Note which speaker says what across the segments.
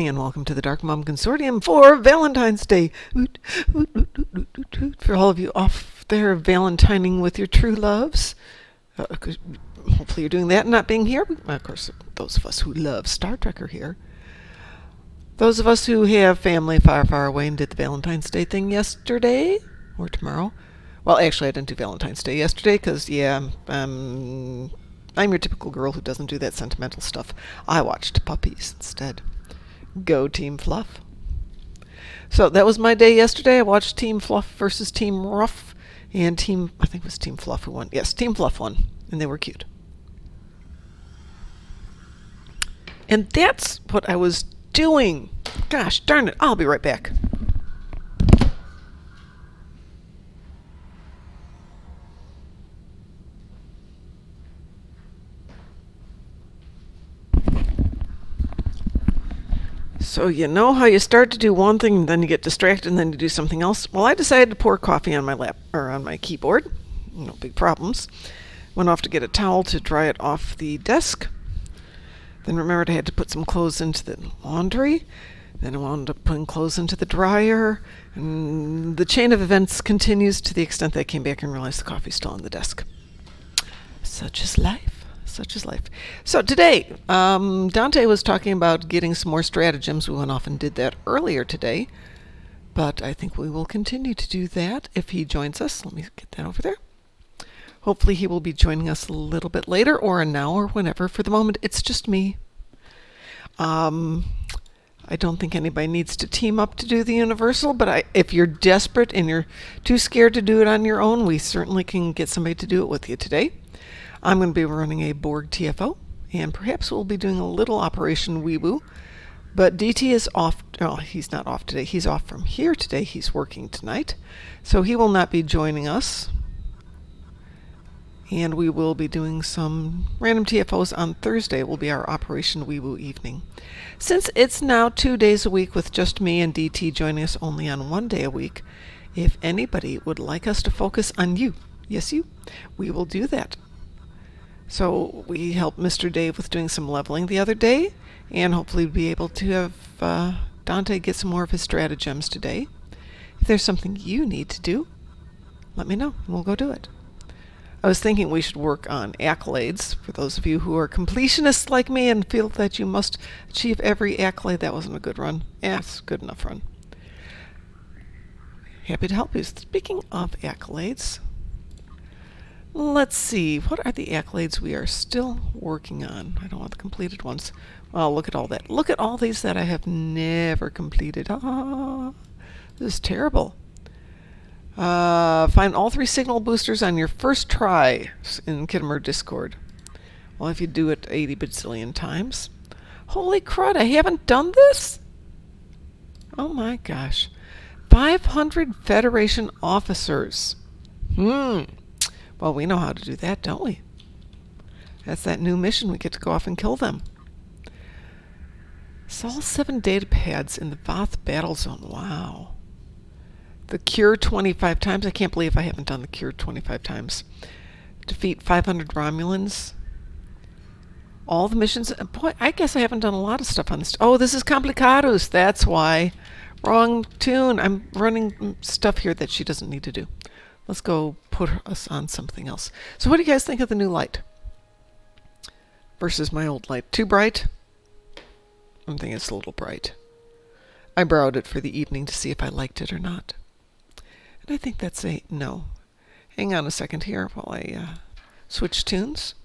Speaker 1: evening and welcome to the Darkmom Consortium for Valentine's Day. For all of you off there valentining with your true loves. Hopefully you're doing that and not being here. Of course, those of us who love Star Trek are here. Those of us who have family far, far away and did the Valentine's Day thing yesterday or tomorrow. Well, actually, I didn't do Valentine's Day yesterday because, I'm your typical girl who doesn't do that sentimental stuff. I watched puppies instead. Go Team Fluff. So that was my day yesterday. I watched Team Fluff versus Team Rough. And I think it was Team Fluff who won. Yes, Team Fluff won. And they were cute. And that's what I was doing. Gosh darn it. I'll be right back. So you know how you start to do one thing and then you get distracted and then you do something else? Well, I decided to pour coffee on my on my keyboard. No big problems. Went off to get a towel to dry it off the desk. Then remembered I had to put some clothes into the laundry. Then I wound up putting clothes into the dryer. And the chain of events continues to the extent that I came back and realized the coffee's still on the desk. Such is life. Such is life. So today, Dante was talking about getting some more stratagems. We went off and did that earlier today. But I think we will continue to do that if he joins us. Let me get that over there. Hopefully he will be joining us a little bit later or now or whenever. For the moment, it's just me. I don't think anybody needs to team up to do the Universal, but if you're desperate and you're too scared to do it on your own, we certainly can get somebody to do it with you today. I'm going to be running a Borg TFO, and perhaps we'll be doing a little Operation Weeboo. But DT is off. Oh, he's not off today. He's off from here today. He's working tonight. So he will not be joining us. And we will be doing some random TFOs on Thursday. It will be our Operation Weeboo evening. Since it's now 2 days a week with just me and DT joining us only on 1 day a week, if anybody would like us to focus on you, yes you, we will do that. So we helped Mr. Dave with doing some leveling the other day, and hopefully be able to have Dante get some more of his stratagems today. If there's something you need to do, let me know, and we'll go do it. I was thinking we should work on accolades for those of you who are completionists like me and feel that you must achieve every accolade. That wasn't a good run. Yeah, it's a good enough run. Happy to help you. Speaking of accolades, let's see. What are the accolades we are still working on? I don't want the completed ones. Well, look at all that. Look at all these that I have never completed. This is terrible. Find all 3 signal boosters on your first try in Kittimer Discord. Well, if you do it 80 bazillion times. Holy crud, I haven't done this? Oh my gosh. 500 Federation officers. Well, we know how to do that, don't we? That's that new mission. We get to go off and kill them. It's all 7 data pads in the Voth battle zone. Wow. The cure 25 times. I can't believe I haven't done the cure 25 times. Defeat 500 Romulans. All the missions. Boy, I guess I haven't done a lot of stuff on this. Oh, this is Complicados. That's why. Wrong tune. I'm running stuff here that she doesn't need to do. Let's go put us on something else. So what do you guys think of the new light? Versus my old light. Too bright? I'm thinking it's a little bright. I borrowed it for the evening to see if I liked it or not. And I think that's a no. Hang on a second here while I switch tunes.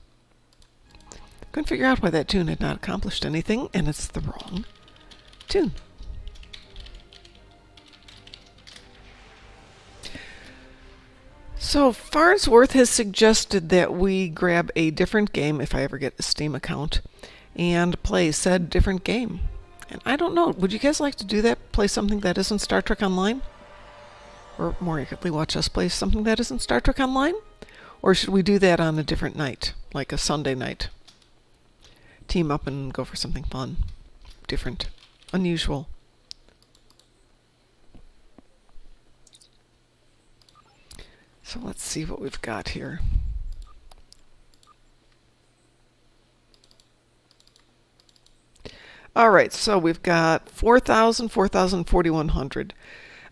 Speaker 1: Couldn't figure out why that tune had not accomplished anything, and it's the wrong tune. So Farnsworth has suggested that we grab a different game, if I ever get a Steam account, and play said different game. And I don't know, would you guys like to do that? Play something that isn't Star Trek Online? Or more accurately, watch us play something that isn't Star Trek Online? Or should we do that on a different night, like a Sunday night? Team up and go for something fun, different, unusual. So let's see what we've got here. All right, so we've got 4,000, 4,000, 4,100.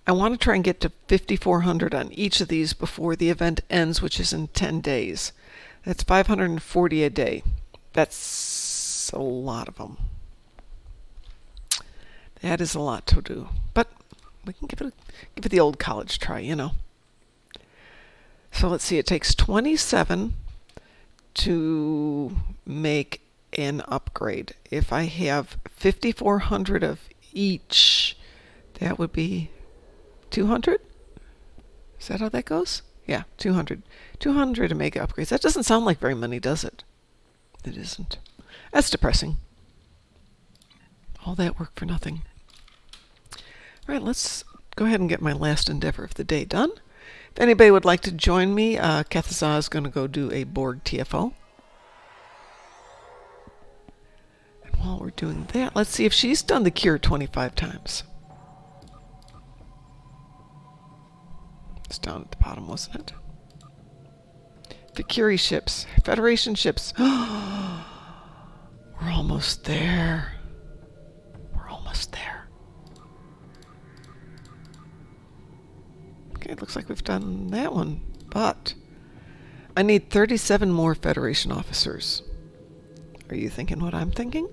Speaker 1: I want to try and get to 5,400 on each of these before the event ends, which is in 10 days. That's 540 a day. That's a lot of them. That is a lot to do, but we can give it the old college try, you know. So let's see, it takes 27 to make an upgrade. If I have 5,400 of each, that would be 200? Is that how that goes? Yeah, 200. 200 to make upgrades. That doesn't sound like very many, does it? It isn't. That's depressing. All that work for nothing. All right, let's go ahead and get my last endeavor of the day done. If anybody would like to join me, Kethaza is going to go do a Borg TFO. And while we're doing that, let's see if she's done the cure 25 times. It's down at the bottom, wasn't it? The Curie ships, Federation ships. We're almost there. We're almost there. Okay, it looks like we've done that one, but I need 37 more Federation officers. Are you thinking what I'm thinking?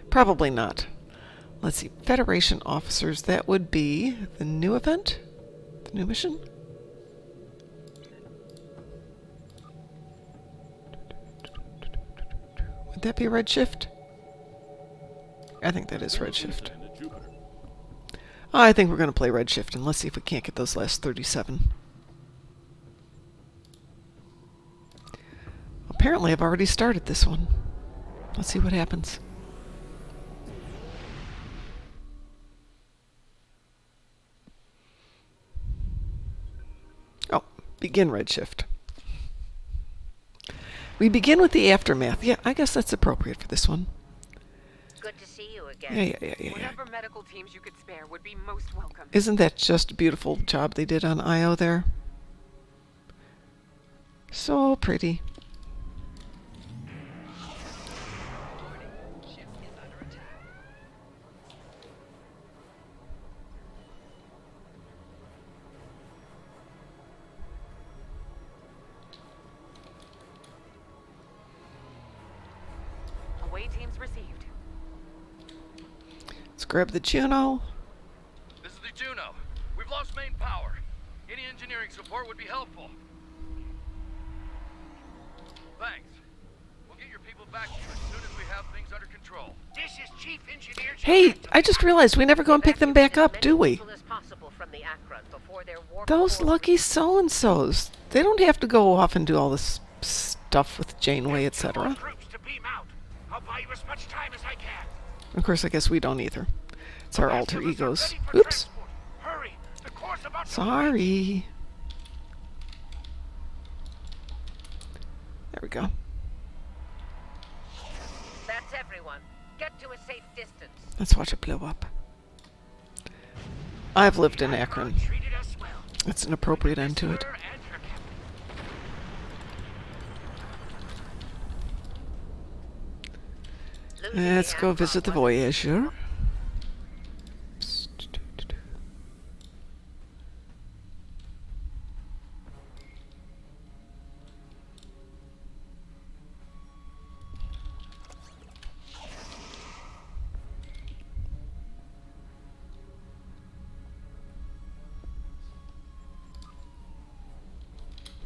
Speaker 1: Probably not. Let's see, Federation officers, that would be the new event? The new mission? Would that be Redshift? I think that is Redshift. I think we're going to play Redshift, and let's see if we can't get those last 37. Apparently I've already started this one. Let's see what happens. Oh, begin Redshift. We begin with the aftermath. Yeah, I guess that's appropriate for this one.
Speaker 2: Good to see you again.
Speaker 1: Yeah.
Speaker 3: Whatever medical teams you could spare would be most welcome.
Speaker 1: Isn't that just a beautiful job they did on IO there? So pretty.
Speaker 3: Away teams received.
Speaker 1: Let's grab the Juno.
Speaker 4: This is the Juno. We've lost main power. Any engineering support would be helpful. Thanks. We'll get your people back to you as soon as we have things under control.
Speaker 5: This is Chief Engineer.
Speaker 1: Hey, I just realized we never go and pick them back up, do we? Those lucky so-and-sos. They don't have to go off and do all this stuff with Janeway, etc.
Speaker 5: I'll buy you as much time as I can.
Speaker 1: Of course, I guess we don't either. It's our alter egos. Oops.
Speaker 5: Hurry. The course about
Speaker 1: Sorry. There we go.
Speaker 2: That's everyone. Get to a safe distance.
Speaker 1: Let's watch it blow up. I've lived in Akron.
Speaker 5: treated us well.
Speaker 1: That's an appropriate end to it.
Speaker 5: Her and her captain.
Speaker 1: Let's go visit the Voyager.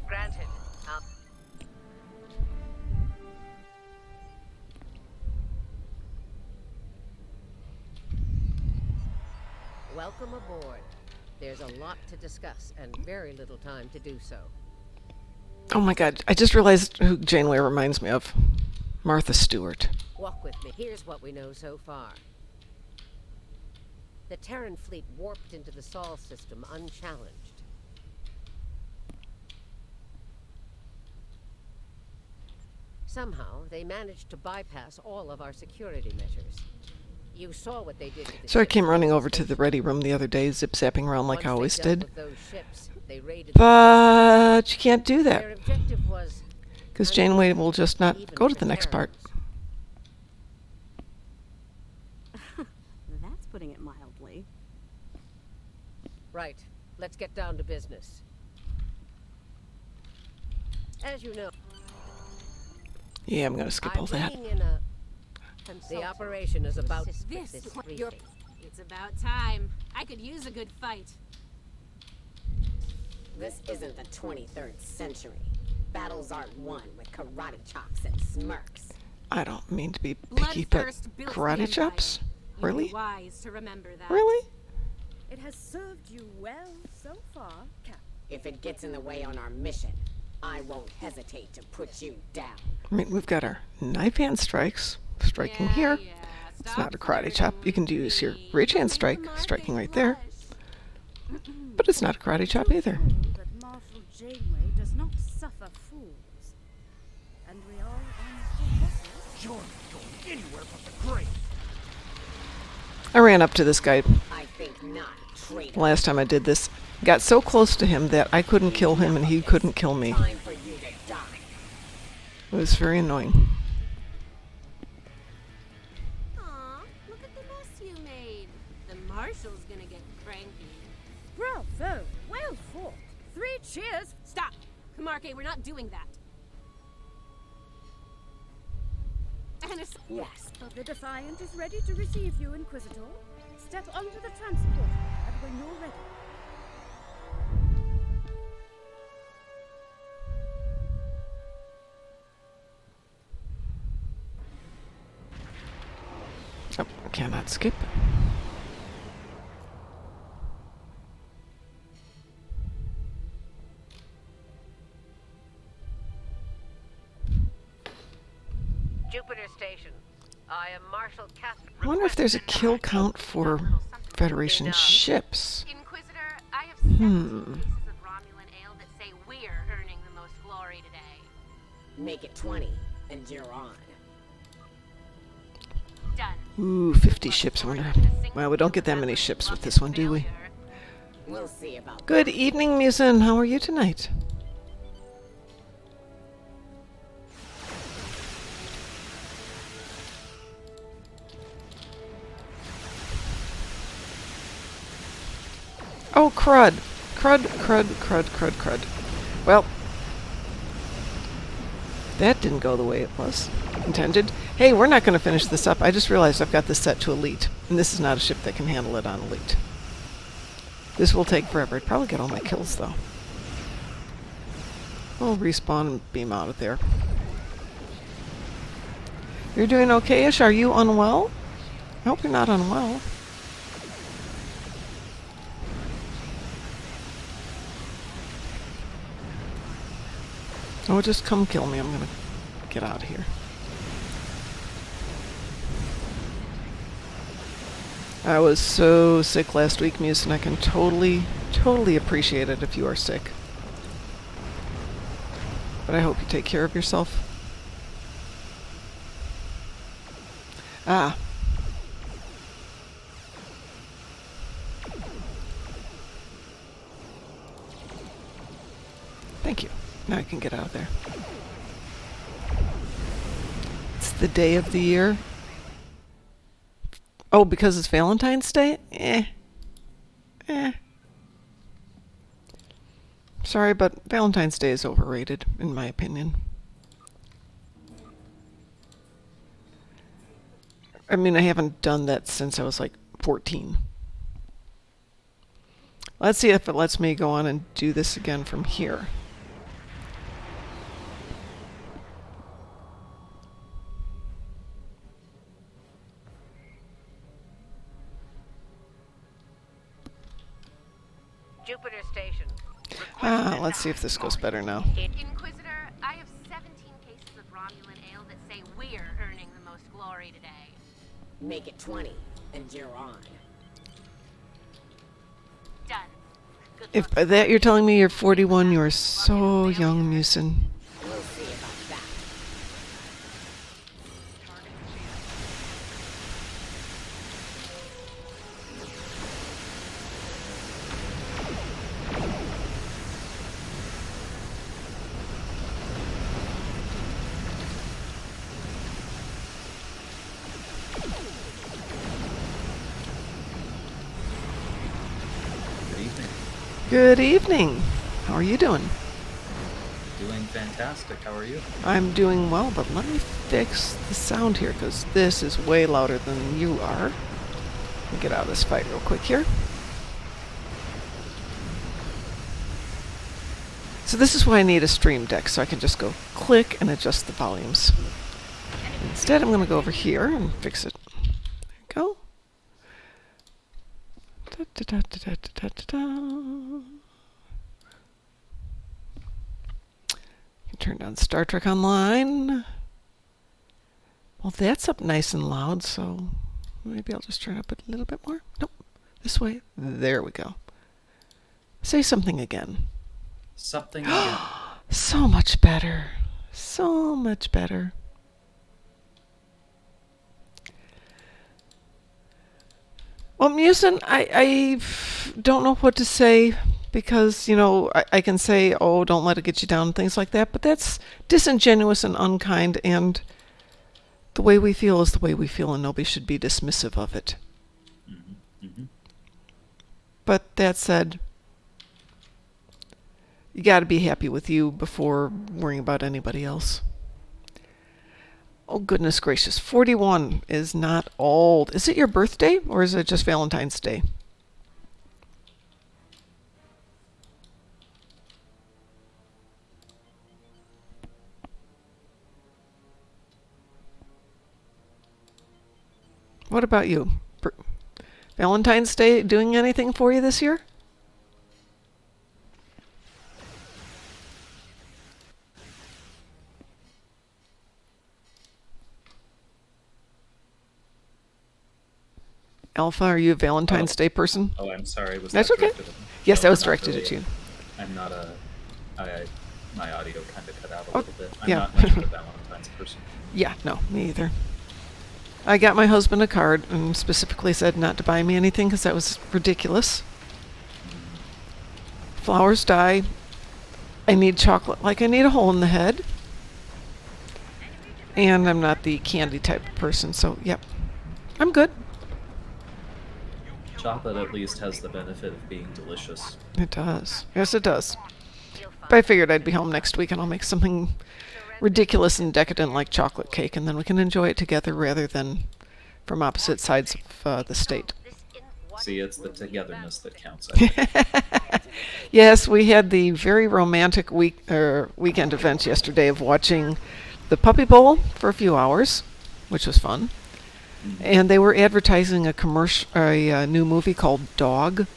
Speaker 2: Granted.
Speaker 6: Welcome aboard. There's a lot to discuss and very little time to do so.
Speaker 1: Oh my god, I just realized who Janeway reminds me of. Martha Stewart.
Speaker 6: Walk with me. Here's what we know so far. The Terran fleet warped into the Sol system unchallenged. Somehow, they managed to bypass all of our security measures. You saw what they did with the
Speaker 1: So I
Speaker 6: ships
Speaker 1: came
Speaker 6: on
Speaker 1: running
Speaker 6: the
Speaker 1: over to the ready room the other day, zip-zapping around like I always
Speaker 6: Once they dealt
Speaker 1: did.
Speaker 6: with those ships, they raided
Speaker 1: But you can't do
Speaker 6: their
Speaker 1: that,
Speaker 6: objective was
Speaker 1: because Janeway will just not go to the next part.
Speaker 7: putting it mildly.
Speaker 6: Right. Let's get down to business. As you know,
Speaker 1: Yeah, I'm gonna skip all that.
Speaker 6: bringing in a the operation is about
Speaker 8: This
Speaker 6: your
Speaker 8: It's about time. I could use a good fight.
Speaker 9: This isn't the 23rd century. Battles aren't won with karate chops and smirks.
Speaker 1: I don't mean to be picky, but
Speaker 8: Bloodthirst built the
Speaker 1: karate
Speaker 8: empire.
Speaker 1: chops?
Speaker 8: You'd be
Speaker 1: Really?
Speaker 8: wise to remember that.
Speaker 1: Really?
Speaker 7: It has served you well so far, Cap.
Speaker 9: If it gets in the way on our mission, I won't hesitate to put you down.
Speaker 1: I mean, we've got our knife hand strikes, striking here.
Speaker 8: Yeah,
Speaker 1: It's
Speaker 8: stop
Speaker 1: not a karate chop. You can use your
Speaker 8: flirting.
Speaker 1: reach hand strike, striking right there. But it's not a karate chop either.
Speaker 7: True that Marshal Janeway does not suffer fools. And we are on vessels.
Speaker 5: You're not going anywhere but the grave.
Speaker 1: I ran up to this guy
Speaker 9: I think not, traitor.
Speaker 1: last time I did this. Got so close to him that I couldn't kill him and he couldn't kill me.
Speaker 9: Time for you to die.
Speaker 1: It was very annoying.
Speaker 8: Aw, look at the mess you made. The marshal's gonna get cranky.
Speaker 7: Bravo! Well fought. 3 cheers.
Speaker 8: Stop! Kamarke, we're not doing that. And it's
Speaker 9: Yes.
Speaker 7: The Defiant is ready to receive you, Inquisitor. Step onto the transport pad when you're ready.
Speaker 1: Oh, I cannot skip.
Speaker 2: Jupiter Station. I am Marshal Catherine.
Speaker 1: I wonder if there's a kill count for Federation ships.
Speaker 8: Inquisitor, I have 17
Speaker 1: Hmm.
Speaker 8: cases of Romulan ale that say we're earning the most glory today.
Speaker 9: Make it 20, and you're on.
Speaker 8: Done.
Speaker 1: Ooh, 50 ships. I wonder. Well, we don't get that many ships with this one, do we?
Speaker 9: We'll see about
Speaker 1: Good evening, Musin. How are you tonight? Oh, crud. Crud, crud, crud, crud, crud. Well, that didn't go the way it was intended. Hey, we're not going to finish this up. I just realized I've got this set to Elite, and this is not a ship that can handle it on Elite. This will take forever. I'd probably get all my kills, though. We'll respawn and beam out of there. You're doing okay-ish? Are you unwell? I hope you're not unwell. Oh, just come kill me. I'm gonna get out of here. I was so sick last week, Muse, and I can totally appreciate it if you are sick. But I hope you take care of yourself. Ah. Thank you. Now I can get out of there. It's the day of the year. Oh, because it's Valentine's Day? Sorry, but Valentine's Day is overrated, in my opinion. I mean, I haven't done that since I was like 14. Let's see if it lets me go on and do this again from here.
Speaker 2: Jupiter Station.
Speaker 1: Ah, let's see if this goes better now.
Speaker 8: Inquisitor, I have 17 cases of Romulan ale that say we're earning the most glory today.
Speaker 9: Make it 20, and you're on.
Speaker 8: Done. Good
Speaker 1: If
Speaker 8: luck.
Speaker 1: by that you're telling me you're 41, you're so young, Musin.
Speaker 9: We'll see about that.
Speaker 1: Good evening. How are you doing?
Speaker 10: Doing fantastic. How are you?
Speaker 1: I'm doing well, but let me fix the sound here because this is way louder than you are. Let me get out of this fight real quick here. So this is why I need a stream deck, so I can just go click and adjust the volumes. Instead, I'm going to go over here and fix it. There you go. Da, da, da, da, da, da, da. Turn down Star Trek Online. Well, that's up nice and loud, so maybe I'll just turn up it a little bit more. Nope. This way. There we go. Say something again.
Speaker 10: Something again.
Speaker 1: So much better. So much better. Well, Musin, I don't know what to say because, you know, I can say, oh, don't let it get you down and things like that, but that's disingenuous and unkind, and the way we feel is the way we feel, and nobody should be dismissive of it.
Speaker 10: Mm-hmm. Mm-hmm.
Speaker 1: But that said, you got to be happy with you before worrying about anybody else. Oh, goodness gracious. 41 is not old. Is it your birthday, or is it just Valentine's Day? What about you? Valentine's Day doing anything for you this year? Alpha, are you a Valentine's Day person?
Speaker 10: Oh, I'm sorry. Was
Speaker 1: That's
Speaker 10: that
Speaker 1: okay.
Speaker 10: directed at me?
Speaker 1: Yes,
Speaker 10: No,
Speaker 1: that was
Speaker 10: not
Speaker 1: directed
Speaker 10: really.
Speaker 1: at you.
Speaker 10: I'm not a... my audio kind of cut out a little bit. I'm
Speaker 1: yeah.
Speaker 10: not much of a Valentine's person.
Speaker 1: Yeah, no, me either. I got my husband a card and specifically said not to buy me anything because that was ridiculous. Flowers die. I need chocolate like I need a hole in the head. And I'm not the candy type of person, so yep. I'm good.
Speaker 10: Chocolate at least has the benefit of being delicious.
Speaker 1: It does. Yes, it does. But I figured I'd be home next week and I'll make something ridiculous and decadent like chocolate cake, and then we can enjoy it together rather than from opposite sides of the state.
Speaker 10: See, it's the togetherness that counts, I think.
Speaker 1: Yes, we had the very romantic weekend event yesterday of watching the Puppy Bowl for a few hours, which was fun. Mm-hmm. And they were advertising a new movie called Dog,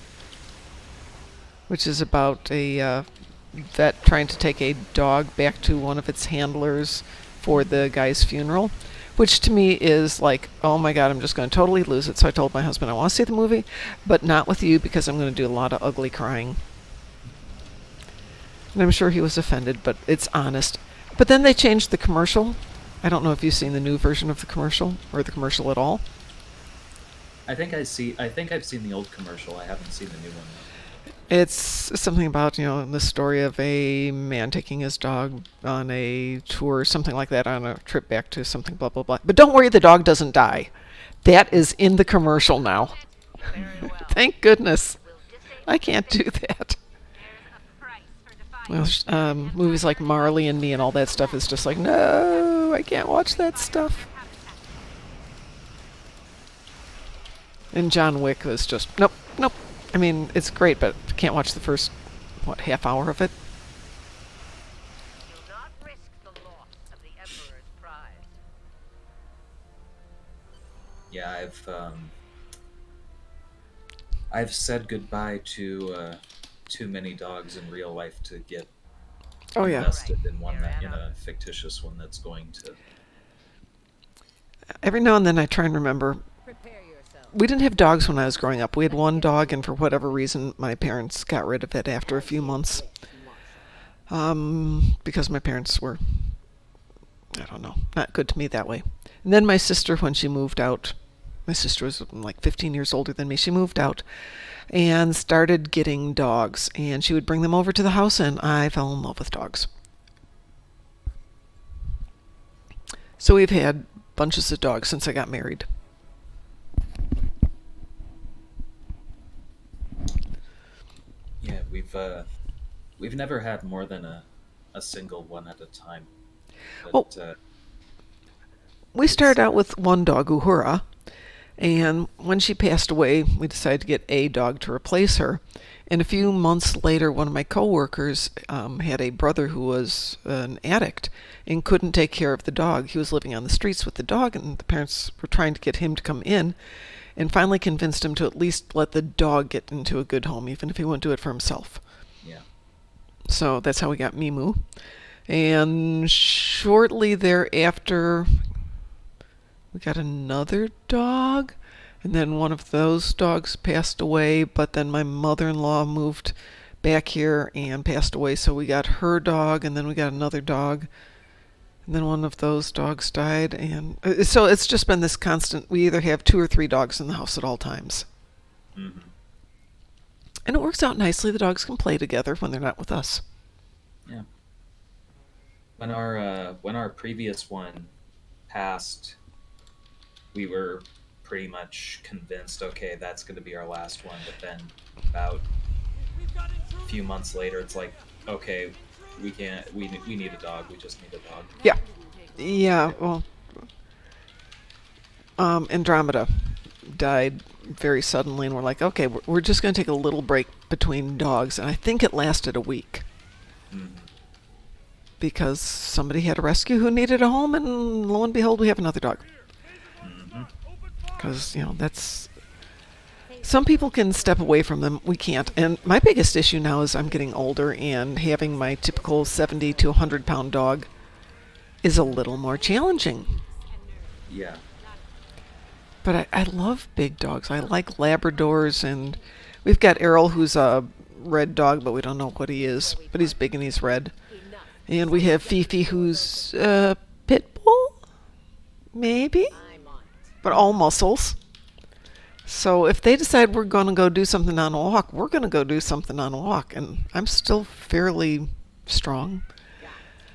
Speaker 1: which is about a vet trying to take a dog back to one of its handlers for the guy's funeral, which to me is like, oh my god, I'm just going to totally lose it. So I told my husband I want to see the movie, but not with you because I'm going to do a lot of ugly crying. And I'm sure he was offended, but it's honest. But then they changed the commercial. I don't know if you've seen the new version of the commercial or the commercial at all.
Speaker 10: I think I've seen the old commercial. I haven't seen the new one yet.
Speaker 1: It's something about, you know, the story of a man taking his dog on a tour, something like that, on a trip back to something, blah, blah, blah. But don't worry, the dog doesn't die. That is in the commercial now. Thank goodness. I can't do that. Well, movies like Marley and Me and all that stuff is just like, no, I can't watch that stuff. And John Wick was just, nope, nope. I mean, it's great, but can't watch the first, half hour of it.
Speaker 2: Do not risk the loss of the Emperor's prize.
Speaker 10: Yeah, I've said goodbye to too many dogs in real life to get invested in one in a fictitious one that's going to.
Speaker 1: Every now and then I try and remember. We didn't have dogs when I was growing up. We had one dog, and for whatever reason, my parents got rid of it after a few months. Because my parents were, I don't know, not good to me that way. And then my sister, when she moved out, my sister was like 15 years older than me, she moved out and started getting dogs. And she would bring them over to the house, and I fell in love with dogs. So we've had bunches of dogs since I got married.
Speaker 10: Yeah, we've we've never had more than a single one at a time. But,
Speaker 1: we started out with one dog, Uhura, and when she passed away, we decided to get a dog to replace her. And a few months later, one of my coworkers had a brother who was an addict and couldn't take care of the dog. He was living on the streets with the dog, and the parents were trying to get him to come in, and finally convinced him to at least let the dog get into a good home, even if he wouldn't do it for himself.
Speaker 10: Yeah.
Speaker 1: So that's how we got Mimu. And shortly thereafter, we got another dog, and then one of those dogs passed away, but then my mother-in-law moved back here and passed away, so we got her dog, and then we got another dog, and then one of those dogs died, and so it's just been this constant. We either have 2 or 3 dogs in the house at all times.
Speaker 10: Mm-hmm.
Speaker 1: And it works out nicely. The dogs can play together when they're not with us.
Speaker 10: Yeah. When our previous one passed, we were pretty much convinced, okay, that's going to be our last one. But then about a few months later, it's like, okay, we can't. We need a dog. We just need a dog.
Speaker 1: Yeah. Yeah. Well, Andromeda died very suddenly, and we're like, okay, we're just going to take a little break between dogs, and I think it lasted a week.
Speaker 10: Mm-hmm.
Speaker 1: Because somebody had a rescue who needed a home, and lo and behold, we have another dog. Because, that's... Some people can step away from them. We can't. And my biggest issue now is I'm getting older, and having my typical 70 to 100-pound dog is a little more challenging.
Speaker 10: Yeah.
Speaker 1: But I love big dogs. I like Labradors, and we've got Errol, who's a red dog, but we don't know what he is. But he's big and he's red. And we have Fifi, who's pit bull, maybe, but all muscles. So if they decide we're going to go do something on a walk, we're going to go do something on a walk. And I'm still fairly strong.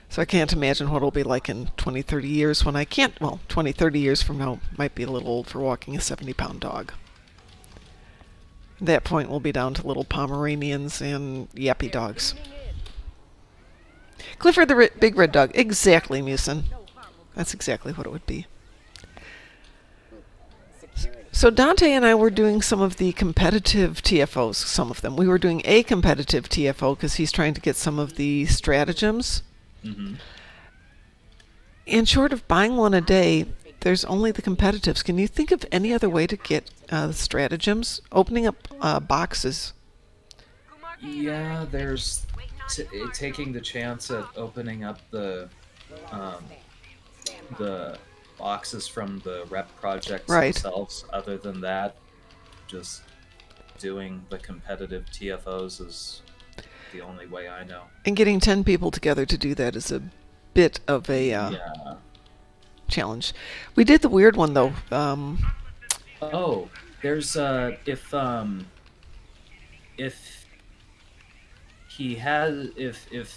Speaker 1: So I can't imagine what it'll be like in 20, 30 years when I can't. Well, 20, 30 years from now might be a little old for walking a 70-pound dog. At that point, we'll be down to little Pomeranians and yappy dogs. Clifford the big red dog. Exactly, Musin. That's exactly what it would be. So Dante and I were doing some of the competitive TFOs, some of them. We were doing a competitive TFO because he's trying to get some of the stratagems.
Speaker 10: Mm-hmm.
Speaker 1: And short of buying one a day, there's only the competitives. Can you think of any other way to get stratagems? Opening up boxes.
Speaker 10: Yeah, there's taking the chance at opening up the boxes from the rep projects themselves. Other than that, just doing the competitive TFOs is the only way I know.
Speaker 1: And getting 10 people together to do that is a bit of a challenge. We did the weird one though.
Speaker 10: There's if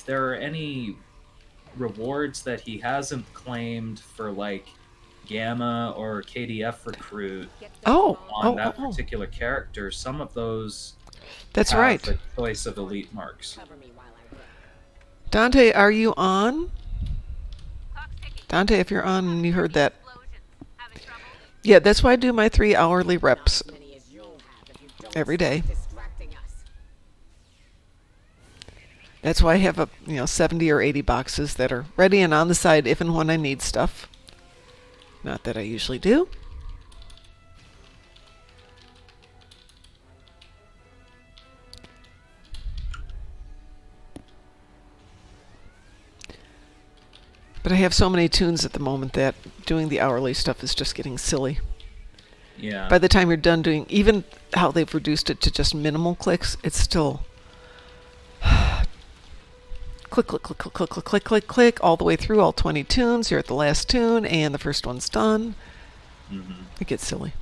Speaker 10: there are any rewards that he hasn't claimed for like Gamma or KDF recruit on that particular character, some of those
Speaker 1: that's
Speaker 10: have
Speaker 1: right.
Speaker 10: the choice of elite marks.
Speaker 1: Dante, are you on? Dante, if you're on and you heard that. Yeah, that's why I do my 3 hourly reps every day. That's why I have 70 or 80 boxes that are ready and on the side if and when I need stuff. Not that I usually do. But I have so many tunes at the moment that doing the hourly stuff is just getting silly.
Speaker 10: Yeah.
Speaker 1: By the time you're done doing, even how they've reduced it to just minimal clicks, it's still click, click, click, click, click, click, click, click, click, all the way through all 20 tunes. You're at the last tune, and the first one's done.
Speaker 10: Mm-hmm.
Speaker 1: It gets silly.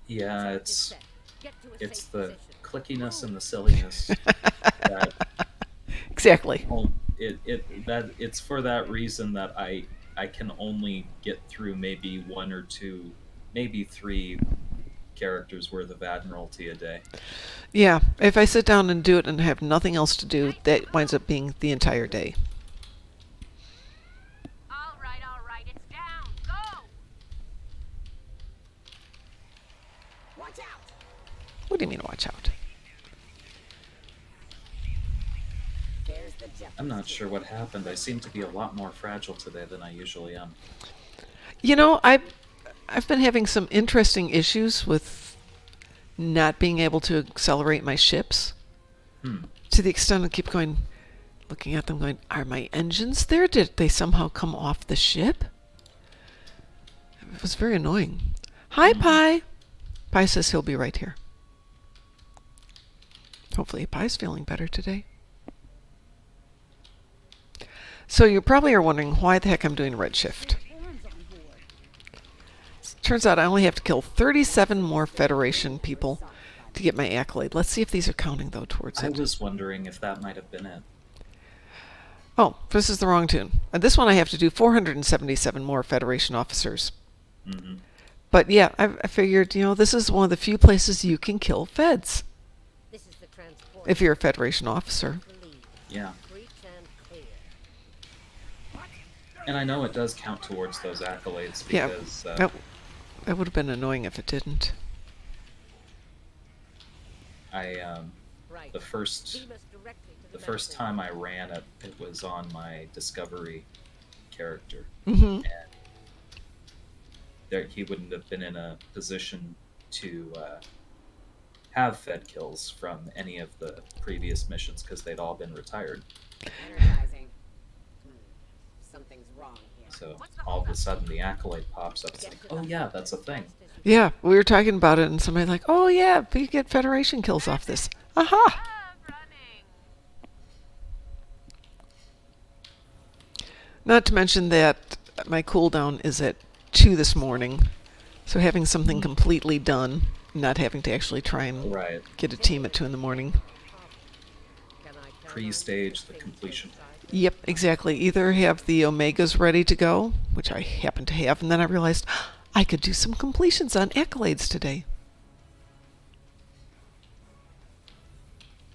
Speaker 10: Yeah, it's the clickiness and the silliness. that
Speaker 1: Exactly.
Speaker 10: It's for that reason that I can only get through maybe 1 or 2, maybe 3 characters worth of Admiralty a day.
Speaker 1: Yeah, if I sit down and do it and have nothing else to do, that winds up being the entire day.
Speaker 8: All right, it's down. Go!
Speaker 9: Watch out!
Speaker 1: What do you mean, watch out?
Speaker 9: There's the jet.
Speaker 10: I'm not sure what happened. I seem to be a lot more fragile today than I usually am.
Speaker 1: You know, I've been having some interesting issues with not being able to accelerate my ships. To the extent I keep going, looking at them going, are my engines there? Did they somehow come off the ship? It was very annoying. Hi, Pi. Pi says he'll be right here. Hopefully Pi's feeling better today. So you probably are wondering why the heck I'm doing Redshift. Turns out I only have to kill 37 more Federation people to get my accolade. Let's see if these are counting, though, towards
Speaker 10: I
Speaker 1: it.
Speaker 10: was wondering if that might have been it.
Speaker 1: Oh, this is the wrong tune. This one I have to do 477 more Federation officers.
Speaker 10: Mm-hmm.
Speaker 1: But yeah, I figured, you know, this is one of the few places you can kill Feds.
Speaker 6: This is the transport.
Speaker 1: If you're a Federation officer.
Speaker 10: Yeah.
Speaker 6: Breach and clear.
Speaker 10: And I know it does count towards those accolades
Speaker 1: Yeah,
Speaker 10: because...
Speaker 1: that would have been annoying if it didn't.
Speaker 10: The first time I ran it, it was on my Discovery character.
Speaker 1: Mm-hmm.
Speaker 10: And there, he wouldn't have been in a position to have Fed kills from any of the previous missions because they'd all been retired.
Speaker 9: Energizing. Something's wrong here.
Speaker 10: So all of a sudden the accolade pops up. It's like, oh yeah, that's a thing.
Speaker 1: Yeah, we were talking about it, and somebody's like, oh yeah, we get Federation kills off this. Aha! Not to mention that my cooldown is at 2 this morning, so having something completely done, not having to actually try and get a team at 2 in the morning.
Speaker 10: Pre-stage the completion.
Speaker 1: Yep, exactly. Either have the Omegas ready to go, which I happen to have, and then I realized I could do some completions on accolades today.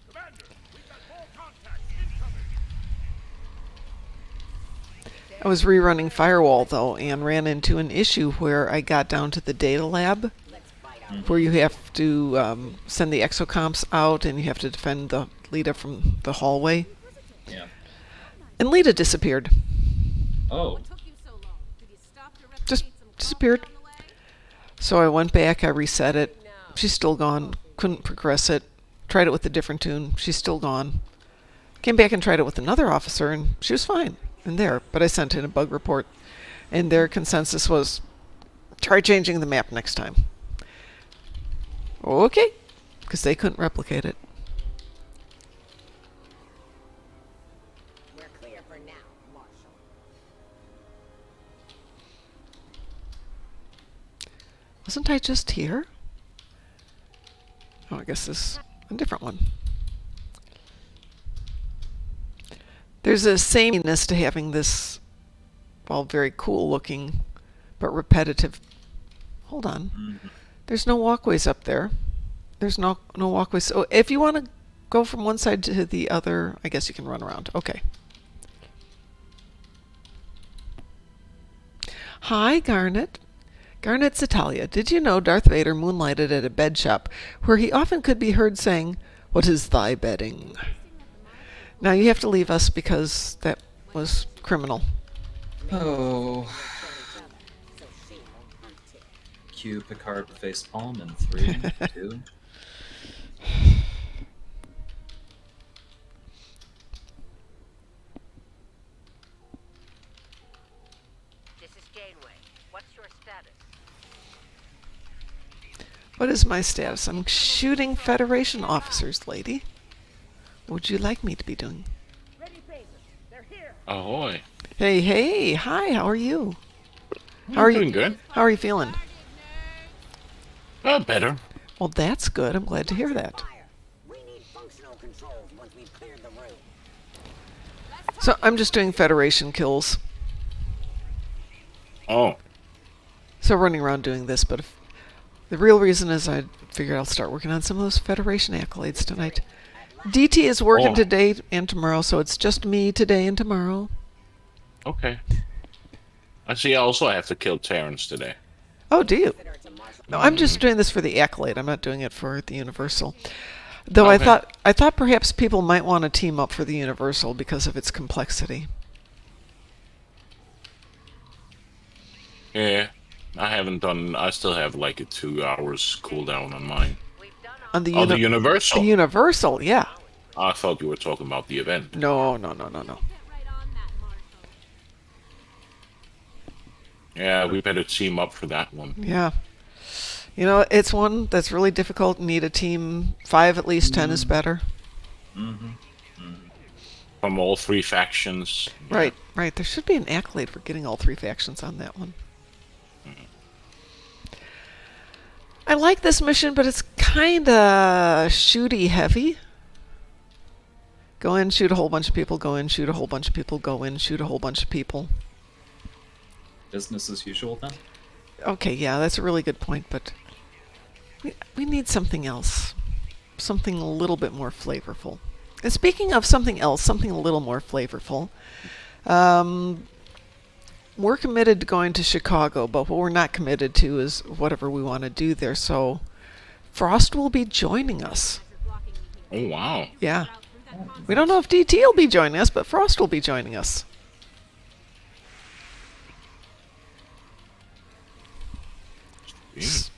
Speaker 5: Commander, we've got more contacts incoming.
Speaker 1: I was rerunning Firewall, though, and ran into an issue where I got down to the data lab, where you have to send the exocomps out, and you have to defend the Lita from the hallway.
Speaker 10: Yeah.
Speaker 1: And Lita disappeared.
Speaker 10: Oh.
Speaker 1: Just disappeared. So I went back, I reset it. She's still gone. Couldn't progress it. Tried it with a different tune. She's still gone. Came back and tried it with another officer, and she was fine in there. But I sent in a bug report, and their consensus was, try changing the map next time. Okay, because they couldn't replicate it.
Speaker 9: We're clear for now, Marshal.
Speaker 1: Wasn't I just here? Oh, I guess this is a different one. There's a sameness to having this, well, very cool looking, but repetitive. Hold on.
Speaker 10: Mm-hmm.
Speaker 1: There's no walkways up there. There's no walkways. So if you want to go from one side to the other, I guess you can run around. Okay. Hi, Garnet. Garnet's Italia. Did you know Darth Vader moonlighted at a bed shop where he often could be heard saying, "What is thy bedding?" Now you have to leave us because that was criminal.
Speaker 10: Oh. Cue Picard face palm in 3, 2.
Speaker 2: This is Janeway. What's your status?
Speaker 1: What is my status? I'm shooting Federation officers, lady. What would you like me to be doing?
Speaker 5: Ready phases. They're here.
Speaker 11: Ahoy.
Speaker 1: Hey, hey, hi, how are you? How
Speaker 11: I'm
Speaker 1: are
Speaker 11: doing
Speaker 1: you?
Speaker 11: good.
Speaker 1: How are you feeling?
Speaker 11: Better.
Speaker 1: Well, that's good. I'm glad to hear that.
Speaker 9: We need functional controls once we've cleared the room.
Speaker 1: So I'm just doing Federation kills.
Speaker 11: Oh.
Speaker 1: So running around doing this, but if The real reason is I figured I'll start working on some of those Federation accolades tonight. DT is working today and tomorrow, so it's just me today and tomorrow.
Speaker 11: Okay. I see. I also have to kill Terrans today.
Speaker 1: Oh, do you? No, I'm just doing this for the accolade. I'm not doing it for the Universal. Though
Speaker 11: Okay.
Speaker 1: I thought perhaps people might want to team up for the Universal because of its complexity.
Speaker 11: Yeah. I haven't done. I still have like a 2 hours cooldown on mine.
Speaker 1: On the,
Speaker 11: the Universal.
Speaker 1: The Universal, yeah.
Speaker 11: I thought you were talking about the event.
Speaker 1: No.
Speaker 11: Yeah, we better team up for that one.
Speaker 1: Yeah. You know, it's one that's really difficult. Need a team 5 at least. 10 is better.
Speaker 11: From all 3 factions.
Speaker 1: Right. There should be an accolade for getting all 3 factions on that one. I like this mission, but it's kind of shooty heavy. Go in, shoot a whole bunch of people, go in, shoot a whole bunch of people, go in, shoot a whole bunch of people.
Speaker 10: Business as usual then?
Speaker 1: Okay, yeah, that's a really good point, but we need something else. Something a little bit more flavorful. And speaking of something else, something a little more flavorful, we're committed to going to Chicago, but what we're not committed to is whatever we want to do there, so Frost will be joining us.
Speaker 11: Oh, wow.
Speaker 1: Yeah. We don't know if DT will be joining us, but Frost will be joining us.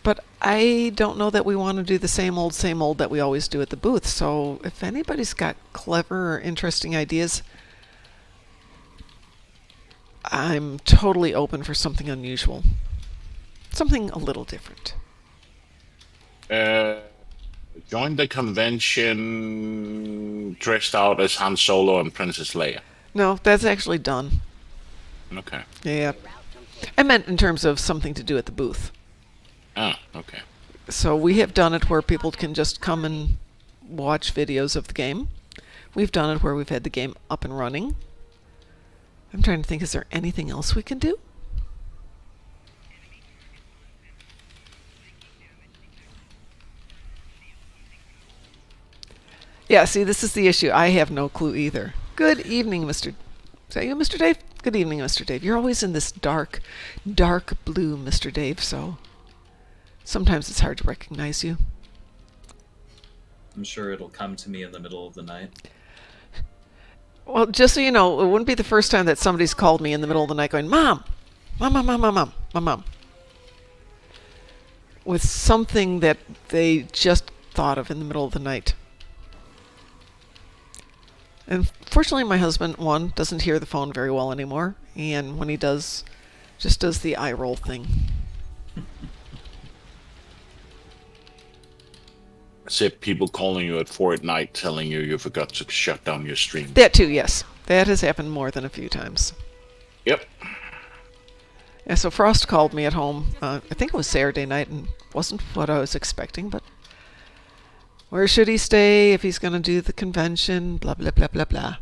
Speaker 1: But I don't know that we want to do the same old that we always do at the booth. So if anybody's got clever or interesting ideas, I'm totally open for something unusual. Something a little different.
Speaker 11: Join the convention dressed out as Han Solo and Princess Leia.
Speaker 1: No, that's actually done.
Speaker 11: Okay.
Speaker 1: Yeah. I meant in terms of something to do at the booth.
Speaker 11: Ah, okay.
Speaker 1: So we have done it where people can just come and watch videos of the game. We've done it where we've had the game up and running. I'm trying to think, is there anything else we can do? Yeah, see, this is the issue. I have no clue either. Good evening, Mr. Is that you, Mr. Dave? Good evening, Mr. Dave. You're always in this dark blue, Mr. Dave, so sometimes it's hard to recognize you.
Speaker 10: I'm sure it'll come to me in the middle of the night.
Speaker 1: Well, just so you know, it wouldn't be the first time that somebody's called me in the middle of the night going, Mom! Mom. With something that they just thought of in the middle of the night. And fortunately, my husband, one, doesn't hear the phone very well anymore. And when he does, just does the eye roll thing.
Speaker 11: Is it people calling you at 4 at night telling you forgot to shut down your stream?
Speaker 1: That too, yes. That has happened more than a few times.
Speaker 11: Yep.
Speaker 1: Yeah, so Frost called me at home, I think it was Saturday night, and wasn't what I was expecting, but where should he stay if he's going to do the convention, blah, blah, blah, blah, blah.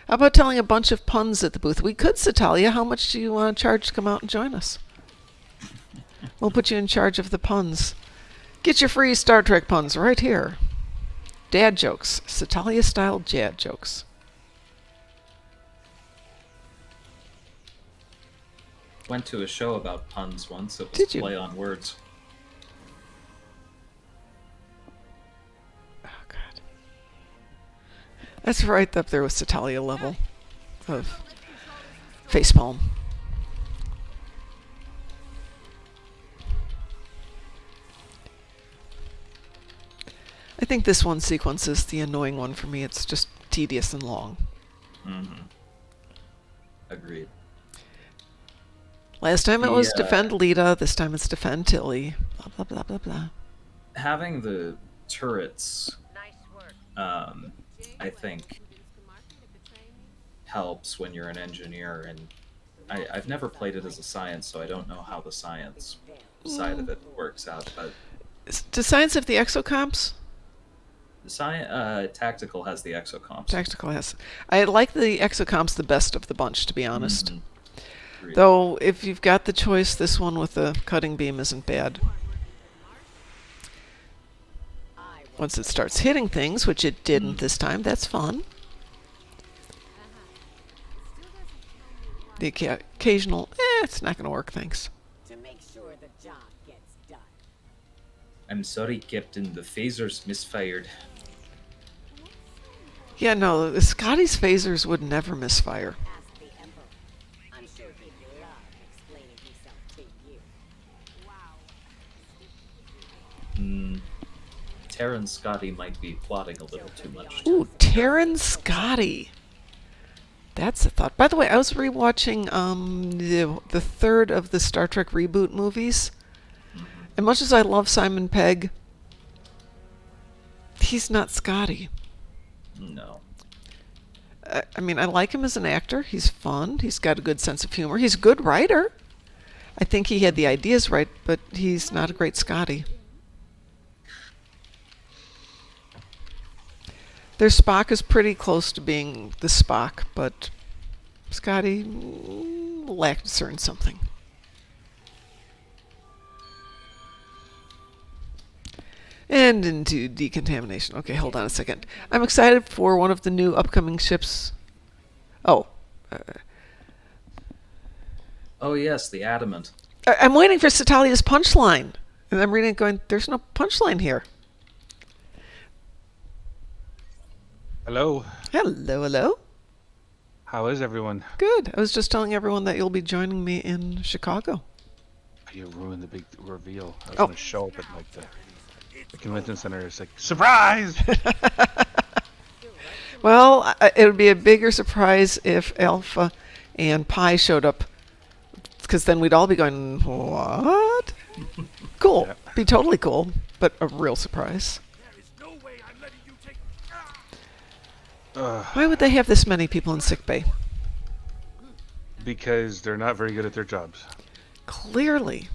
Speaker 1: How about telling a bunch of puns at the booth? We could, Satalia. How much do you want to charge to come out and join us? We'll put you in charge of the puns. Get your free Star Trek puns right here. Dad jokes. Satalia-style dad jokes.
Speaker 10: Went to a show about puns once. It was
Speaker 1: Did you?
Speaker 10: Play on words.
Speaker 1: Oh, God. That's right up there with Satalia level of facepalm. I think this one sequence is the annoying one for me. It's just tedious and long.
Speaker 10: Mm-hmm. Agreed.
Speaker 1: Last time it was defend Lita, this time it's defend Tilly. Blah, blah, blah, blah, blah.
Speaker 10: Having the turrets, I think, helps when you're an engineer, and I've never played it as a science, so I don't know how the science side of it works out. But
Speaker 1: does science have the exocomps?
Speaker 10: Tactical has the exocomps.
Speaker 1: Tactical has. I like the exocomps the best of the bunch, to be honest. Though, if you've got the choice, this one with the cutting beam isn't bad. Once it starts hitting things, which it didn't this time, that's fun. The occasional, it's not going to work, thanks.
Speaker 9: To make sure the job gets done.
Speaker 10: I'm sorry, Captain. The phasers misfired.
Speaker 1: Yeah, no, Scotty's phasers would never misfire.
Speaker 9: Ask the Emperor. I'm sure he'd love explaining himself to you.
Speaker 10: Terran Scotty might be plotting a little too much.
Speaker 1: Ooh, Terran Scotty. That's a thought. By the way, I was rewatching the third of the Star Trek reboot movies. And much as I love Simon Pegg, he's not Scotty.
Speaker 10: No.
Speaker 1: I mean, I like him as an actor. He's fun. He's got a good sense of humor. He's a good writer. I think he had the ideas right, but he's not a great Scotty. Their Spock is pretty close to being the Spock, but Scotty lacked a certain something. And into decontamination. Okay, hold on a second. I'm excited for one of the new upcoming ships. Oh.
Speaker 10: Oh, yes, the Adamant.
Speaker 1: I'm waiting for Satalia's punchline. And I'm reading it going, there's no punchline here.
Speaker 12: Hello.
Speaker 1: Hello, hello.
Speaker 12: How is everyone?
Speaker 1: Good. I was just telling everyone that you'll be joining me in Chicago.
Speaker 12: You ruined the big reveal. I was going to show up at like the convention center. It's like, surprise!
Speaker 1: Well, it would be a bigger surprise if Alpha and Pi showed up, because then we'd all be going, what? Cool. Yeah. Be totally cool, but a real surprise. Why would they have this many people in sickbay?
Speaker 12: Because they're not very good at their jobs.
Speaker 1: Clearly.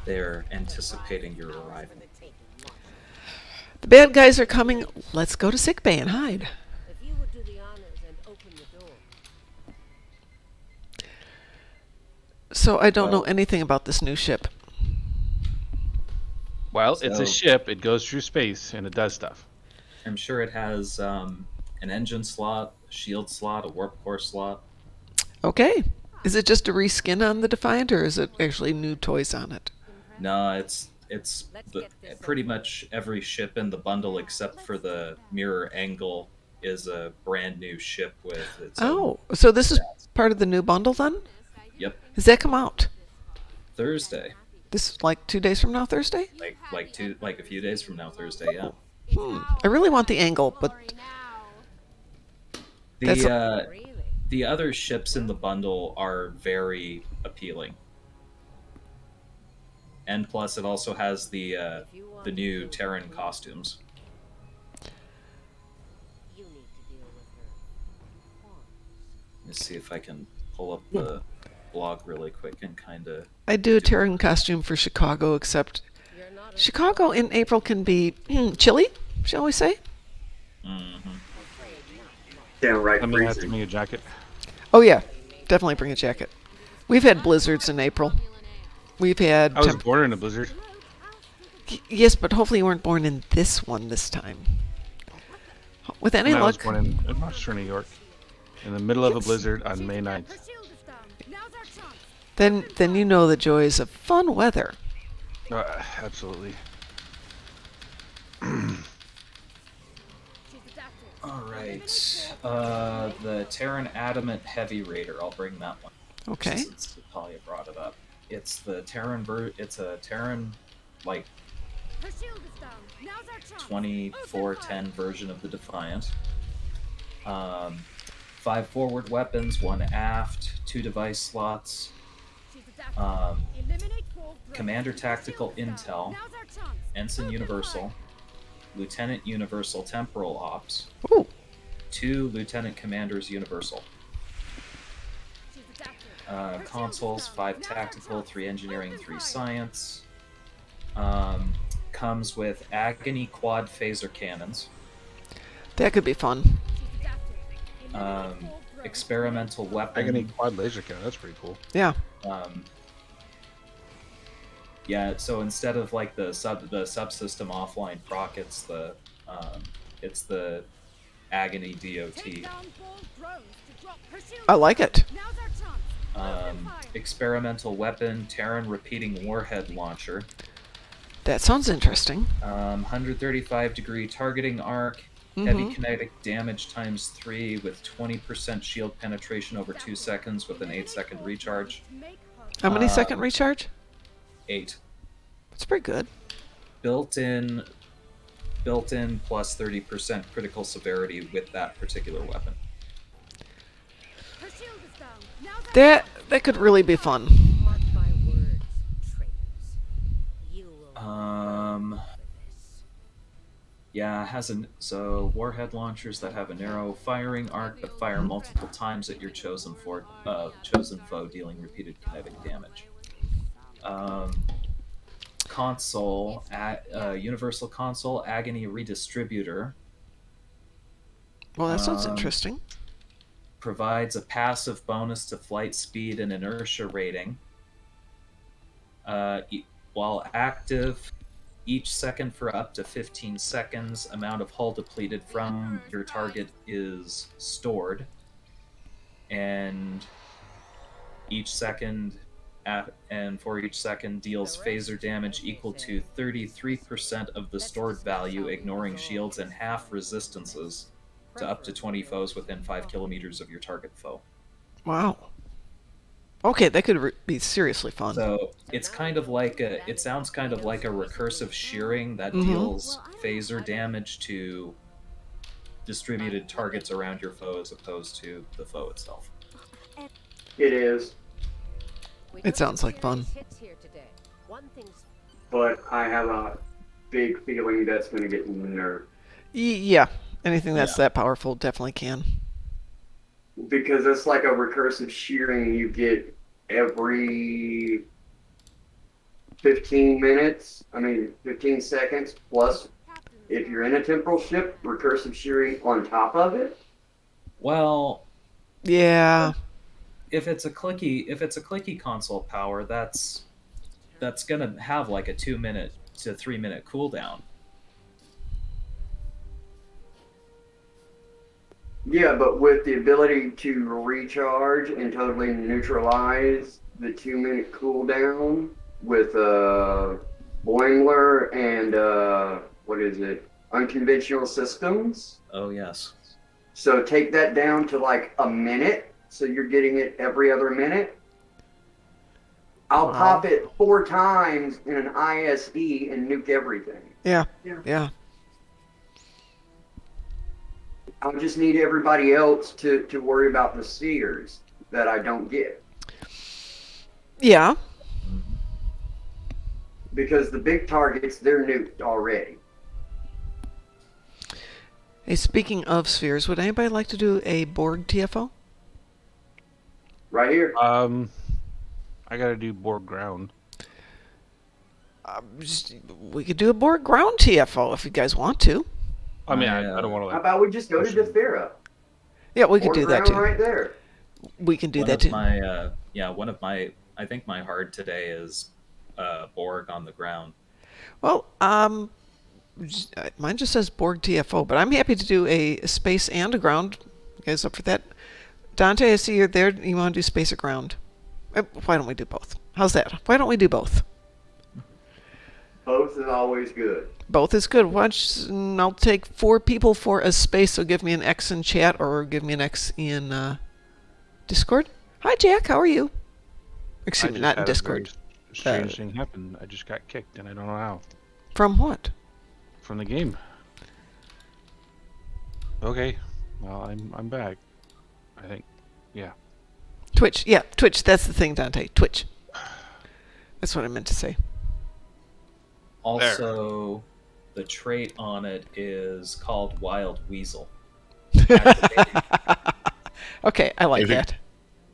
Speaker 10: They're anticipating your arrival.
Speaker 1: The bad guys are coming. Let's go to sickbay and hide.
Speaker 6: If you would do the honors and open the door.
Speaker 1: So I don't know anything about this new ship.
Speaker 12: Well, it's a ship. It goes through space and it does stuff.
Speaker 10: I'm sure it has an engine slot, a shield slot, a warp core slot.
Speaker 1: Okay. Is it just a reskin on the Defiant, or is it actually new toys on it?
Speaker 10: No, it's pretty much every ship in the bundle except for the mirror angle is a brand new ship with its own
Speaker 1: so this is part of the new bundle then?
Speaker 10: Yep.
Speaker 1: Does that come out?
Speaker 10: Thursday.
Speaker 1: This like 2 days from now, Thursday?
Speaker 10: Like a few days from now, Thursday. Yeah.
Speaker 1: I really want the angle, but
Speaker 10: the other ships in the bundle are very appealing, and plus it also has the new Terran costumes. Let's see if I can pull up the blog really quick and kind of.
Speaker 1: I do a Terran costume for Chicago, except Chicago in April can be chilly, shall we say?
Speaker 10: Mm-hmm.
Speaker 13: Downright
Speaker 12: I'm gonna have to bring a jacket.
Speaker 1: Oh yeah, definitely bring a jacket. We've had blizzards in April. We've had.
Speaker 12: I was born in a blizzard.
Speaker 1: Yes, but hopefully you weren't born in this one this time. With any luck.
Speaker 12: I was born in Rochester, New York, in the middle of a blizzard on May 9th.
Speaker 1: Then you know the joys of fun weather.
Speaker 12: Absolutely.
Speaker 10: Alright. The Terran Adamant Heavy Raider. I'll bring that one.
Speaker 1: Okay.
Speaker 10: Since Talia brought it up. It's the Terran it's a Terran, like, 2410 version of the Defiant. 5 forward weapons, 1 aft, 2 device slots. Commander Tactical Intel, Ensign Universal, Lieutenant Universal Temporal Ops,
Speaker 1: Ooh.
Speaker 10: 2 Lieutenant Commanders Universal. Consoles, 5 Tactical, 3 Engineering, 3 Science. Comes with Agony Quad Phaser Cannons.
Speaker 1: That could be fun.
Speaker 10: experimental weapon.
Speaker 12: Agony quad laser cannon. That's pretty cool.
Speaker 1: Yeah.
Speaker 10: Yeah. So instead of like the subsystem offline proc, it's the Agony DOT.
Speaker 1: I like it.
Speaker 10: Experimental weapon, Terran repeating warhead launcher.
Speaker 1: That sounds interesting.
Speaker 10: 135-degree targeting arc, heavy kinetic damage times 3 with 20% shield penetration over 2 seconds with an 8-second recharge.
Speaker 1: How many second recharge?
Speaker 10: 8.
Speaker 1: That's pretty good.
Speaker 10: Built-in plus 30% critical severity with that particular weapon.
Speaker 1: That could really be fun.
Speaker 10: Yeah, it has warhead launchers that have a narrow firing arc that fire multiple times at your chosen foe, dealing repeated kinetic damage. Universal console, Agony redistributor.
Speaker 1: Well, that sounds interesting.
Speaker 10: Provides a passive bonus to flight speed and inertia rating. While active, each second for up to 15 seconds, amount of hull depleted from your target is stored. And for each second deals phaser damage equal to 33% of the stored value, ignoring shields and half resistances to up to 20 foes within 5 kilometers of your target foe.
Speaker 1: Wow. Okay, that could be seriously fun.
Speaker 10: So it's kind of like it sounds kind of like a recursive shearing that deals phaser damage to distributed targets around your foe as opposed to the foe itself.
Speaker 13: It is.
Speaker 1: It sounds like fun.
Speaker 13: But I have a big feeling that's going to get nerfed.
Speaker 1: Yeah, anything that's that powerful definitely can.
Speaker 13: Because it's like a recursive shearing you get every 15 seconds, plus if you're in a temporal ship, recursive shearing on top of it.
Speaker 10: Well,
Speaker 1: yeah.
Speaker 10: If it's a clicky console power, that's gonna have like a 2-minute to 3-minute cooldown.
Speaker 13: Yeah, but with the ability to recharge and totally neutralize the 2-minute cooldown with Boimler and unconventional systems.
Speaker 10: Oh yes.
Speaker 13: So take that down to like a minute, so you're getting it every other minute. I'll pop it 4 times in an ISE and nuke everything.
Speaker 1: Yeah.
Speaker 13: I'll just need everybody else to worry about the spheres that I don't get.
Speaker 1: Yeah.
Speaker 13: Because the big targets, they're nuked already.
Speaker 1: Hey, speaking of spheres, would anybody like to do a Borg TFO?
Speaker 13: Right here.
Speaker 12: I gotta do Borg ground.
Speaker 1: We could do a Borg ground TFO if you guys want to.
Speaker 12: I mean, I don't want to.
Speaker 13: How about we just go to Defera?
Speaker 1: Yeah, we could do that too.
Speaker 13: Right there.
Speaker 1: We can do that too.
Speaker 10: I think my hard today is Borg on the ground.
Speaker 1: Well, mine just says Borg TFO, but I'm happy to do a space and a ground. You guys up for that? Dante, I see you're there. You want to do space or ground? Why don't we do both? How's that? Why don't we do both?
Speaker 13: Both is always good.
Speaker 1: Both is good. I'll take 4 people for a space, so give me an X in chat or give me an X in Discord. Hi, Jack. How are you? Excuse me, not in Discord.
Speaker 12: Strange thing happened. I just got kicked, and I don't know how.
Speaker 1: From what?
Speaker 12: From the game. Okay. Well, I'm back. I think. Yeah.
Speaker 1: Twitch. Yeah, Twitch. That's the thing, Dante. Twitch. That's what I meant to say.
Speaker 10: Also, the trait on it is called Wild Weasel.
Speaker 1: Okay, I like that.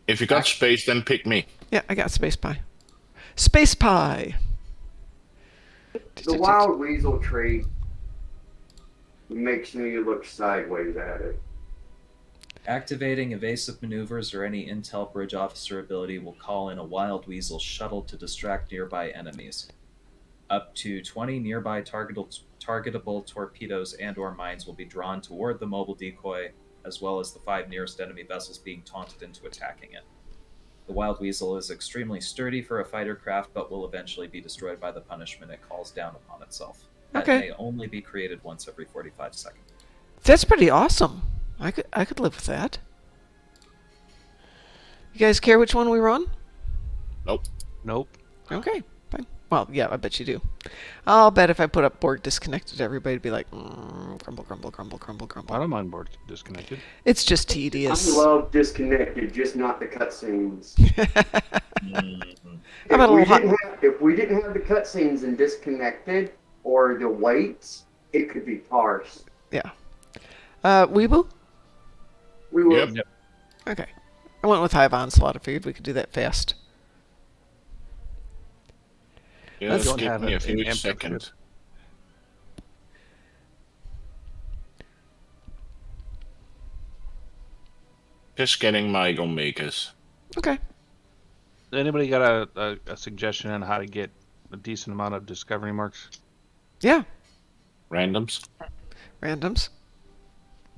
Speaker 11: If you got space, then pick me.
Speaker 1: Yeah, I got Space Pie. Space Pie!
Speaker 13: The Wild Weasel trait makes me look sideways at it.
Speaker 10: Activating evasive maneuvers or any intel bridge officer ability will call in a Wild Weasel shuttle to distract nearby enemies. Up to 20 nearby targetable torpedoes and or mines will be drawn toward the mobile decoy, as well as the 5 nearest enemy vessels being taunted into attacking it. The Wild Weasel is extremely sturdy for a fighter craft, but will eventually be destroyed by the punishment it calls down upon itself. That may only be created once every 45 seconds.
Speaker 1: That's pretty awesome. I could live with that. You guys care which one we run?
Speaker 11: Nope.
Speaker 12: Nope.
Speaker 1: Okay, fine. Well, yeah, I bet you do. I'll bet if I put up board disconnected, everybody'd be like, crumble, crumble, crumble, crumble, crumble.
Speaker 12: I don't mind board disconnected.
Speaker 1: It's just tedious.
Speaker 13: I love disconnected, just not the cutscenes. If we didn't have the cutscenes and disconnected, or the waits, it could be parsed.
Speaker 1: Yeah. Weeble?
Speaker 13: We will.
Speaker 11: Yep.
Speaker 1: Okay. I went with Hive Onslaught. I figured we could do that fast.
Speaker 11: Yeah, just give me a few seconds. Just getting my Omegas.
Speaker 1: Okay.
Speaker 12: Anybody got a suggestion on how to get a decent amount of discovery marks?
Speaker 1: Yeah.
Speaker 11: Randoms.
Speaker 1: Randoms.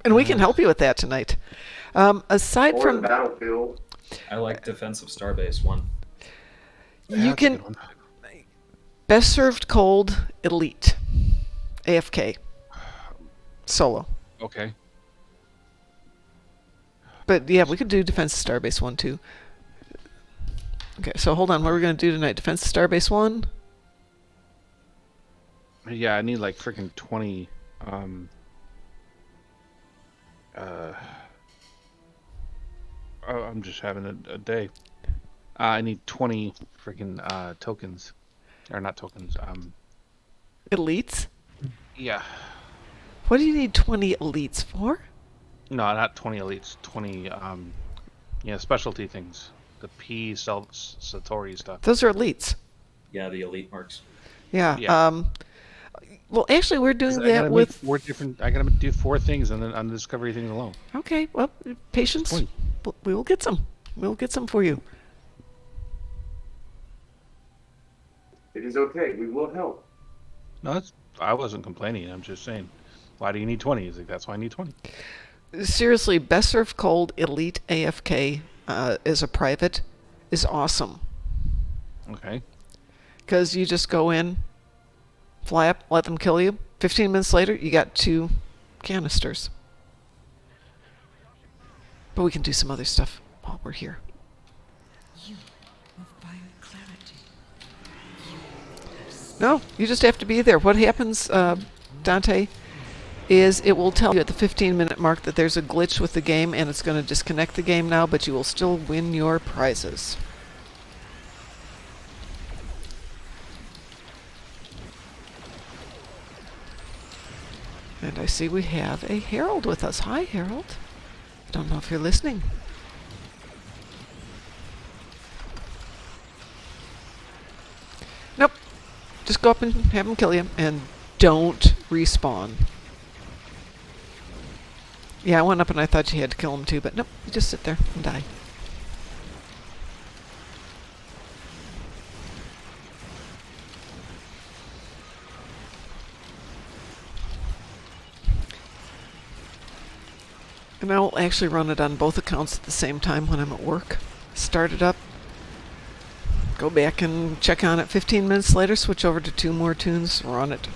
Speaker 1: And we can help you with that tonight. Aside
Speaker 13: Or
Speaker 1: from
Speaker 13: the battlefield.
Speaker 10: I like Defensive Starbase 1.
Speaker 1: You can Best Served Cold Elite. AFK. Solo.
Speaker 12: Okay.
Speaker 1: But yeah, we could do Defense Starbase 1 too. Okay, so hold on. What are we going to do tonight? Defense Starbase 1?
Speaker 12: Yeah, I need like freaking 20. I'm just having a day. I need 20 freaking tokens. Or not tokens.
Speaker 1: Elites?
Speaker 12: Yeah.
Speaker 1: What do you need 20 elites for?
Speaker 12: No, not 20 elites. 20, specialty things. The P Satori stuff.
Speaker 1: Those are elites.
Speaker 10: Yeah, the elite marks.
Speaker 1: Yeah. Well, actually, we're doing that with
Speaker 12: 4 different. I gotta do 4 things, and then on the discovery things alone.
Speaker 1: Okay. Well, patience. We will get some. We will get some for you.
Speaker 13: It is okay. We will help.
Speaker 12: No, I wasn't complaining. I'm just saying, why do you need 20? He's like, that's why I need 20.
Speaker 1: Seriously, Best Served Cold Elite AFK as a private is awesome.
Speaker 12: Okay.
Speaker 1: Because you just go in, fly up, let them kill you. 15 minutes later, you got 2 canisters. But we can do some other stuff while we're here. No, you just have to be there. What happens, Dante, is it will tell you at the 15-minute mark that there's a glitch with the game and it's going to disconnect the game now, but you will still win your prizes. And I see we have a Herald with us. Hi, Herald. Don't know if you're listening. Nope. Just go up and have him kill you, and don't respawn. Yeah, I went up and I thought you had to kill him too, but nope, you just sit there and die. And I'll actually run it on both accounts at the same time when I'm at work. Start it up. Go back and check on it 15 minutes later, switch over to 2 more tunes, run it.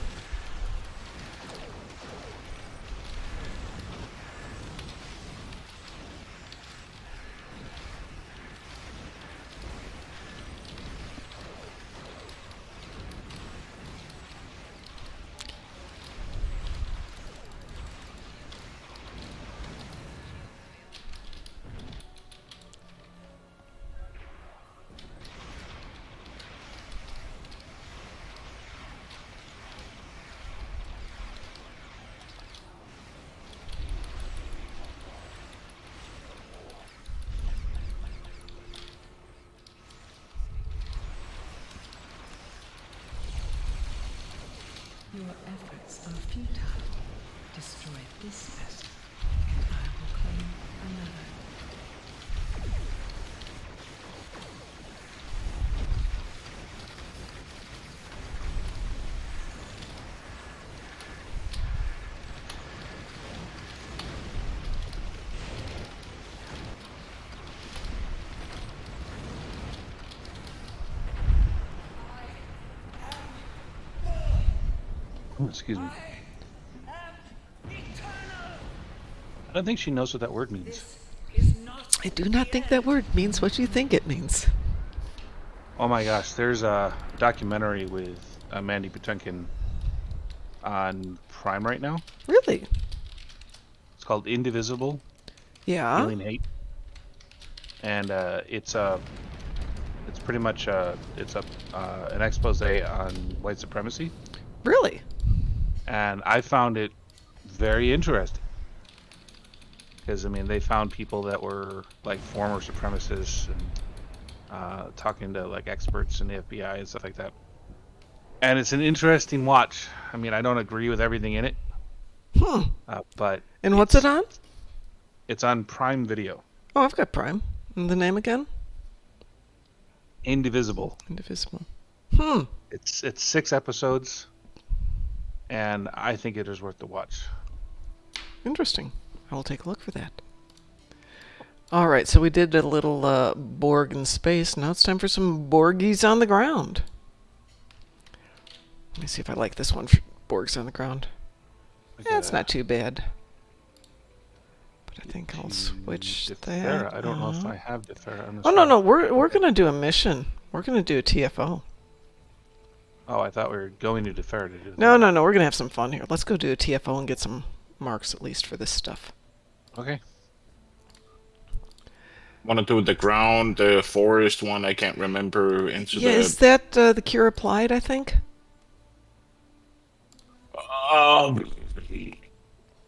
Speaker 14: Your efforts are futile. Destroy this vessel, and I will claim another.
Speaker 12: Oh, excuse me. I don't think she knows what that word means.
Speaker 1: I do not think that word means what you think it means.
Speaker 12: Oh my gosh, there's a documentary with Mandy Patinkin on Prime right now.
Speaker 1: Really?
Speaker 12: It's called Indivisible.
Speaker 1: Yeah.
Speaker 12: Healing Hate. And it's pretty much an expose on white supremacy.
Speaker 1: Really?
Speaker 12: And I found it very interesting. Because, I mean, they found people that were, like, former supremacists and talking to, like, experts in the FBI and stuff like that. And it's an interesting watch. I mean, I don't agree with everything in it. But...
Speaker 1: And what's it on?
Speaker 12: It's on Prime Video.
Speaker 1: Oh, I've got Prime. And the name again?
Speaker 12: Indivisible.
Speaker 1: Indivisible.
Speaker 12: It's 6 episodes. And I think it is worth the watch.
Speaker 1: Interesting. I will take a look for that. All right, so we did a little Borg in space. Now it's time for some Borgies on the ground. Let me see if I like this one for Borgs on the ground. Yeah, it's not too bad. But I think I'll switch that.
Speaker 12: I don't know if I have Defera.
Speaker 1: Oh, no, we're going to do a mission. We're going to do a TFO.
Speaker 12: Oh, I thought we were going to Defera to do that.
Speaker 1: No, we're going to have some fun here. Let's go do a TFO and get some marks at least for this stuff.
Speaker 12: Okay.
Speaker 11: Want to do the ground, the forest one? I can't remember.
Speaker 1: Is that the cure applied? I think.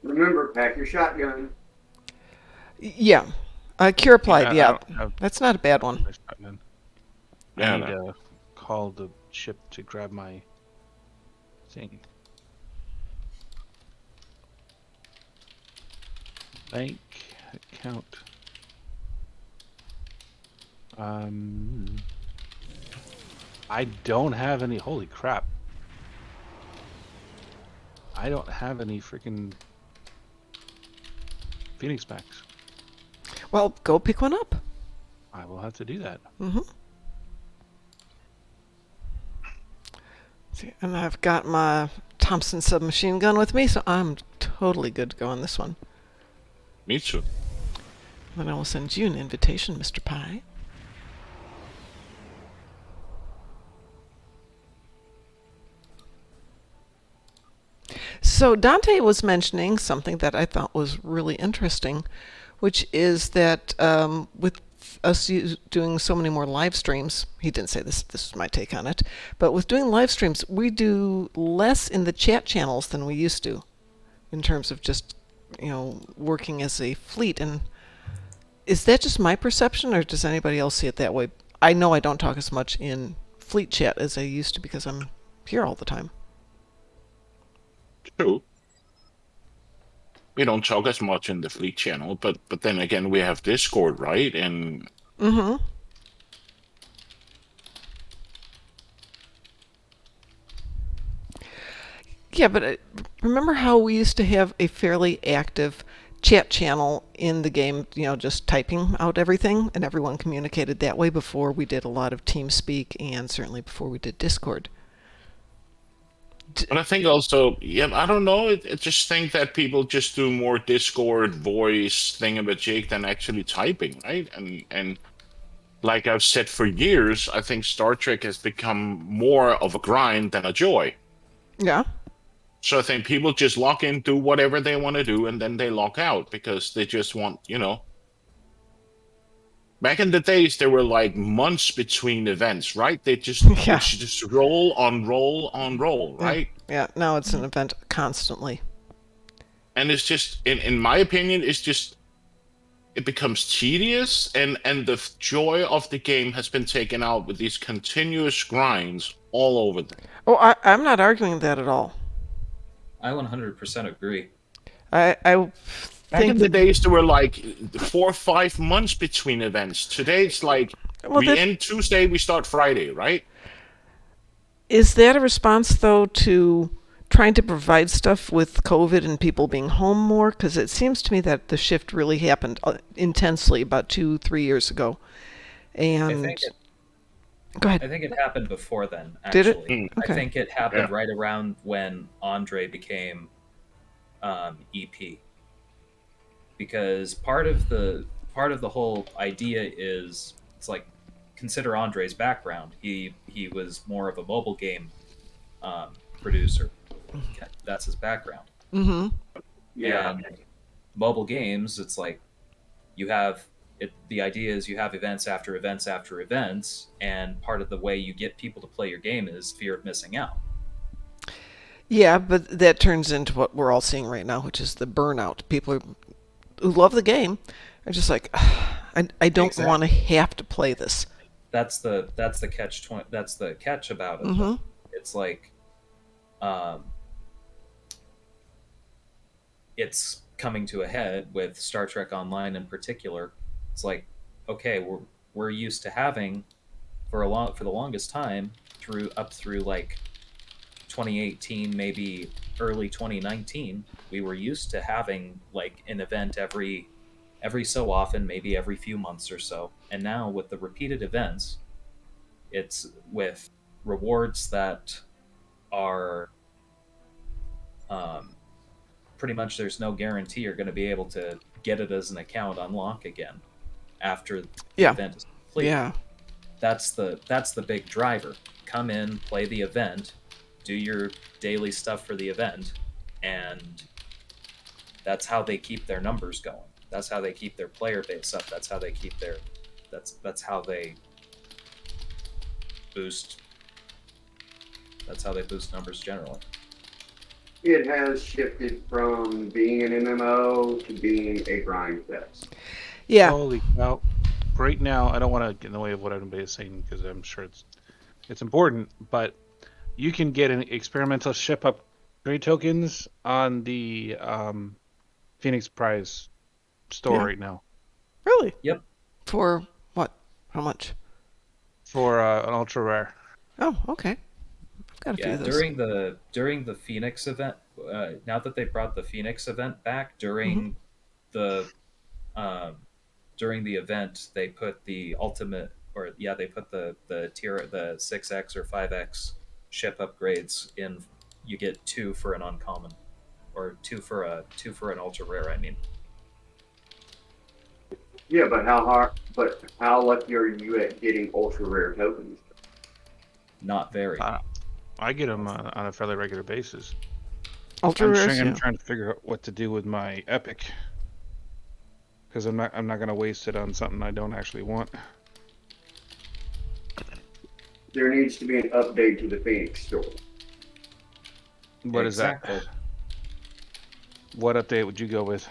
Speaker 13: Remember, pack your shotgun.
Speaker 1: Yeah, cure applied. Yeah, that's not a bad one.
Speaker 12: I need to call the ship to grab my thing. Bank account. I don't have any. Holy crap! I don't have any freaking Phoenix packs.
Speaker 1: Well, go pick one up.
Speaker 12: I will have to do that.
Speaker 1: See, and I've got my Thompson submachine gun with me, so I'm totally good to go on this one.
Speaker 11: Me too.
Speaker 1: Then I will send you an invitation, Mr. Pie. So Dante was mentioning something that I thought was really interesting, which is that with us doing so many more live streams, he didn't say this is my take on it, but with doing live streams, we do less in the chat channels than we used to in terms of just, working as a fleet. And is that just my perception, or does anybody else see it that way? I know I don't talk as much in fleet chat as I used to because I'm here all the time.
Speaker 11: True. We don't talk as much in the fleet channel, but then again, we have Discord, right? And
Speaker 1: yeah, but remember how we used to have a fairly active chat channel in the game, just typing out everything, and everyone communicated that way before we did a lot of TeamSpeak and certainly before we did Discord.
Speaker 11: But I think also, I don't know. I just think that people just do more Discord voice thingamajig than actually typing, right? And like I've said for years, I think Star Trek has become more of a grind than a joy.
Speaker 1: Yeah.
Speaker 11: So I think people just log in, do whatever they want to do, and then they log out because they just want, Back in the days, there were like months between events, right? They just roll on roll, right?
Speaker 1: Yeah. Now it's an event constantly.
Speaker 11: And it's just, in my opinion, it becomes tedious, and the joy of the game has been taken out with these continuous grinds all over them.
Speaker 1: Oh, I'm not arguing that at all.
Speaker 10: I 100% agree.
Speaker 11: Back in the days, there were like 4 or 5 months between events. Today, it's like we end Tuesday, we start Friday, right?
Speaker 1: Is that a response, though, to trying to provide stuff with COVID and people being home more? Because it seems to me that the shift really happened intensely about 2-3 years ago. And Go ahead.
Speaker 10: I think it happened before then,
Speaker 1: Did
Speaker 10: actually.
Speaker 1: it? Okay.
Speaker 10: I think it happened
Speaker 11: Yeah.
Speaker 10: right around when Andre became EP. Because part of the whole idea is, it's like, consider Andre's background. He was more of a mobile game producer. That's his background.
Speaker 1: Mm-hmm.
Speaker 13: Yeah.
Speaker 10: And mobile games, it's like you have it. The idea is you have events after events after events, and part of the way you get people to play your game is fear of missing out.
Speaker 1: Yeah, but that turns into what we're all seeing right now, which is the burnout. People who love the game are just like, I don't want to have to play this.
Speaker 10: That's the catch. That's the catch about it.
Speaker 1: Mm-hmm.
Speaker 10: It's like, it's coming to a head with Star Trek Online in particular. It's like, okay, we're used to having for the longest time up through like 2018, maybe early 2019, we were used to having like an event every so often, maybe every few months or so. And now with the repeated events, it's with rewards that are pretty much, there's no guarantee you're going to be able to get it as an account unlock again after the event is complete.
Speaker 1: Yeah.
Speaker 10: That's the big driver. Come in, play the event, do your daily stuff for the event, and that's how they keep their numbers going. That's how they keep their player base up. That's how they keep their that's how they boost numbers generally.
Speaker 13: It has shifted from being an MMO to being a grind fest.
Speaker 1: Yeah.
Speaker 12: Holy cow. Right now, I don't want to get in the way of what everybody is saying because I'm sure it's important, but you can get an experimental ship upgrade tokens on the Phoenix Prize store right now.
Speaker 1: Really?
Speaker 10: Yep.
Speaker 1: For what? How much?
Speaker 12: For an ultra rare.
Speaker 1: Oh, okay. I've got a few of those.
Speaker 10: During the Phoenix event, now that they brought the Phoenix event back, during the event, they put the ultimate, they put the tier, the 6x or 5x ship upgrades in. You get 2 for an uncommon, or 2 for an ultra rare. I mean.
Speaker 13: Yeah, but how lucky are you at getting ultra rare tokens?
Speaker 10: Not very.
Speaker 12: I get them on a fairly regular basis.
Speaker 1: Ultra rares,
Speaker 12: I'm trying to figure out what to do with my epic, because I'm not going to waste it on something I don't actually want.
Speaker 13: There needs to be an update to the Phoenix store.
Speaker 12: What is that? What update would you go with?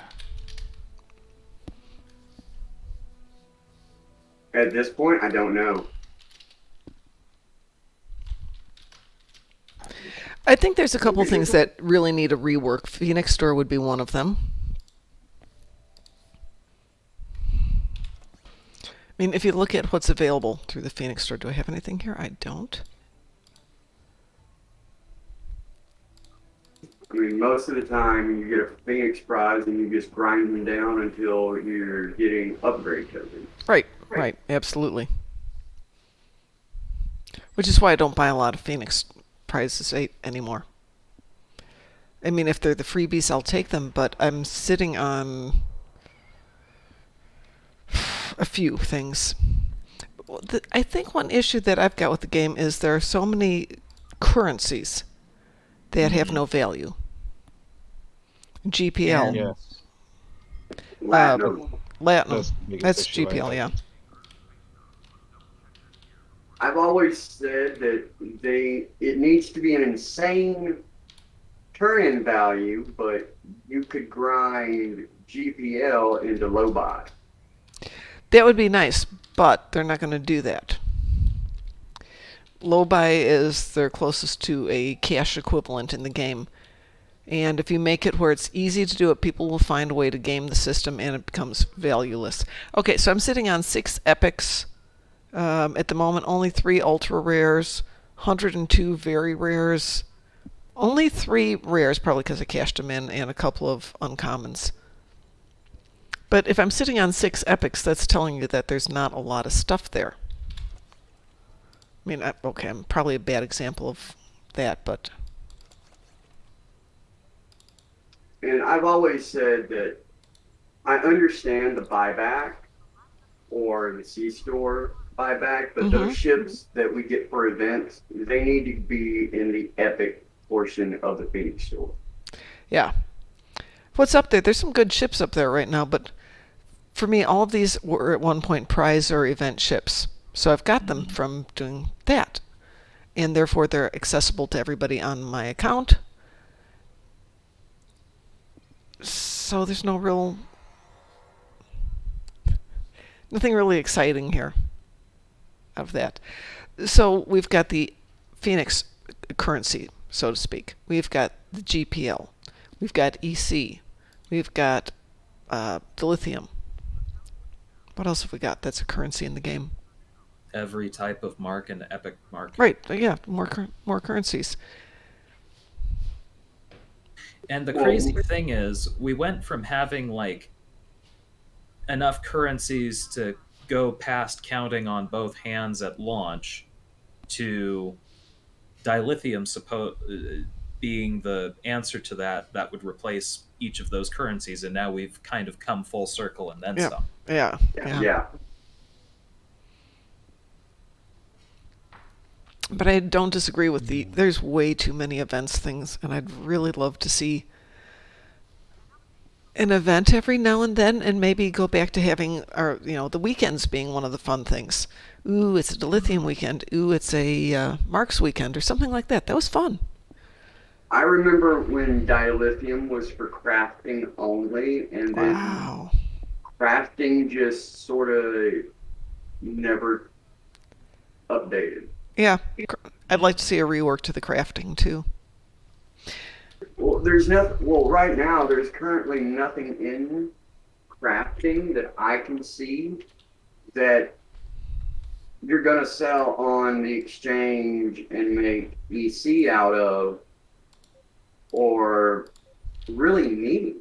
Speaker 13: At this point, I don't know.
Speaker 1: I think there's a couple things that really need a rework. Phoenix Store would be one of them. I mean, if you look at what's available through the Phoenix Store, do I have anything here? I don't.
Speaker 13: I mean, most of the time you get a Phoenix prize and you just grind them down until you're getting upgrade tokens.
Speaker 1: Right, absolutely. Which is why I don't buy a lot of Phoenix prizes anymore. I mean, if they're the freebies, I'll take them, but I'm sitting on a few things. I think one issue that I've got with the game is there are so many currencies that have no value. GPL.
Speaker 12: Yes.
Speaker 1: Latinum.
Speaker 12: That's the biggest
Speaker 1: That's
Speaker 12: issue I
Speaker 1: GPL,
Speaker 12: have.
Speaker 1: yeah.
Speaker 13: I've always said that it needs to be an insane turn-in value, but you could grind GPL into low buy.
Speaker 1: That would be nice, but they're not going to do that. Low buy is their closest to a cash equivalent in the game. And if you make it where it's easy to do it, people will find a way to game the system and it becomes valueless. Okay, so I'm sitting on 6 epics. At the moment, only 3 ultra rares, 102 very rares, only 3 rares, probably because I cashed them in, and a couple of uncommons. But if I'm sitting on 6 epics, that's telling you that there's not a lot of stuff there. I mean, okay, I'm probably a bad example of that, but...
Speaker 13: And I've always said that I understand the buyback or the C-store buyback, but those ships that we get for events, they need to be in the epic portion of the Phoenix store.
Speaker 1: Yeah. What's up there? There's some good ships up there right now, but for me, all of these were at one point prize or event ships. So I've got them from doing that. And therefore, they're accessible to everybody on my account. So there's no real... nothing really exciting here of that. So we've got the Phoenix currency, so to speak. We've got the GPL. We've got EC. We've got dilithium. What else have we got that's a currency in the game?
Speaker 10: Every type of mark and epic mark.
Speaker 1: Right, yeah, more currencies.
Speaker 10: And the crazy thing is, we went from having, like, enough currencies to go past counting on both hands at launch to dilithium being the answer to that would replace each of those currencies, and now we've kind of come full circle and then some.
Speaker 1: Yeah. But I don't disagree with there's way too many events things, and I'd really love to see an event every now and then, and maybe go back to having, the weekends being one of the fun things. Ooh, it's a dilithium weekend. Ooh, it's a Marks weekend, or something like that. That was fun.
Speaker 13: I remember when dilithium was for crafting only, and then crafting just sort of never updated.
Speaker 1: Yeah, I'd like to see a rework to the crafting too.
Speaker 13: Well, right now there's currently nothing in crafting that I can see that you're gonna sell on the exchange and make EC out of, or really need.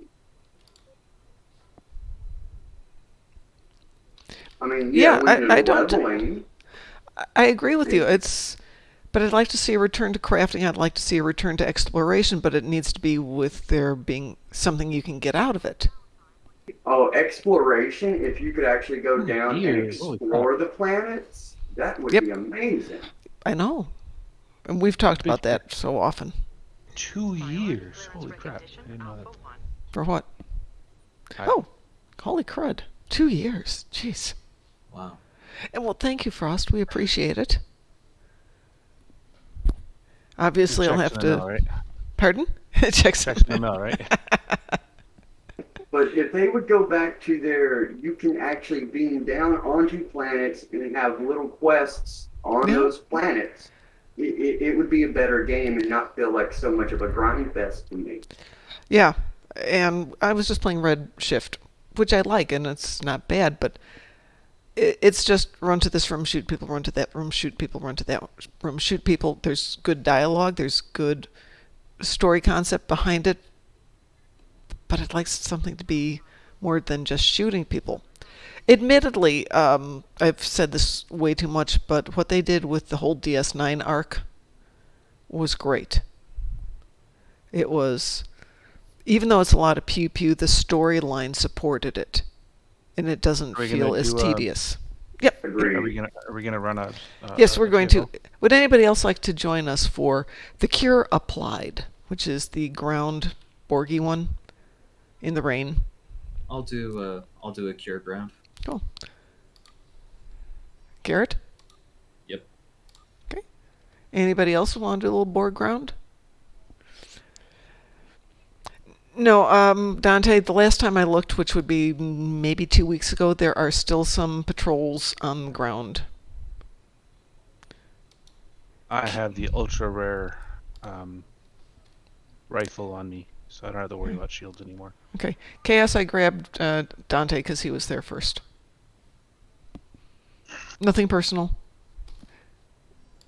Speaker 13: I mean,
Speaker 1: I don't. I agree with you. But I'd like to see a return to crafting. I'd like to see a return to exploration, but it needs to be with there being something you can get out of it.
Speaker 13: Oh, exploration! If you could actually go down and explore the planets, that would be amazing.
Speaker 1: I know. And we've talked about that so often.
Speaker 12: 2 years. Holy crap. I didn't know that.
Speaker 1: For what? Oh, holy crud. 2 years. Jeez.
Speaker 10: Wow.
Speaker 1: And well, thank you, Frost. We appreciate it. Obviously, I'll have to...
Speaker 12: right?
Speaker 1: Pardon? Checks
Speaker 12: in the mail, right?
Speaker 13: But if they would go back to you can actually beam down onto planets and have little quests on those planets, it would be a better game and not feel like so much of a grind fest to me.
Speaker 1: Yeah, and I was just playing Red Shift, which I like, and it's not bad, but it's just run to this room, shoot people, run to that room, shoot people, run to that room, shoot people. There's good dialogue, there's good story concept behind it, but I'd like something to be more than just shooting people. Admittedly, I've said this way too much, but what they did with the whole DS9 arc was great. It was, even though it's a lot of pew-pew, the storyline supported it, and it doesn't feel as tedious. Yep.
Speaker 12: Are we gonna run a?
Speaker 1: Yes, we're going to. Would anybody else like to join us for The Cure Applied, which is the ground Borgy one in the rain?
Speaker 10: I'll do a cure ground.
Speaker 1: Cool. Garrett?
Speaker 10: Yep.
Speaker 1: Okay. Anybody else want to do a little board ground? No, Dante, the last time I looked, which would be maybe 2 weeks ago, there are still some patrols on the ground.
Speaker 12: I have the ultra rare rifle on me, so I don't have to worry about shields anymore.
Speaker 1: Okay. Chaos, I grabbed Dante because he was there first. Nothing personal.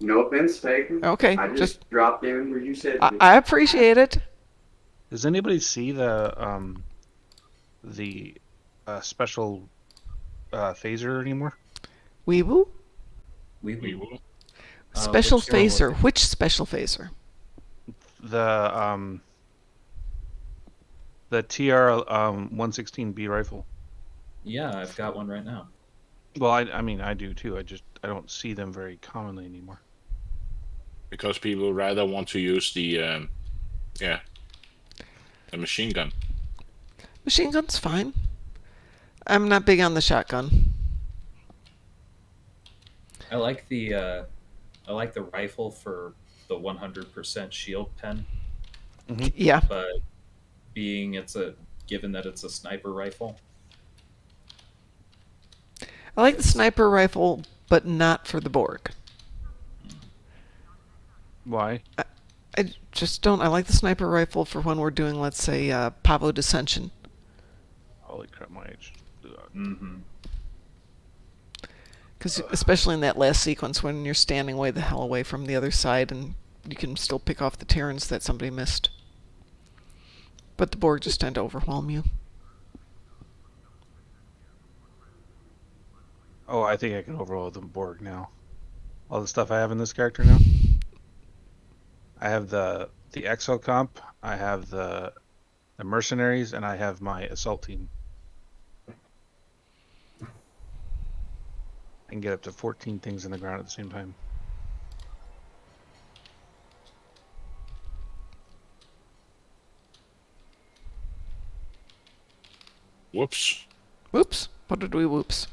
Speaker 13: No offense taken.
Speaker 1: Okay.
Speaker 13: I just dropped in where you said.
Speaker 1: I appreciate it.
Speaker 12: Does anybody see the special phaser anymore?
Speaker 1: Weeboo?
Speaker 10: Weeboo.
Speaker 1: Special
Speaker 10: which one was
Speaker 1: phaser.
Speaker 10: it?
Speaker 1: Which special phaser?
Speaker 12: The TR 116B rifle.
Speaker 10: Yeah, I've got one right now.
Speaker 12: Well, I mean, I do too. I don't see them very commonly anymore.
Speaker 11: Because people rather want to use the machine gun.
Speaker 1: Machine gun's fine. I'm not big on the shotgun.
Speaker 10: I like the rifle for the 100% shield pen.
Speaker 12: Mm-hmm.
Speaker 1: Yeah.
Speaker 10: But given that it's a sniper rifle.
Speaker 1: I like the sniper rifle, but not for the Borg.
Speaker 12: Why?
Speaker 1: I just don't. I like the sniper rifle for when we're doing, let's say, Pavo Dissension.
Speaker 12: Holy crap, my age.
Speaker 10: Mm-hmm.
Speaker 1: Because especially in that last sequence when you're standing way the hell away from the other side and you can still pick off the Terrans that somebody missed. But the Borg just tend to overwhelm you.
Speaker 12: Oh, I think I can overload the Borg now. All the stuff I have in this character now. I have the exocomp, I have the mercenaries, and I have my assault team. I can get up to 14 things in the ground at the same time.
Speaker 11: Whoops.
Speaker 1: Whoops. What did we whoops?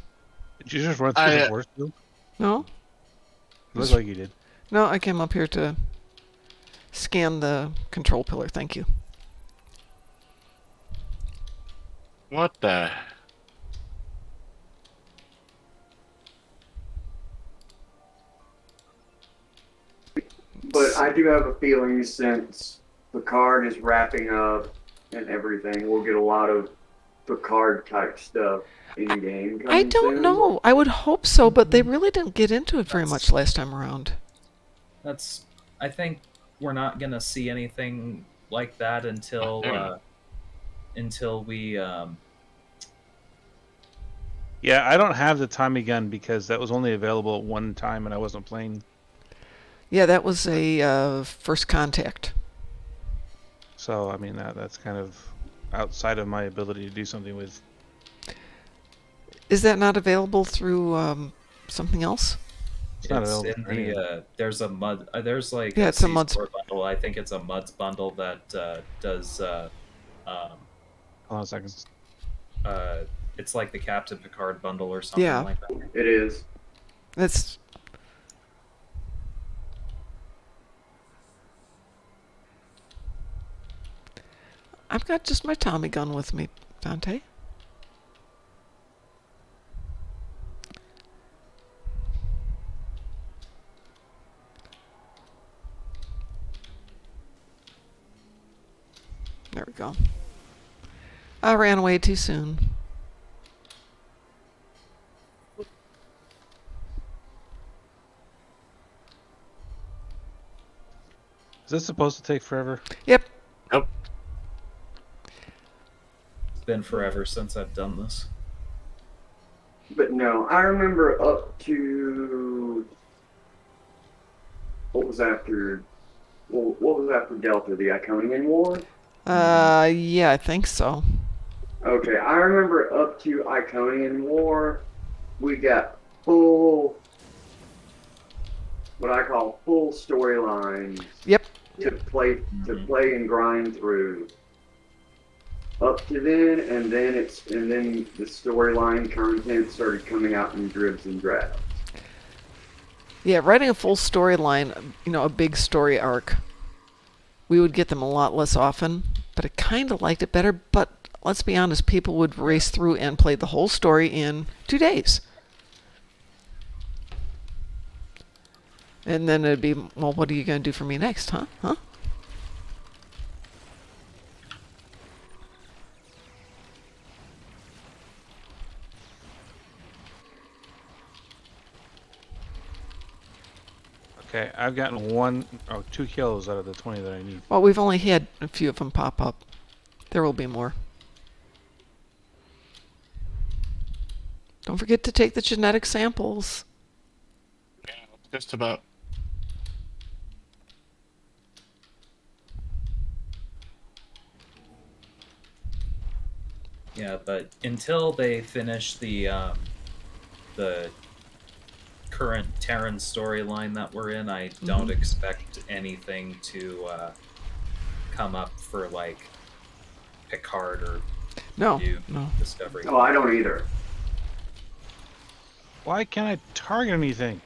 Speaker 12: Did you just run through the force field?
Speaker 1: No.
Speaker 12: It looks like you did.
Speaker 1: No, I came up here to scan the control pillar. Thank you.
Speaker 11: What the?
Speaker 13: But I do have a feeling since Picard is wrapping up and everything, we'll get a lot of Picard type stuff in game.
Speaker 1: I don't know. I would hope so, but they really didn't get into it very much last time around.
Speaker 10: I think we're not gonna see anything like that until we.
Speaker 12: Yeah, I don't have the Tommy gun because that was only available at one time and I wasn't playing.
Speaker 1: Yeah, that was a first contact.
Speaker 12: So, I mean, that's kind of outside of my ability to do something with.
Speaker 1: Is that not available through something else?
Speaker 12: It's not available.
Speaker 10: In the, there's a mud. There's like
Speaker 1: it's a mud
Speaker 10: bundle. I think it's a muds bundle that does.
Speaker 12: Hold on a second.
Speaker 10: It's like the Captain Picard bundle or something like that.
Speaker 13: It is.
Speaker 1: It's. I've got just my Tommy gun with me, Dante. There we go. I ran away too soon.
Speaker 12: Is this supposed to take forever?
Speaker 1: Yep.
Speaker 11: Yep.
Speaker 10: It's been forever since I've done this.
Speaker 13: But no, I remember up to what was after Delta, the Iconian War?
Speaker 1: Yeah, I think so.
Speaker 13: Okay, I remember up to Iconian War, we got full, what I call full storylines.
Speaker 1: Yep.
Speaker 13: To play and grind through. Up to then, and then the storyline content started coming out in dribs and drabs.
Speaker 1: Yeah, writing a full storyline, a big story arc, we would get them a lot less often, but I kind of liked it better. But let's be honest, people would race through and play the whole story in 2 days. And then it'd be, well, what are you going to do for me next, huh? Huh?
Speaker 12: Okay, I've gotten 2 kills out of the 20 that I need.
Speaker 1: Well, we've only had a few of them pop up. There will be more. Don't forget to take the genetic samples.
Speaker 11: Yeah, just about.
Speaker 10: Yeah, but until they finish the current Terran storyline that we're in, I don't expect anything to come up for like Picard or
Speaker 1: No,
Speaker 10: New
Speaker 1: no.
Speaker 10: Discovery.
Speaker 13: No, I don't either.
Speaker 12: Why can't I target anything?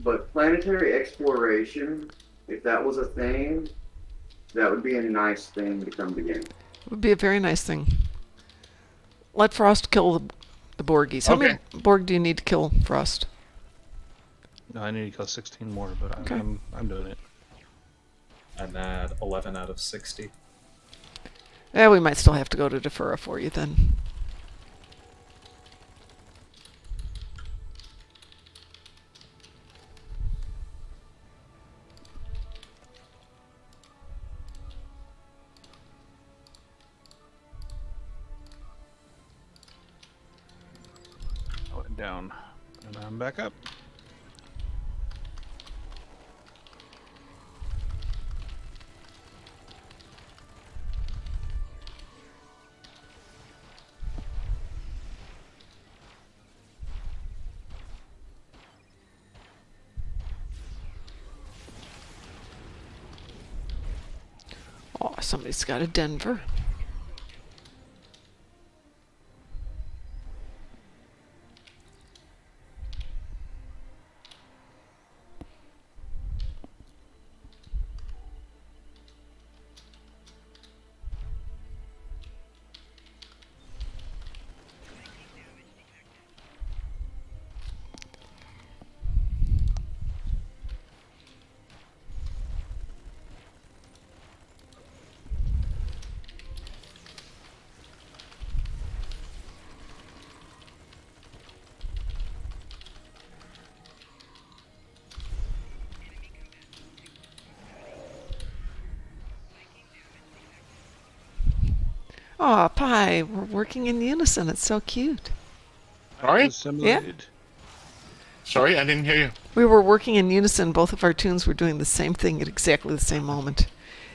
Speaker 13: But planetary exploration, if that was a thing, that would be a nice thing to come to game.
Speaker 1: It would be a very nice thing. Let Frost kill the Borgies. How many Borg do you need to kill, Frost?
Speaker 12: No, I need to kill 16 more, but
Speaker 1: Okay.
Speaker 12: I'm doing it.
Speaker 10: I'm at 11 out of 60.
Speaker 1: Yeah, we might still have to go to Defura for you then.
Speaker 12: I went down, and I'm back up.
Speaker 1: Oh, somebody's got a Denver. Aw, Pi, we're working in unison. It's so cute.
Speaker 11: Sorry?
Speaker 12: Assimilated.
Speaker 11: Sorry, I didn't hear you.
Speaker 1: We were working in unison. Both of our tunes were doing the same thing at exactly the same moment.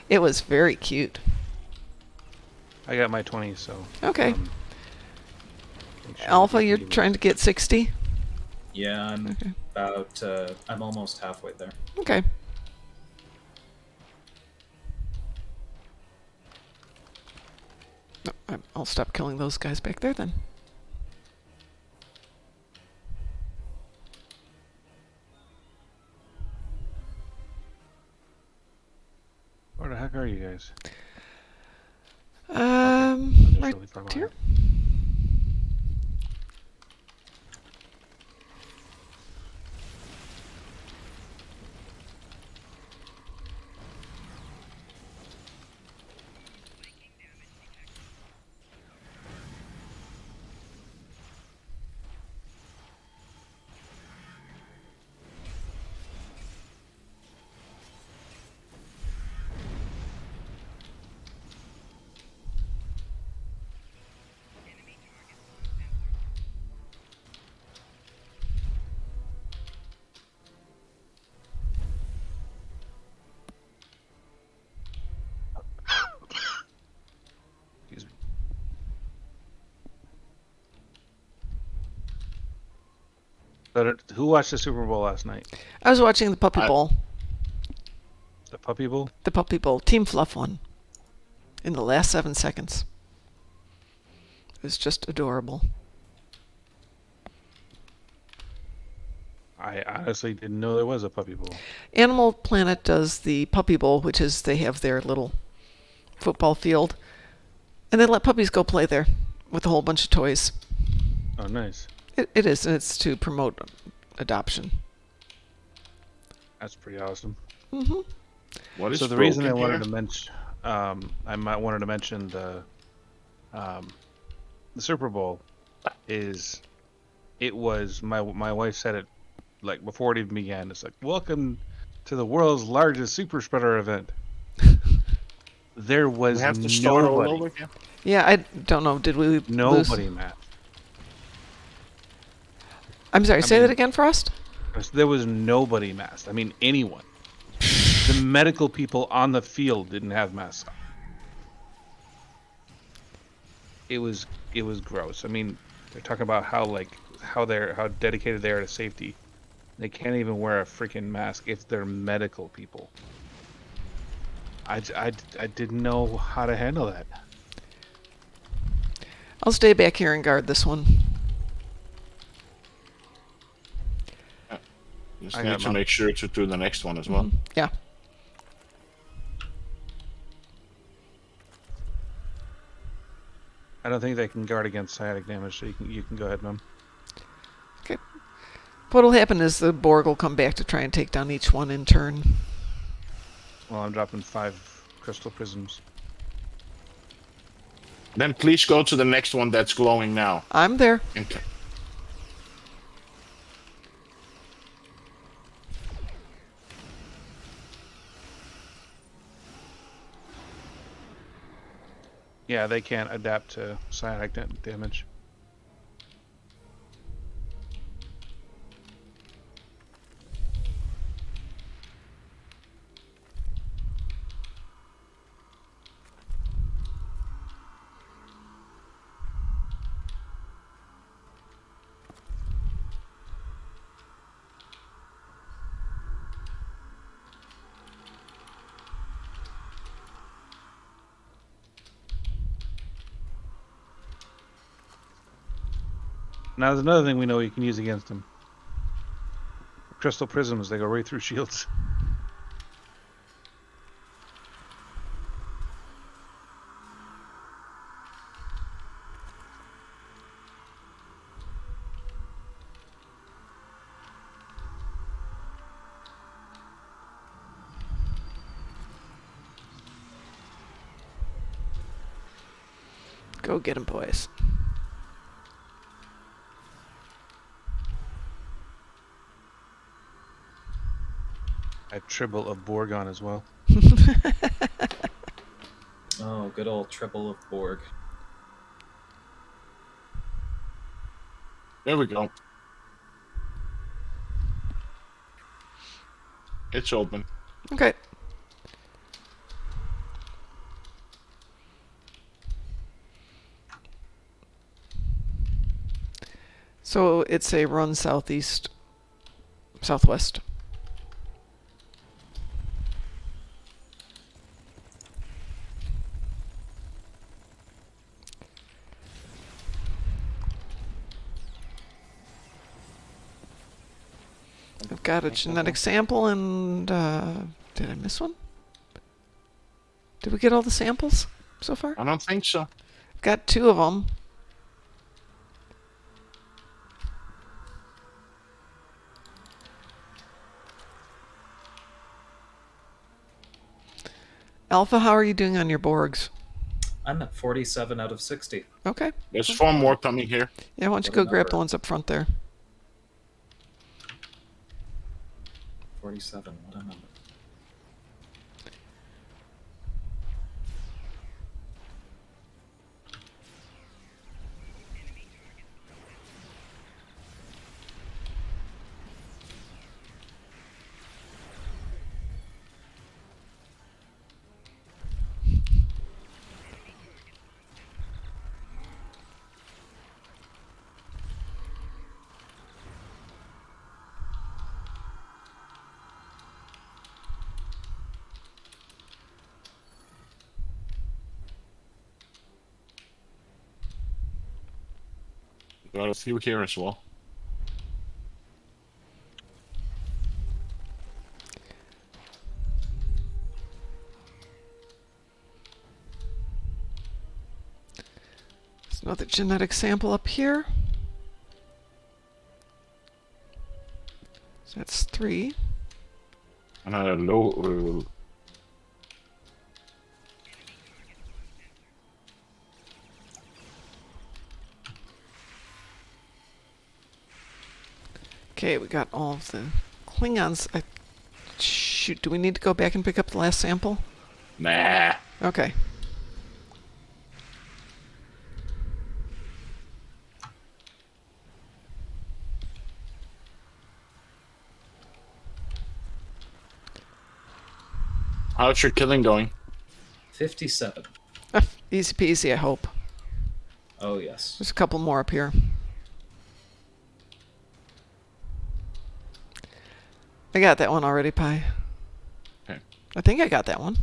Speaker 1: It was very cute.
Speaker 12: I got my 20, so.
Speaker 1: Okay.
Speaker 12: Make sure
Speaker 1: Alpha,
Speaker 12: we
Speaker 1: you're
Speaker 12: can
Speaker 1: trying to get 60?
Speaker 10: Yeah, I'm
Speaker 1: Okay.
Speaker 10: about. I'm almost halfway there.
Speaker 1: Okay. No, I'll stop killing those guys back there then.
Speaker 12: Where the heck are you guys?
Speaker 1: Right
Speaker 12: really far
Speaker 1: here.
Speaker 12: Excuse me. Who watched the Super Bowl last night?
Speaker 1: I was watching the Puppy Bowl.
Speaker 12: The Puppy Bowl?
Speaker 1: The Puppy Bowl. Team Fluff won. In the last 7 seconds. It was just adorable.
Speaker 12: I honestly didn't know there was a Puppy Bowl.
Speaker 1: Animal Planet does the Puppy Bowl, which is they have their little football field. And they let puppies go play there with a whole bunch of toys.
Speaker 12: Oh, nice.
Speaker 1: It is, and it's to promote adoption.
Speaker 12: That's pretty awesome.
Speaker 1: Mm-hmm.
Speaker 11: What is
Speaker 12: So the reason I
Speaker 11: broken
Speaker 12: wanted
Speaker 11: here?
Speaker 12: to mention, wanted to mention the Super Bowl is, it was my wife said it like before it even began. It's like, welcome to the world's largest super spreader event. There was
Speaker 11: We have to start all
Speaker 12: nobody.
Speaker 11: over again.
Speaker 1: Yeah, I don't know. Did we lose?
Speaker 12: Nobody masked.
Speaker 1: I'm sorry, say
Speaker 12: mean-
Speaker 1: that again, Frost?
Speaker 12: There was nobody masked. I mean, anyone. The medical people on the field didn't have masks on. It was gross. I mean, they're talking about how dedicated they are to safety. They can't even wear a freaking mask if they're medical people. I didn't know how to handle that.
Speaker 1: I'll stay back here and guard this one.
Speaker 11: Just
Speaker 12: I
Speaker 11: need
Speaker 12: got
Speaker 11: to
Speaker 12: mine.
Speaker 11: make sure to do the next one as well.
Speaker 1: Yeah.
Speaker 12: I don't think they can guard against sciatic damage, so you can go ahead, Mom.
Speaker 1: Okay. What'll happen is the Borg will come back to try and take down each one in turn.
Speaker 12: Well, I'm dropping 5 crystal prisms.
Speaker 11: Then please go to the next one that's glowing now.
Speaker 1: I'm there.
Speaker 11: Okay.
Speaker 12: Yeah, they can't adapt to psionic damage. Now there's another thing we know you can use against them. Crystal prisms, they go right through shields.
Speaker 1: Go get 'em, boys.
Speaker 12: I have Tribble of Borgon as well.
Speaker 10: Oh, good old triple of Borg.
Speaker 11: There we go. It's open.
Speaker 1: Okay. So it's a run southeast, southwest. I've got a genetic sample and, did I miss one? Did we get all the samples so far?
Speaker 11: I don't think so.
Speaker 1: I've got 2 of them. Alpha, how are you doing on your Borgs?
Speaker 10: I'm at 47 out of 60.
Speaker 1: Okay.
Speaker 11: There's 4 more coming here.
Speaker 1: Yeah, why don't you
Speaker 10: What
Speaker 1: go
Speaker 10: a
Speaker 1: grab the
Speaker 10: number.
Speaker 1: ones up front there?
Speaker 10: 47, what a number.
Speaker 11: Got a few here as well.
Speaker 1: There's another genetic sample up here. So that's 3.
Speaker 11: Another low.
Speaker 1: Okay, we got all of the Klingons. Shoot, do we need to go back and pick up the last sample?
Speaker 11: Nah.
Speaker 1: Okay.
Speaker 11: How's your killing going?
Speaker 10: 57.
Speaker 1: Easy peasy, I hope.
Speaker 10: Oh, yes.
Speaker 1: There's a couple more up here. I got that one already, Pi.
Speaker 11: Okay.
Speaker 1: I think I got that one.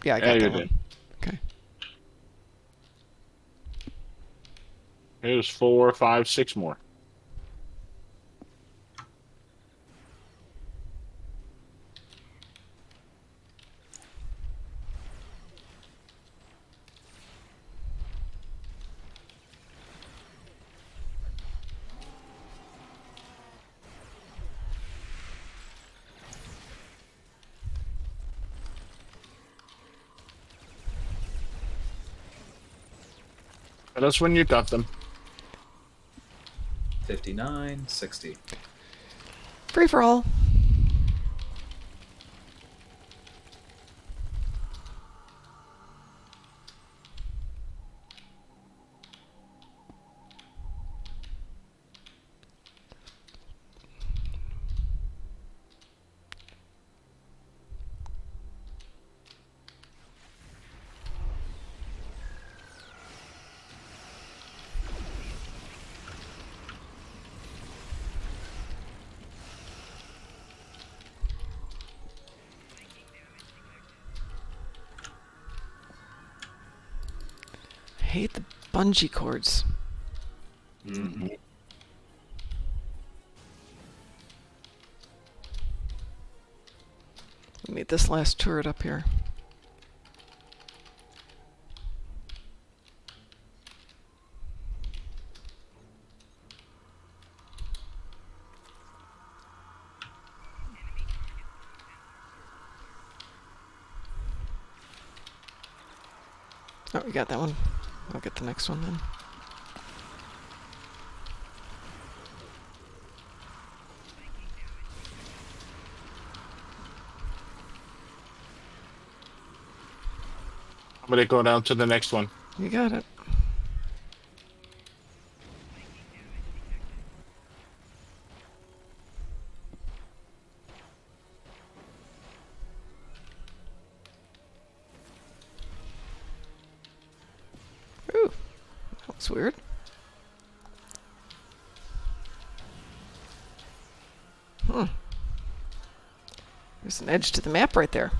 Speaker 1: Yeah, I got that one. Okay.
Speaker 11: Here's 4, 5, 6 more. Tell us when you got them.
Speaker 10: 59, 60.
Speaker 1: Free for all. I hate the bungee cords.
Speaker 11: Mm-hmm.
Speaker 1: We need this last turret up here. Oh, we got that one. I'll get the next one then.
Speaker 11: I'm gonna go down to the next one.
Speaker 1: You got it. Ooh, that was weird. There's an edge to the map right there.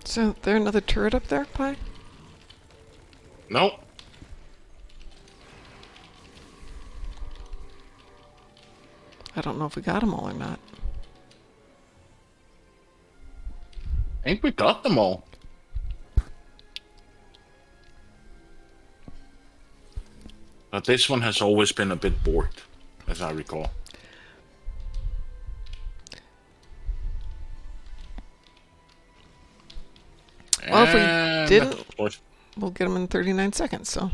Speaker 1: So, there another turret up there, Pi?
Speaker 11: Nope.
Speaker 1: I don't know if we got them all or not.
Speaker 11: I think we got them all. But this one has always been a bit bored, as I recall.
Speaker 1: Well, if we didn't, we'll get them in 39 seconds, so.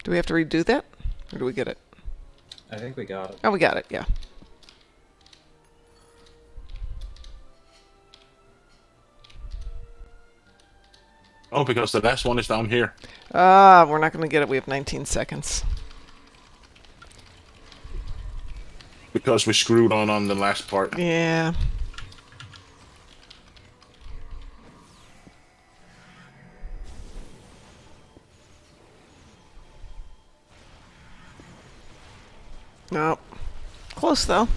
Speaker 1: Do we have to redo that? Or do we get it?
Speaker 10: I think we got it.
Speaker 1: Oh, we got it, yeah.
Speaker 11: Oh, because the last one is down here.
Speaker 1: We're not going to get it. We have 19 seconds.
Speaker 11: Because we screwed on the last part.
Speaker 1: Yeah. Nope. Close, though.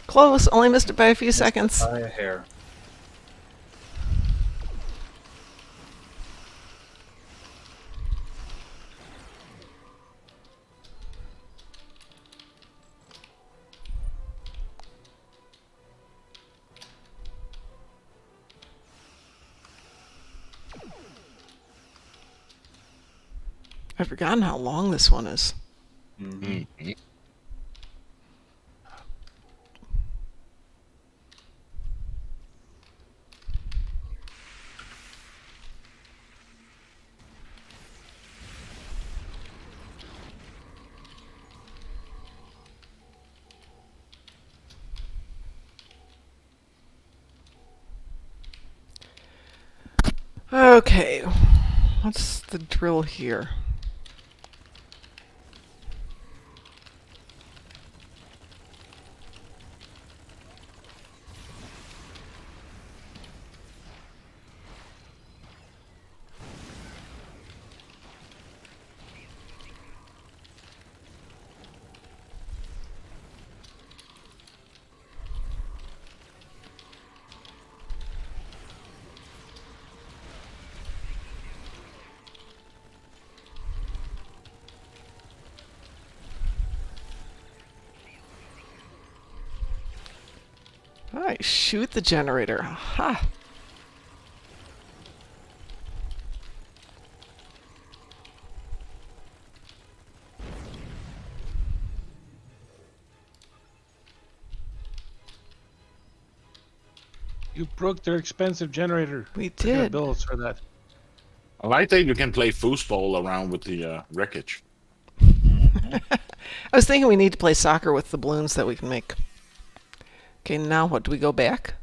Speaker 1: Close. Only missed it by a few seconds.
Speaker 10: By a hair.
Speaker 1: I've forgotten how long this one is.
Speaker 11: Mm-hmm.
Speaker 1: Okay, what's the drill here? Alright, shoot the generator. Aha!
Speaker 12: You broke their expensive generator.
Speaker 1: We
Speaker 12: They're gonna
Speaker 1: did.
Speaker 12: bill us for that.
Speaker 11: I like that you can play foosball around with the wreckage.
Speaker 1: I was thinking we need to play soccer with the balloons that we can make. Okay, now what? Do we go back?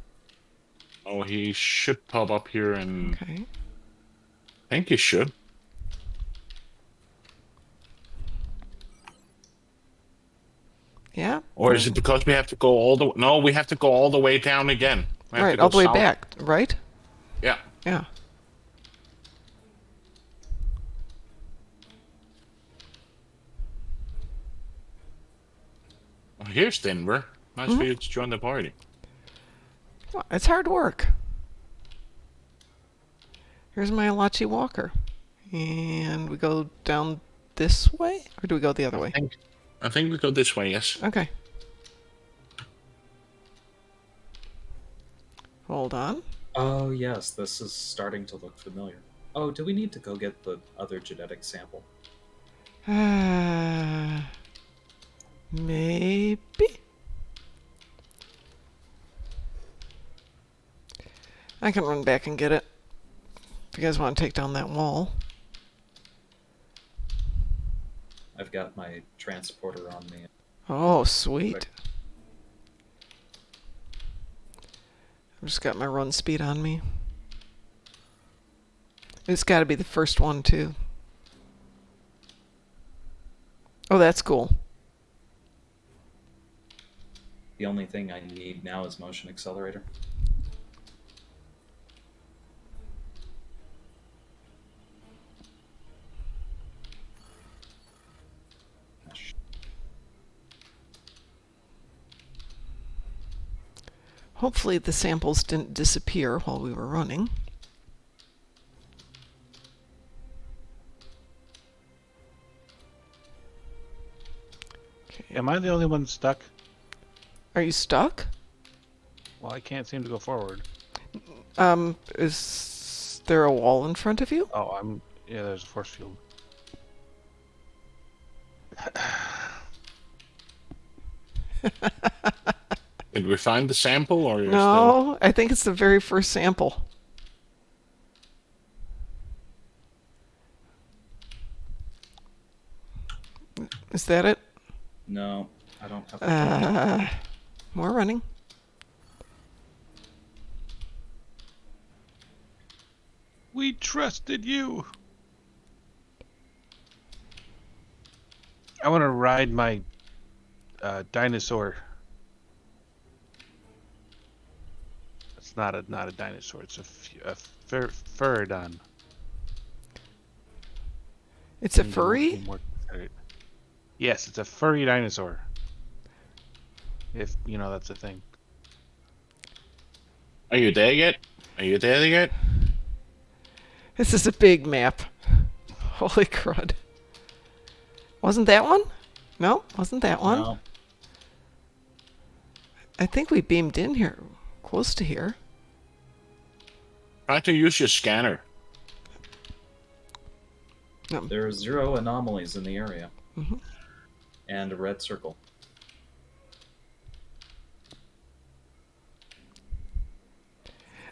Speaker 11: Oh, he should pop up here and...
Speaker 1: Okay.
Speaker 11: I think he should.
Speaker 1: Yeah.
Speaker 11: Or is it because we have to go all the... No, we have to go all the way down again. We have
Speaker 1: Right,
Speaker 11: to go
Speaker 1: all the way
Speaker 11: south.
Speaker 1: back, right?
Speaker 11: Yeah.
Speaker 1: Yeah.
Speaker 11: Oh, here's Denver. Nice for you to join the party.
Speaker 1: Well, it's hard work. Here's my Alachi Walker. And we go down this way? Or do we go the other way?
Speaker 11: I think we go this way, yes.
Speaker 1: Okay. Hold on.
Speaker 10: Oh, yes, this is starting to look familiar. Oh, do we need to go get the other genetic sample?
Speaker 1: Maybe? I can run back and get it. If you guys want to take down that wall.
Speaker 10: I've got my transporter on me.
Speaker 1: Oh, sweet. I've just got my run speed on me. It's got to be the first one, too. Oh, that's cool.
Speaker 10: The only thing I need now is motion accelerator.
Speaker 1: Hopefully the samples didn't disappear while we were running.
Speaker 12: Am I the only one stuck?
Speaker 1: Are you stuck?
Speaker 12: Well, I can't seem to go forward.
Speaker 1: Is there a wall in front of you?
Speaker 12: Oh, yeah, there's a force field.
Speaker 11: Did we find the sample, or you're
Speaker 1: No, I think it's the very first sample. Is that it?
Speaker 10: No, I don't have
Speaker 1: more running.
Speaker 12: We trusted you. I want to ride my dinosaur. It's not a dinosaur. It's a Furodon.
Speaker 1: It's a furry?
Speaker 12: Yes, it's a furry dinosaur. If you know that's a thing.
Speaker 11: Are you there yet? Are you there yet?
Speaker 1: This is a big map. Holy crud. Wasn't that one? No, wasn't that one?
Speaker 10: No.
Speaker 1: I think we beamed in here, close to here.
Speaker 11: Try to use your scanner.
Speaker 10: There are 0 anomalies in the area.
Speaker 1: Mhm.
Speaker 10: And a red circle.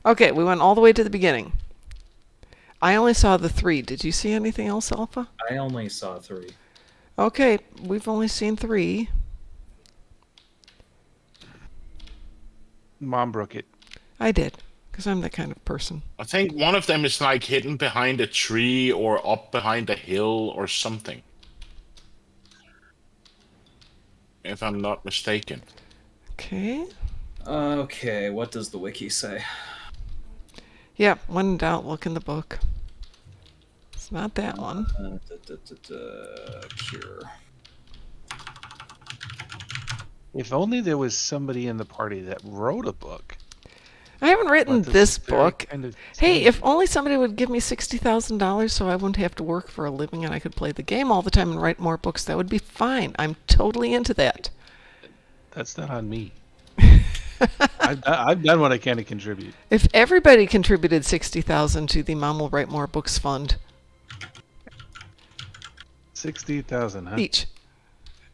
Speaker 1: Okay, we went all the way to the beginning. I only saw the 3. Did you see anything else, Alpha?
Speaker 10: I only saw 3.
Speaker 1: Okay, we've only seen 3.
Speaker 12: Mom broke it.
Speaker 1: I did, because I'm that kind of person.
Speaker 11: I think one of them is like hidden behind a tree or up behind a hill or something. If I'm not mistaken.
Speaker 1: Okay.
Speaker 10: Okay, what does the wiki say?
Speaker 1: Yeah, when in doubt, look in the book. It's not that one.
Speaker 10: Cure.
Speaker 12: If only there was somebody in the party that wrote a book.
Speaker 1: I haven't written this book.
Speaker 12: Kind of
Speaker 1: Hey, if only somebody would give me $60,000 so I wouldn't have to work for a living and I could play the game all the time and write more books, that would be fine. I'm totally into that.
Speaker 12: That's not on me. I've done what I can to contribute.
Speaker 1: If everybody contributed $60,000 to the Mom Will Write More Books Fund.
Speaker 12: 60,000, huh?
Speaker 1: Each.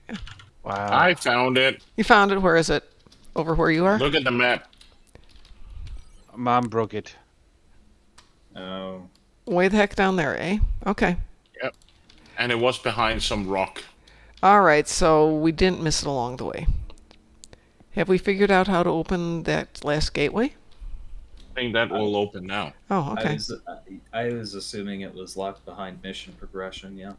Speaker 1: Yeah.
Speaker 12: Wow.
Speaker 11: I found it.
Speaker 1: You found it. Where is it? Over where you are?
Speaker 11: Look at the map.
Speaker 12: Mom broke it.
Speaker 10: Oh.
Speaker 1: Way the heck down there, eh? Okay.
Speaker 11: Yep. And it was behind some rock.
Speaker 1: All right, so we didn't miss it along the way. Have we figured out how to open that last gateway?
Speaker 11: I think that will open now.
Speaker 1: Oh, okay.
Speaker 10: I was assuming it was locked behind mission progression, yeah.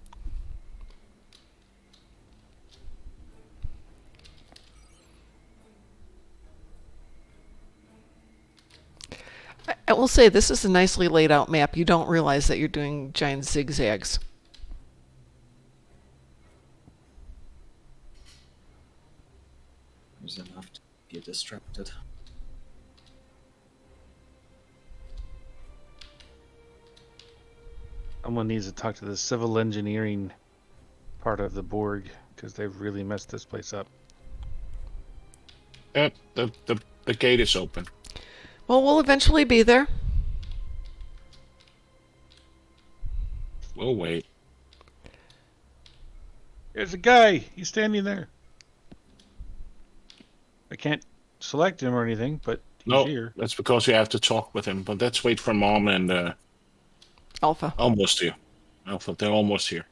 Speaker 1: I will say this is a nicely laid out map. You don't realize that you're doing giant zigzags.
Speaker 10: There's enough to get distracted.
Speaker 12: Someone needs to talk to the civil engineering part of the Borg, because they've really messed this place up.
Speaker 11: Yep, the gate is open.
Speaker 1: Well, we'll eventually be there.
Speaker 11: We'll wait.
Speaker 12: There's a guy. He's standing there. I can't select him or anything, but he's here.
Speaker 11: That's because you have to talk with him. But let's wait for Mom and
Speaker 1: Alpha.
Speaker 11: Almost here. Alpha, they're almost here.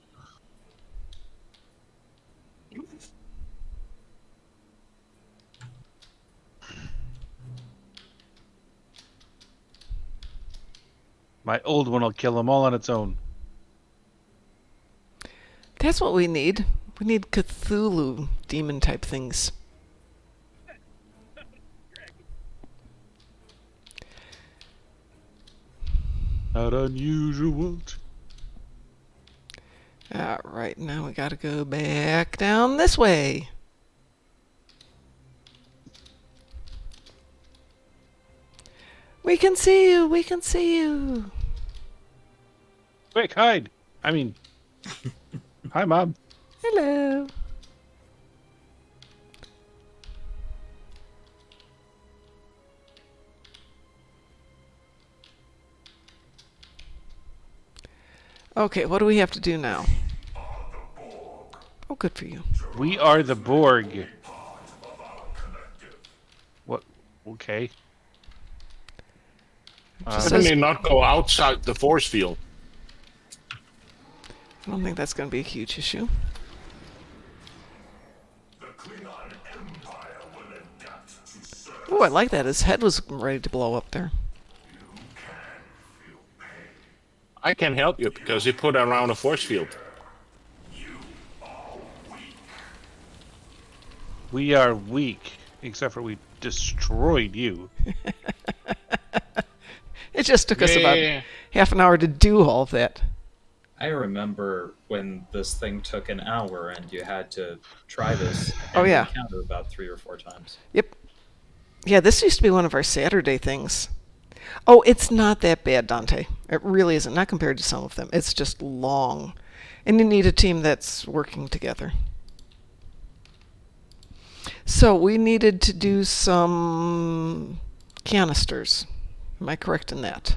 Speaker 12: My old one will kill them all on its own.
Speaker 1: That's what we need. We need Cthulhu demon type things.
Speaker 12: Not unusual.
Speaker 1: Alright, now we gotta go back down this way. We can see you! We can see you!
Speaker 12: Quick, hide! I mean... Hi, Mom.
Speaker 1: Hello. Okay, what do we have to do now? Oh, good for you.
Speaker 12: We are the Borg. What? Okay.
Speaker 11: How can they not go outside the force field?
Speaker 1: I don't think that's going to be a huge issue. Oh, I like that. His head was ready to blow up there.
Speaker 11: I can help you because he put around a force field.
Speaker 12: We are weak, except for we destroyed you.
Speaker 1: It just took us about half an hour to do all of that.
Speaker 10: I remember when this thing took an hour and you had to try this
Speaker 1: Oh, yeah.
Speaker 10: encounter about 3 or 4 times.
Speaker 1: Yep. Yeah, this used to be one of our Saturday things. Oh, it's not that bad, Dante. It really isn't. Not compared to some of them. It's just long. And you need a team that's working together. So we needed to do some canisters. Am I correct in that?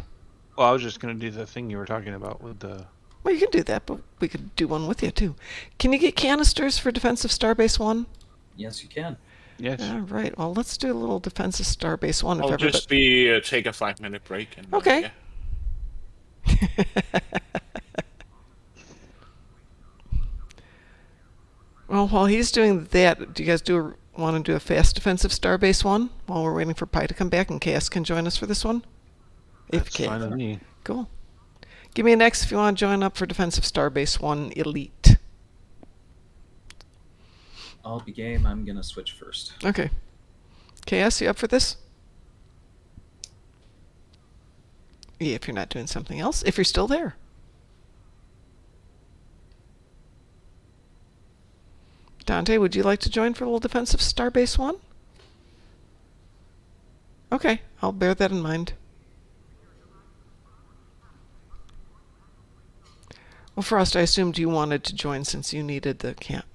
Speaker 12: Well, I was just going to do the thing you were talking about with the
Speaker 1: Well, you can do that, but we could do one with you, too. Can you get canisters for Defensive Starbase 1?
Speaker 10: Yes, you can.
Speaker 12: Yes.
Speaker 1: All right. Well, let's do a little Defensive Starbase 1.
Speaker 11: I'll
Speaker 1: if everybody...
Speaker 11: just take a 5-minute break. And,
Speaker 1: okay. Well, while he's doing that, do you guys want to do a fast Defensive Starbase 1 while we're waiting for Pi to come back and Chaos can join us for this one?
Speaker 12: That's fine with me.
Speaker 1: Cool. Give me an X if you want to join up for Defensive Starbase 1 Elite.
Speaker 10: I'll be game. I'm going to switch first.
Speaker 1: Okay. Chaos, you up for this? Yeah, if you're not doing something else. If you're still there. Dante, would you like to join for a little Defensive Starbase 1? Okay, I'll bear that in mind. Well, Frost, I assumed you wanted to join since you needed the camp.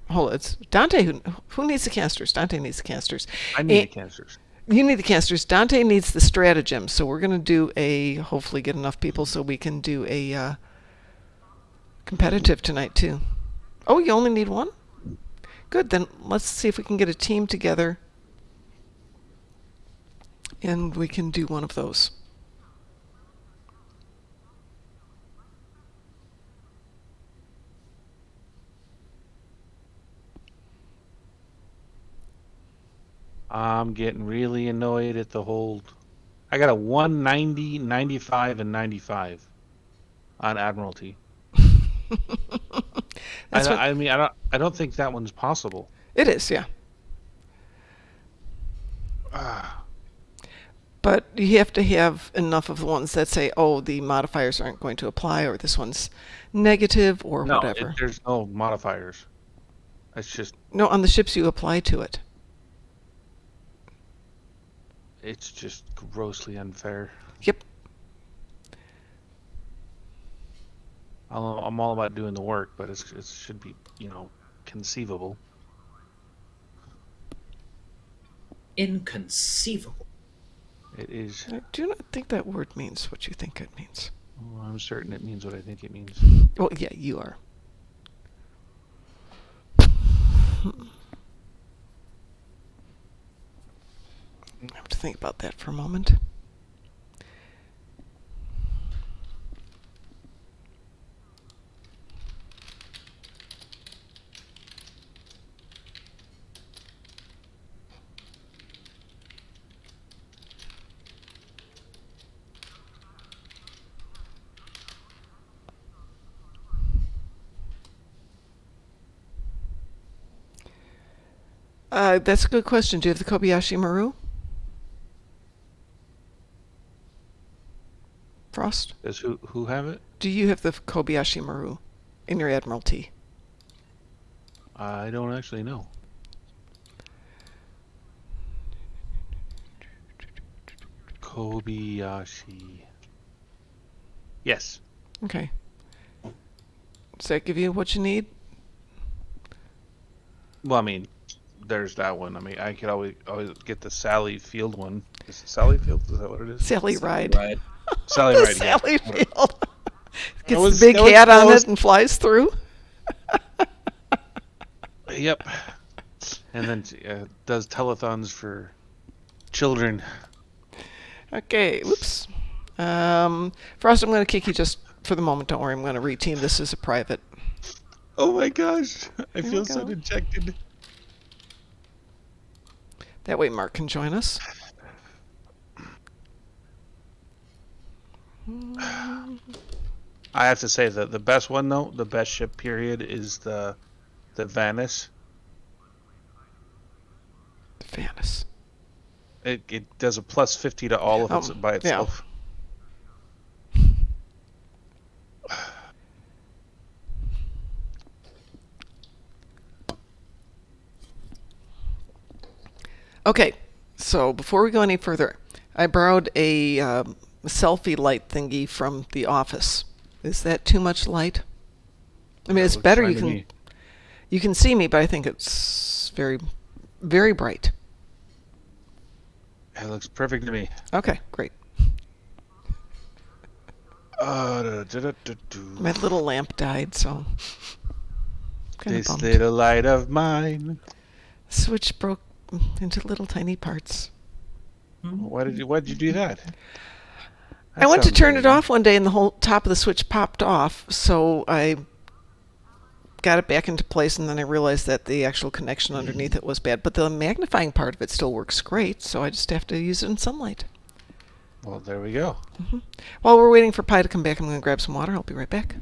Speaker 1: Hold on, it's Dante who needs the canisters. Dante needs the canisters.
Speaker 12: I need the canisters.
Speaker 1: You need the canisters. Dante needs the stratagems. So we're going to do hopefully get enough people so we can do a competitive tonight too. Oh, you only need one? Good, then let's see if we can get a team together and we can do one of those.
Speaker 12: I'm getting really annoyed at the whole... I got a 190, 95, and 95 on Admiralty. I don't think that one's possible.
Speaker 1: It is, yeah. But you have to have enough of the ones that say, oh, the modifiers aren't going to apply, or this one's negative, or whatever.
Speaker 12: There's no modifiers. It's just...
Speaker 1: No, on the ships you apply to it.
Speaker 12: It's just grossly unfair.
Speaker 1: Yep.
Speaker 12: I'm all about doing the work, but it should be, conceivable.
Speaker 10: Inconceivable.
Speaker 12: It is.
Speaker 1: I do not think that word means what you think it means.
Speaker 12: Oh, I'm certain it means what I think it means.
Speaker 1: Well, yeah, you are. I have to think about that for a moment. That's a good question. Do you have the Kobayashi Maru? Frost?
Speaker 12: Does who have it?
Speaker 1: Do you have the Kobayashi Maru in your Admiralty?
Speaker 12: I don't actually know. Kobayashi. Yes.
Speaker 1: Okay. Does that give you what you need?
Speaker 12: Well, I mean, there's that one. I mean, I could always get the Sally Field one. Is it Sally Field? Is that what it is?
Speaker 1: Sally Ride.
Speaker 12: Sally Ride.
Speaker 1: Sally
Speaker 12: Yeah.
Speaker 1: Field. Gets the big hat on it and flies through.
Speaker 12: Yep. And then does telethons for children.
Speaker 1: Okay. Oops. Frost, I'm going to kick you just for the moment. Don't worry. I'm going to reteam this as a private.
Speaker 12: Oh my gosh. I feel so dejected.
Speaker 1: That way Mark can join us.
Speaker 12: I have to say that the best one, though, the best ship period is the Vanus.
Speaker 1: The Vanus.
Speaker 12: It does a plus 50 to all of it by itself.
Speaker 1: Yeah. Okay, so before we go any further, I borrowed a selfie light thingy from the office. Is that too much light? I mean, it's better. You can see me, but I think it's very, very bright.
Speaker 12: It looks perfect to me.
Speaker 1: Okay, great. My little lamp died, so kind of
Speaker 12: This
Speaker 1: bummed.
Speaker 12: little light of mine.
Speaker 1: Switch broke into little tiny parts.
Speaker 12: Why did you do that?
Speaker 1: I went to turn it off one day and the whole top of the switch popped off, so I got it back into place, and then I realized that the actual connection underneath it was bad, but the magnifying part of it still works great, so I just have to use it in sunlight.
Speaker 12: Well, there we go.
Speaker 1: While we're waiting for Pi to come back, I'm going to grab some water. I'll be right back.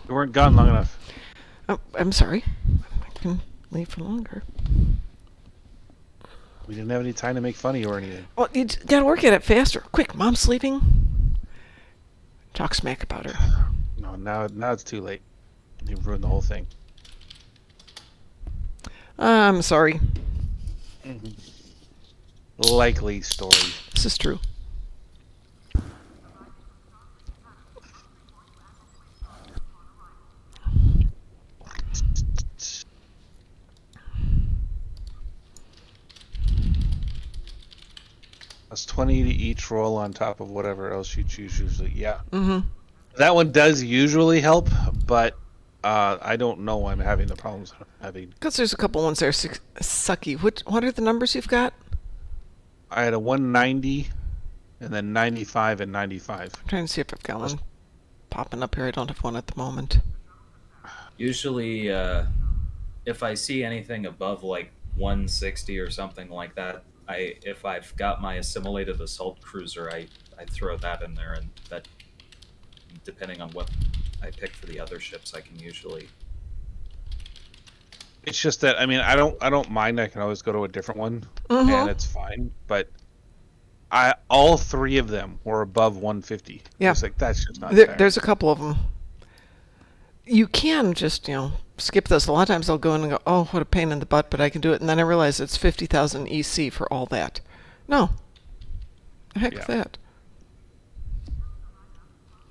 Speaker 12: We weren't gone long enough.
Speaker 1: Oh, I'm sorry. I can leave for longer.
Speaker 12: We didn't have any time to make fun of you or anything.
Speaker 1: Well, you got to work at it faster. Quick, Mom's sleeping. Talk smack about her.
Speaker 12: No, now it's too late. You've ruined the whole thing.
Speaker 1: I'm sorry.
Speaker 12: Likely story.
Speaker 1: This is true.
Speaker 12: That's 20 to each roll on top of whatever else you choose usually. Yeah.
Speaker 1: Mm-hmm.
Speaker 12: That one does usually help, but I don't know I'm having the problems I'm having.
Speaker 1: Because there's a couple ones that are sucky. What are the numbers you've got?
Speaker 12: I had a 190, and then 95 and 95.
Speaker 1: I'm trying to see if I've got one popping up here. I don't have one at the moment.
Speaker 10: Usually, if I see anything above like 160 or something like that, if I've got my assimilated assault cruiser, I throw that in there, and that, depending on what I pick for the other ships, I can usually.
Speaker 12: It's just that I don't mind. I can always go to a different one, and it's fine. But all three of them were above 150.
Speaker 1: Yeah,
Speaker 12: it's like that's just not fair.
Speaker 1: There's a couple of them. You can just skip those. A lot of times I'll go in and go, oh, what a pain in the butt, but I can do it, and then I realize it's 50,000 EC for all that. No, heck with that.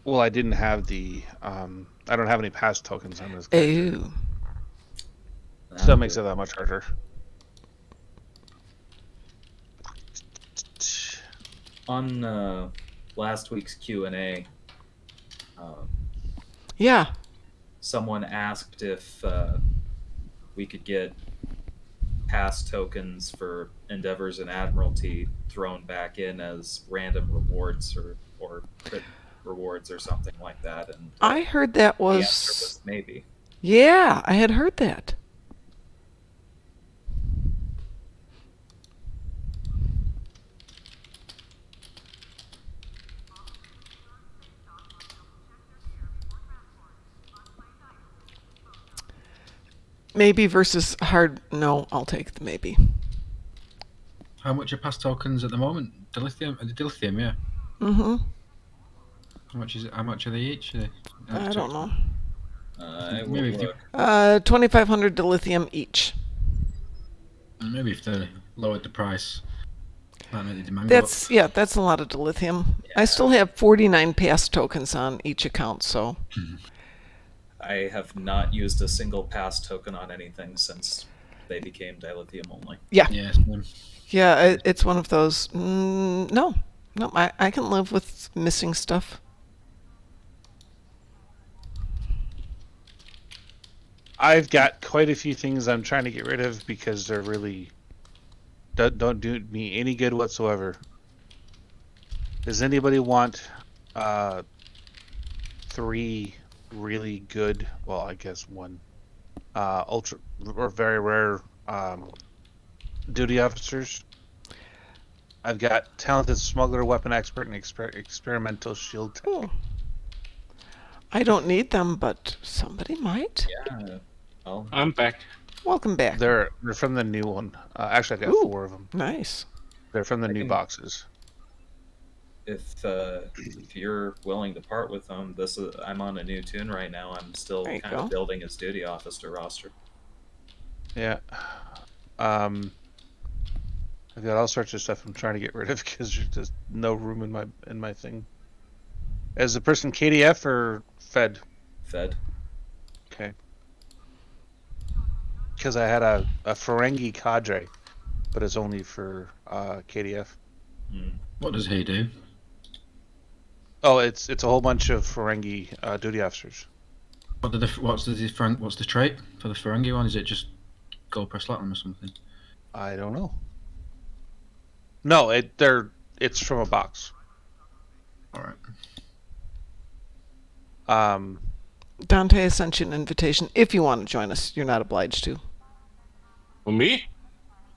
Speaker 12: Well, I didn't have the I don't have any pass tokens on this character.
Speaker 1: Ooh.
Speaker 12: So it makes it that much harder.
Speaker 10: On last week's Q&A,
Speaker 1: yeah,
Speaker 10: someone asked if we could get pass tokens for Endeavors and Admiralty thrown back in as random rewards or crit rewards or something like that. And
Speaker 1: I heard that
Speaker 10: the
Speaker 1: was
Speaker 10: answer was maybe.
Speaker 1: Yeah, I had heard that. Maybe versus hard. No, I'll take the maybe.
Speaker 14: How much are pass tokens at the moment? Dilithium, yeah.
Speaker 1: Mm-hmm.
Speaker 14: How much is it? How much are they each?
Speaker 1: I don't know.
Speaker 14: Maybe if
Speaker 1: 2,500 dilithium each.
Speaker 14: Maybe if they lowered the price, that made the demand
Speaker 1: That's
Speaker 14: go up.
Speaker 1: that's a lot of dilithium. Yeah. I still have 49 pass tokens on each account, so.
Speaker 10: I have not used a single pass token on anything since they became dilithium only.
Speaker 1: Yeah.
Speaker 14: Yes.
Speaker 1: Yeah, it's one of those. No, I can live with missing stuff.
Speaker 12: I've got quite a few things I'm trying to get rid of because they're really don't do me any good whatsoever. Does anybody want 3 really good, well, I guess 1 ultra or very rare duty officers? I've got talented smuggler, weapon expert, and experimental shield tech.
Speaker 1: Oh. I don't need them, but somebody might.
Speaker 10: Yeah. Well,
Speaker 11: I'm back.
Speaker 1: Welcome back.
Speaker 12: They're from the new one. Actually, I got 4 of them.
Speaker 1: Nice.
Speaker 12: They're from the new boxes.
Speaker 10: If you're willing to part with them, I'm on a new tune right now. I'm still kind of building his duty officer roster.
Speaker 12: Yeah. I've got all sorts of stuff I'm trying to get rid of because there's just no room in my thing. Is the person KDF or Fed?
Speaker 10: Fed.
Speaker 12: Okay. Because I had a Ferengi cadre, but it's only for KDF.
Speaker 14: What does he do?
Speaker 12: Oh, it's a whole bunch of Ferengi duty officers.
Speaker 14: What's the trait for the Ferengi one? Is it just gold press platinum or something?
Speaker 12: I don't know. No, it's from a box.
Speaker 14: All right.
Speaker 1: Dante has sent you an invitation. If you want to join us, you're not obliged to.
Speaker 11: For me?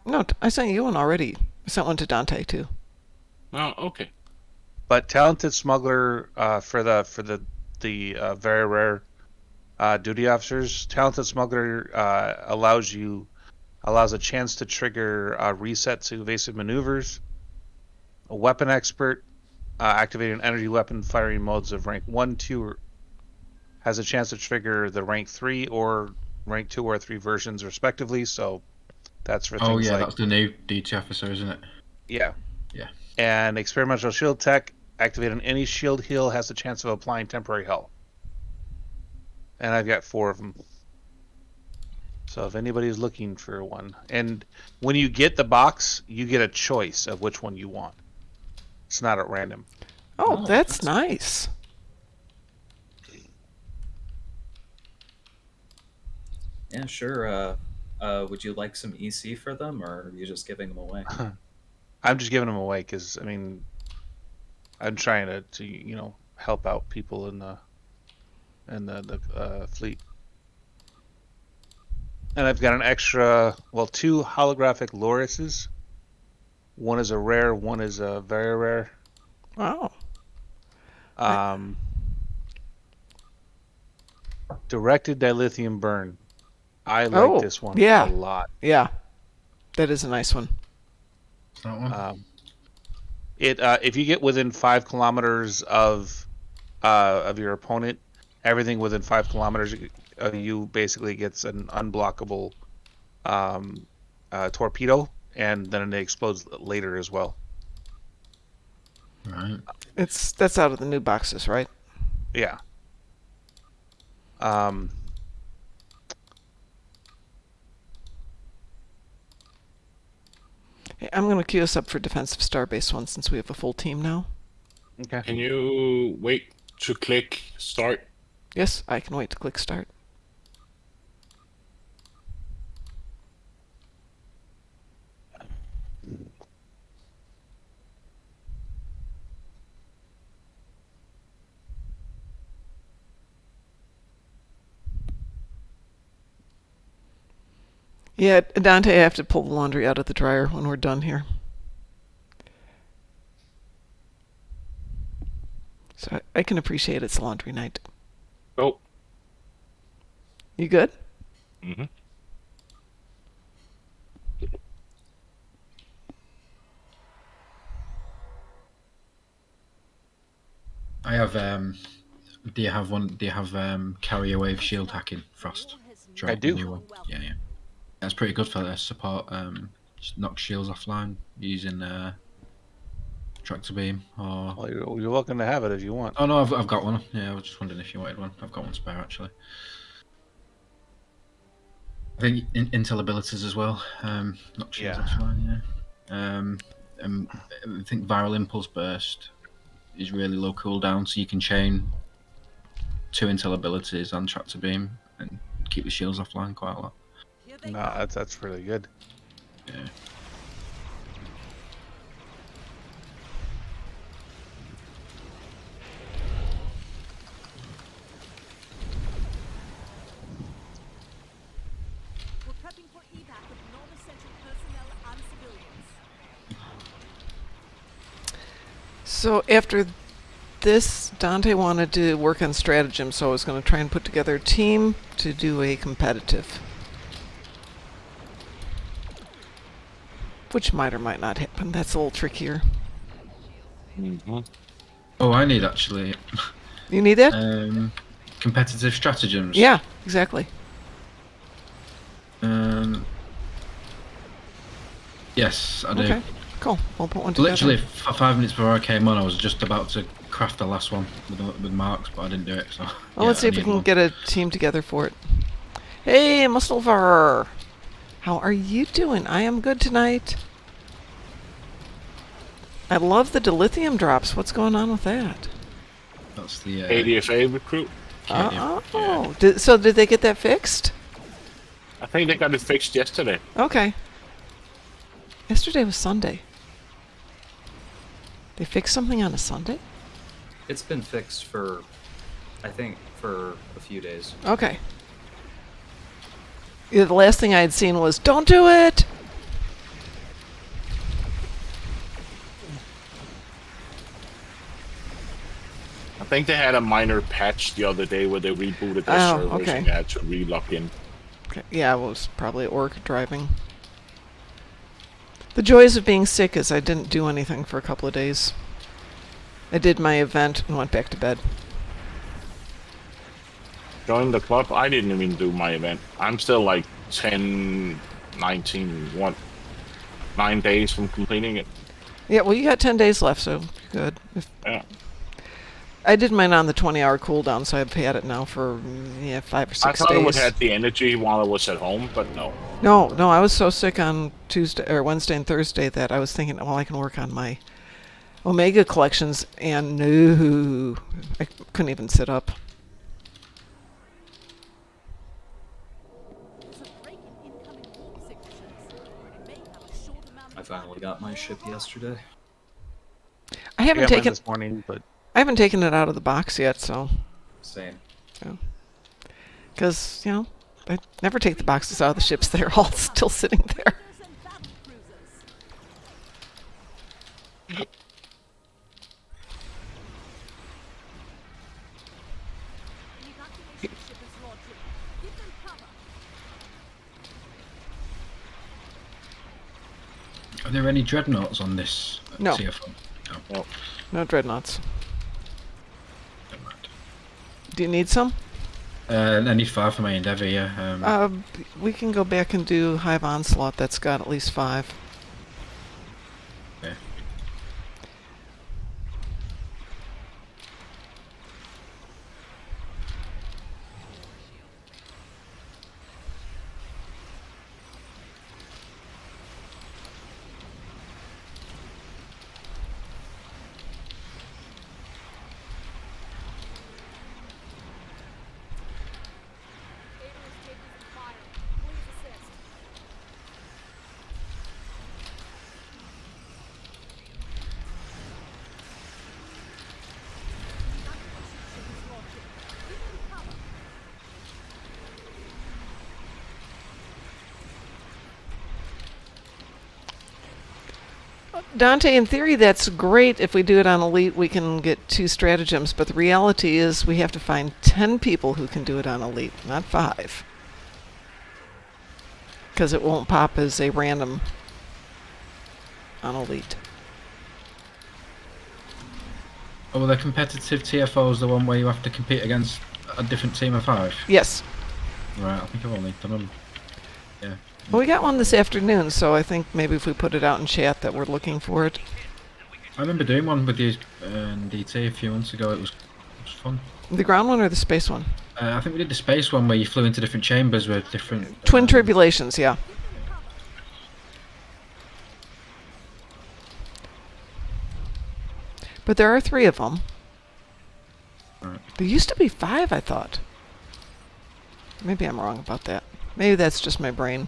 Speaker 1: No, I sent you one already. I sent one to Dante too.
Speaker 11: Oh, okay.
Speaker 12: But Talented Smuggler for the very rare duty officers, Talented Smuggler allows a chance to trigger reset to evasive maneuvers. A Weapon Expert, activating energy weapon firing modes of rank 1, 2, has a chance to trigger the rank 3 or rank 2 or 3 versions respectively. So that's for things like...
Speaker 14: that's the new DT officer, isn't it?
Speaker 12: Yeah.
Speaker 14: Yeah.
Speaker 12: And Experimental Shield Tech, activating any shield heal has the chance of applying temporary health. And I've got 4 of them. So if anybody's looking for one. And when you get the box, you get a choice of which one you want. It's not at random.
Speaker 1: Oh, that's nice.
Speaker 10: Yeah, sure. Would you like some EC for them, or are you just giving them away?
Speaker 12: I'm just giving them away because, I mean, I'm trying to help out people in the fleet. And I've got an extra, 2 holographic Lorises. One is a rare, one is a very rare.
Speaker 1: Wow.
Speaker 12: Directed dilithium burn. I like this one a lot.
Speaker 1: Yeah, that is a nice one.
Speaker 14: That one.
Speaker 12: If you get within 5 kilometers of your opponent, everything within 5 kilometers of you basically gets an unblockable torpedo, and then it explodes later as well.
Speaker 14: Right.
Speaker 1: That's out of the new boxes, right?
Speaker 12: Yeah.
Speaker 1: Hey, I'm going to queue us up for defensive starbase one since we have a full team now.
Speaker 12: Okay.
Speaker 11: Can you wait to click start?
Speaker 1: Yes, I can wait to click start. Yeah, Dante, I have to pull the laundry out of the dryer when we're done here. So I can appreciate it's laundry night.
Speaker 11: Oh.
Speaker 1: You good?
Speaker 11: Mm-hmm.
Speaker 14: I have. Do you have one? Do you have carrier wave shield hacking frost?
Speaker 12: I do.
Speaker 14: New one. Yeah. That's pretty good for their support. Just knock shields offline using tractor beam or.
Speaker 12: Well, you're welcome to have it if you want.
Speaker 14: Oh no, I've got one. Yeah, I was just wondering if you wanted one. I've got one spare actually. I think intel abilities as well. Knock shields offline. Yeah. I think viral impulse burst is really low cooldown, so you can chain 2 intel abilities and tractor beam and keep the shields offline quite a lot.
Speaker 12: Nah, that's really good.
Speaker 14: Yeah.
Speaker 7: We're prepping for evac of non-essential personnel and civilians.
Speaker 1: So after this Dante wanted to work on Stratagem, so I was going to try and put together a team to do a competitive. Which might or might not happen. That's a little trickier.
Speaker 14: Oh, I need actually.
Speaker 1: You need that?
Speaker 14: Competitive stratagems.
Speaker 1: Yeah, exactly.
Speaker 14: Yes, I do.
Speaker 1: Okay, cool. We'll put one together.
Speaker 14: Literally 5 minutes before I came on, I was just about to craft the last one with marks, but I didn't do it. So.
Speaker 1: Well, let's see if we can get a team together for it. Hey, Mustelvar! How are you doing? I am good tonight. I love the dilithium drops. What's going on with that?
Speaker 14: That's the
Speaker 11: ADFA recruit.
Speaker 1: So did they get that fixed?
Speaker 11: I think they got it fixed yesterday.
Speaker 1: Okay. Yesterday was Sunday. They fixed something on a Sunday?
Speaker 10: It's been fixed for, I think, for a few days.
Speaker 1: Okay. Yeah, the last thing I had seen was, don't do it!
Speaker 11: I think they had a minor patch the other day where they rebooted their servers and they had to re-log in.
Speaker 1: Okay. Yeah, it was probably orc driving. The joys of being sick is I didn't do anything for a couple of days. I did my event and went back to bed.
Speaker 11: Join the club? I didn't even do my event. I'm still like 10, 19, 9 days from completing it.
Speaker 1: Yeah, well, you got 10 days left, so good.
Speaker 11: Yeah.
Speaker 1: I did mine on the 20-hour cooldown, so I've had it now for 5 or 6 days.
Speaker 11: I thought I would have the energy while I was at home, but no.
Speaker 1: No, I was so sick on Tuesday or Wednesday and Thursday that I was thinking, well, I can work on my Omega collections, and no, I couldn't even sit up.
Speaker 10: I finally got my ship yesterday.
Speaker 1: I haven't taken
Speaker 12: this morning, but
Speaker 1: I haven't taken it out of the box yet, so.
Speaker 10: Same.
Speaker 1: Because, I never take the boxes out of the ships. They're all still sitting there.
Speaker 14: Are there any dreadnoughts on this
Speaker 1: No.
Speaker 14: CFO? No.
Speaker 1: No dreadnoughts. Do you need some?
Speaker 14: I need 5 for my Endeavour, yeah.
Speaker 1: We can go back and do Hive Onslaught. That's got at least 5.
Speaker 14: Okay.
Speaker 1: Dante, in theory, that's great. If we do it on Elite, we can get 2 stratagems. But the reality is we have to find 10 people who can do it on Elite, not 5. Because it won't pop as a random on Elite.
Speaker 14: Oh, well, the competitive TFO is the one where you have to compete against a different team of 5?
Speaker 1: Yes.
Speaker 14: Right, I think I've only done them. Yeah.
Speaker 1: Well, we got one this afternoon, so I think maybe if we put it out in chat that we're looking for it.
Speaker 14: I remember doing one with you in DT a few months ago. It was fun.
Speaker 1: The ground one or the space one?
Speaker 14: I think we did the space one where you flew into different chambers with different...
Speaker 1: Twin Tribulations, yeah. But there are 3 of them.
Speaker 14: Right.
Speaker 1: There used to be 5, I thought. Maybe I'm wrong about that. Maybe that's just my brain.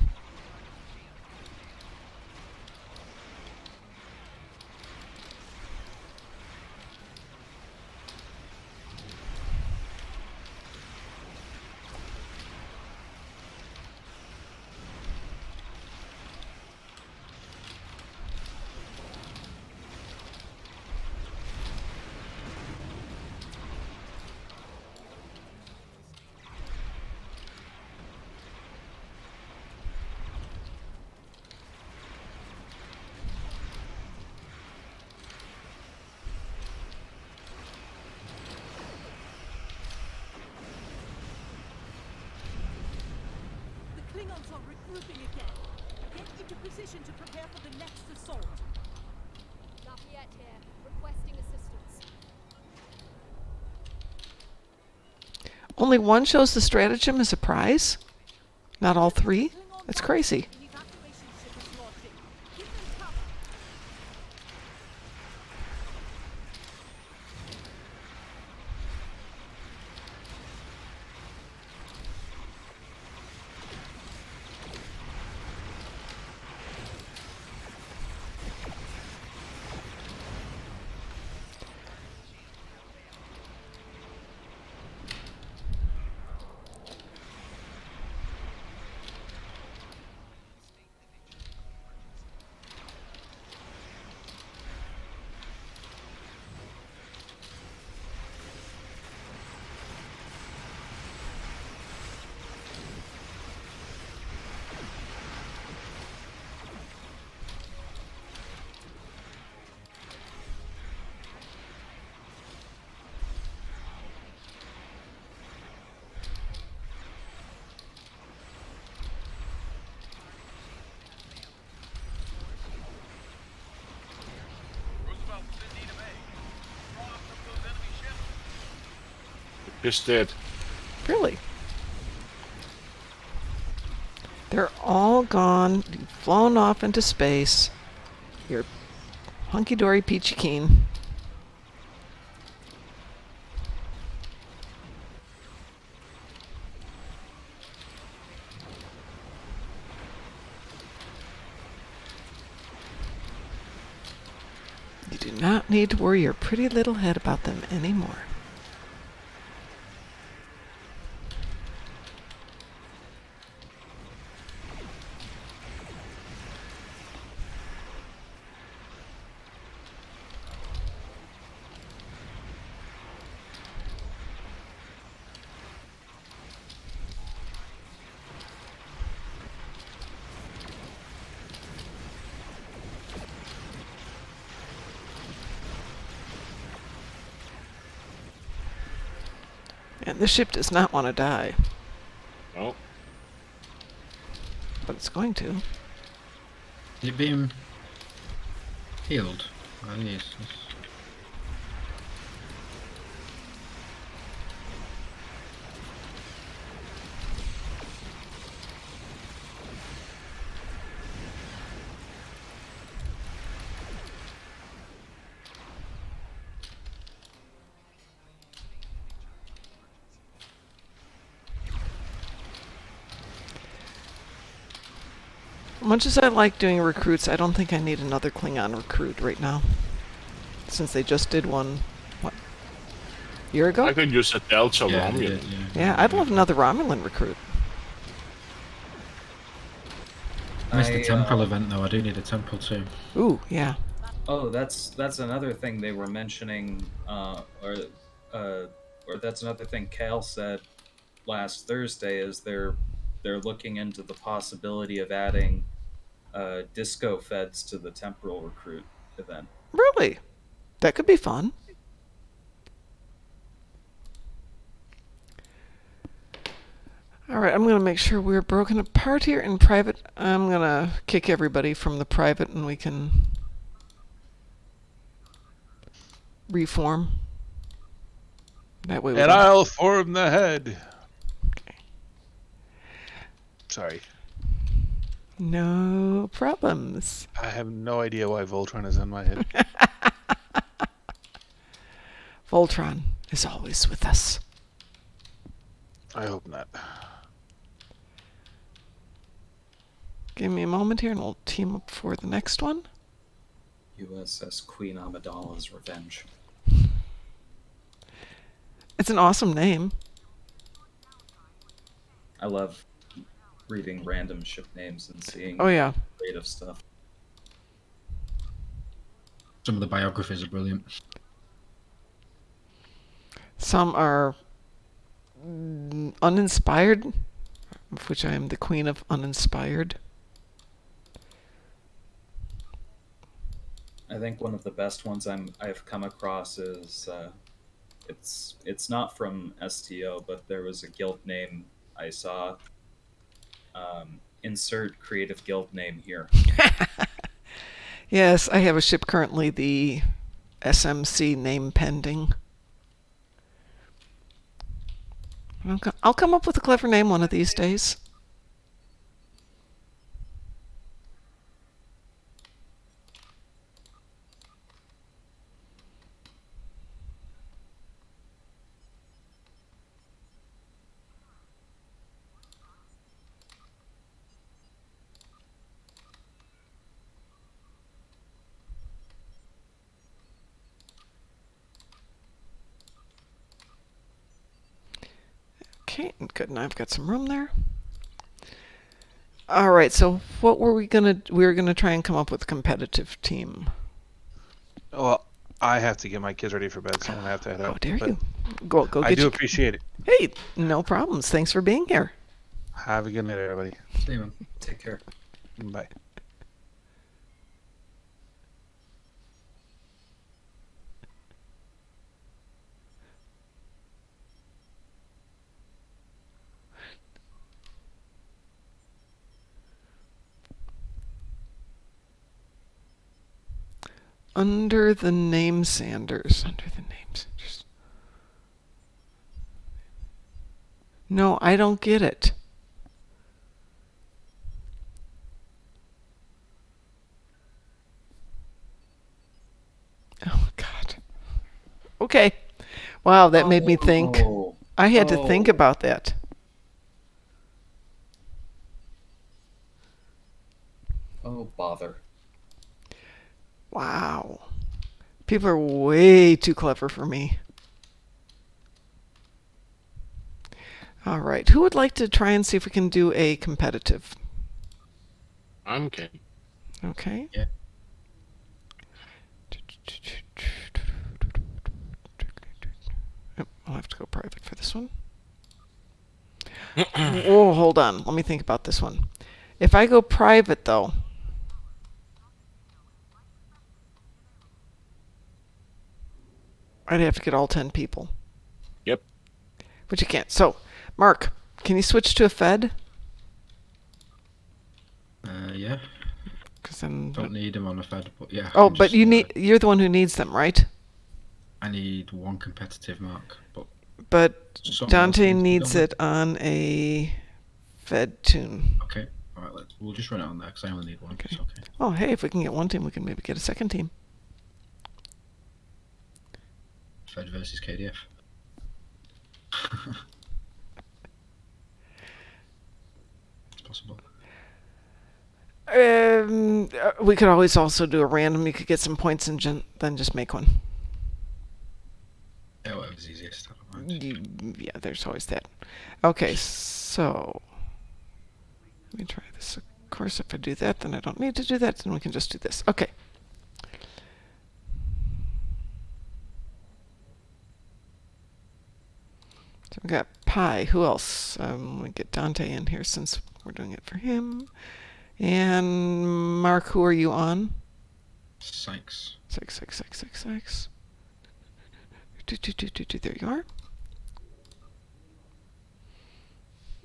Speaker 5: Klingons are regrouping again. Get into position to prepare for the next assault.
Speaker 15: Lafayette here, requesting assistance.
Speaker 1: Only one shows the stratagem as a prize? Not all three? That's crazy.
Speaker 11: Just did.
Speaker 1: Really? They're all gone. You've flown off into space. You're hunky-dory peachy keen. You do not need to worry your pretty little head about them anymore. And this ship does not want to die.
Speaker 11: No.
Speaker 1: But it's going to.
Speaker 14: Is it being healed? Oh, yes.
Speaker 1: Much as I like doing recruits, I don't think I need another Klingon recruit right now. Since they just did one, what, a year ago?
Speaker 11: I could use a Delta Romulan.
Speaker 1: Yeah, I'd love another Romulan recruit.
Speaker 14: I missed the temple event though, I do need a temple too.
Speaker 1: Ooh, yeah.
Speaker 10: Oh, that's another thing they were mentioning, or that's another thing Cal said last Thursday, is they're looking into the possibility of adding disco feds to the temporal recruit event.
Speaker 1: Really? That could be fun. Alright, I'm going to make sure we're broken apart here in private. I'm going to kick everybody from the private and we can reform. That way we
Speaker 12: And I'll form the head.
Speaker 1: Okay.
Speaker 12: Sorry.
Speaker 1: No problems.
Speaker 12: I have no idea why Voltron is on my head.
Speaker 1: Voltron is always with us.
Speaker 12: I hope not.
Speaker 1: Give me a moment here and we'll team up for the next one.
Speaker 10: USS Queen Amidala's Revenge.
Speaker 1: It's an awesome name.
Speaker 10: I love reading random ship names and seeing creative stuff.
Speaker 14: Some of the biographies are brilliant.
Speaker 1: Some are uninspired, of which I am the queen of uninspired.
Speaker 10: I think one of the best ones I've come across is it's not from STO, but there was a guild name I saw Insert creative guild name here.
Speaker 1: Yes, I have a ship currently, the SMC name pending. I'll come up with a clever name one of these days. Okay, good. Now I've got some room there. All right, so what were we gonna? We were gonna try and come up with a competitive team.
Speaker 12: Well, I have to get my kids ready for bed, so I'm gonna have to head out.
Speaker 1: Oh, dare you? Go get
Speaker 12: I do appreciate it.
Speaker 1: Hey, no problems. Thanks for being here.
Speaker 12: Have a good night, everybody.
Speaker 14: See you, man.
Speaker 10: Take care.
Speaker 12: Bye.
Speaker 1: Under the name Sanders. Under the name Sanders. No, I don't get it. Oh, God. Okay. Wow, that made me think. I had to think about that.
Speaker 10: Oh, bother.
Speaker 1: Wow. People are way too clever for me. All right. Who would like to try and see if we can do a competitive?
Speaker 11: I'm okay.
Speaker 1: Okay.
Speaker 14: Yeah.
Speaker 1: I'll have to go private for this one. Oh, hold on. Let me think about this one. If I go private, though, I'd have to get all 10 people.
Speaker 11: Yep.
Speaker 1: But you can't. So, Mark, can you switch to a Fed?
Speaker 14: Yeah.
Speaker 1: Because then
Speaker 14: Don't need them on a Fed, but yeah.
Speaker 1: Oh, but you're the one who needs them, right?
Speaker 14: I need one competitive mark,
Speaker 1: but
Speaker 14: someone
Speaker 1: Dante
Speaker 14: else
Speaker 1: needs
Speaker 14: to
Speaker 1: it on a Fed tune.
Speaker 14: Okay. All right. We'll just run it on there because I only need one.
Speaker 1: Okay.
Speaker 14: It's okay.
Speaker 1: Oh, hey, if we can get one team, we can maybe get a second team.
Speaker 14: Fed versus KDF. It's possible.
Speaker 1: We could always also do a random. You could get some points and then just make one.
Speaker 14: Yeah, whatever's easiest. I don't mind.
Speaker 1: Yeah, there's always that. Okay, so let me try this. Of course, if I do that, then I don't need to do that. Then we can just do this. Okay. So we got Pi. Who else? We get Dante in here since we're doing it for him. And Mark, who are you on?
Speaker 14: Sykes.
Speaker 1: Sykes. There you are.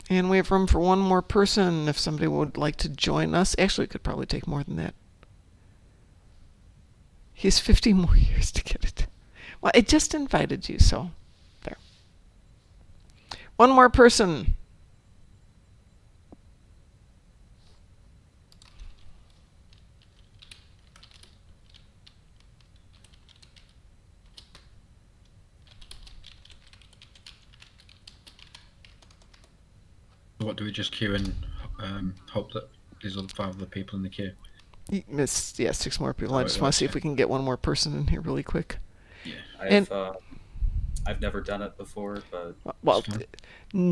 Speaker 1: And we have room for one more person if somebody would like to join us. Actually, it could probably take more than that. He has 50 more years to get it. Well, I just invited you, so there. One more person.
Speaker 14: What do we just queue and hope that there's other 5 other people in the queue?
Speaker 1: Yeah, 6 more people. I just want to see if we can get one more person in here really quick.
Speaker 14: Yeah.
Speaker 10: I've never done it before, but
Speaker 1: well,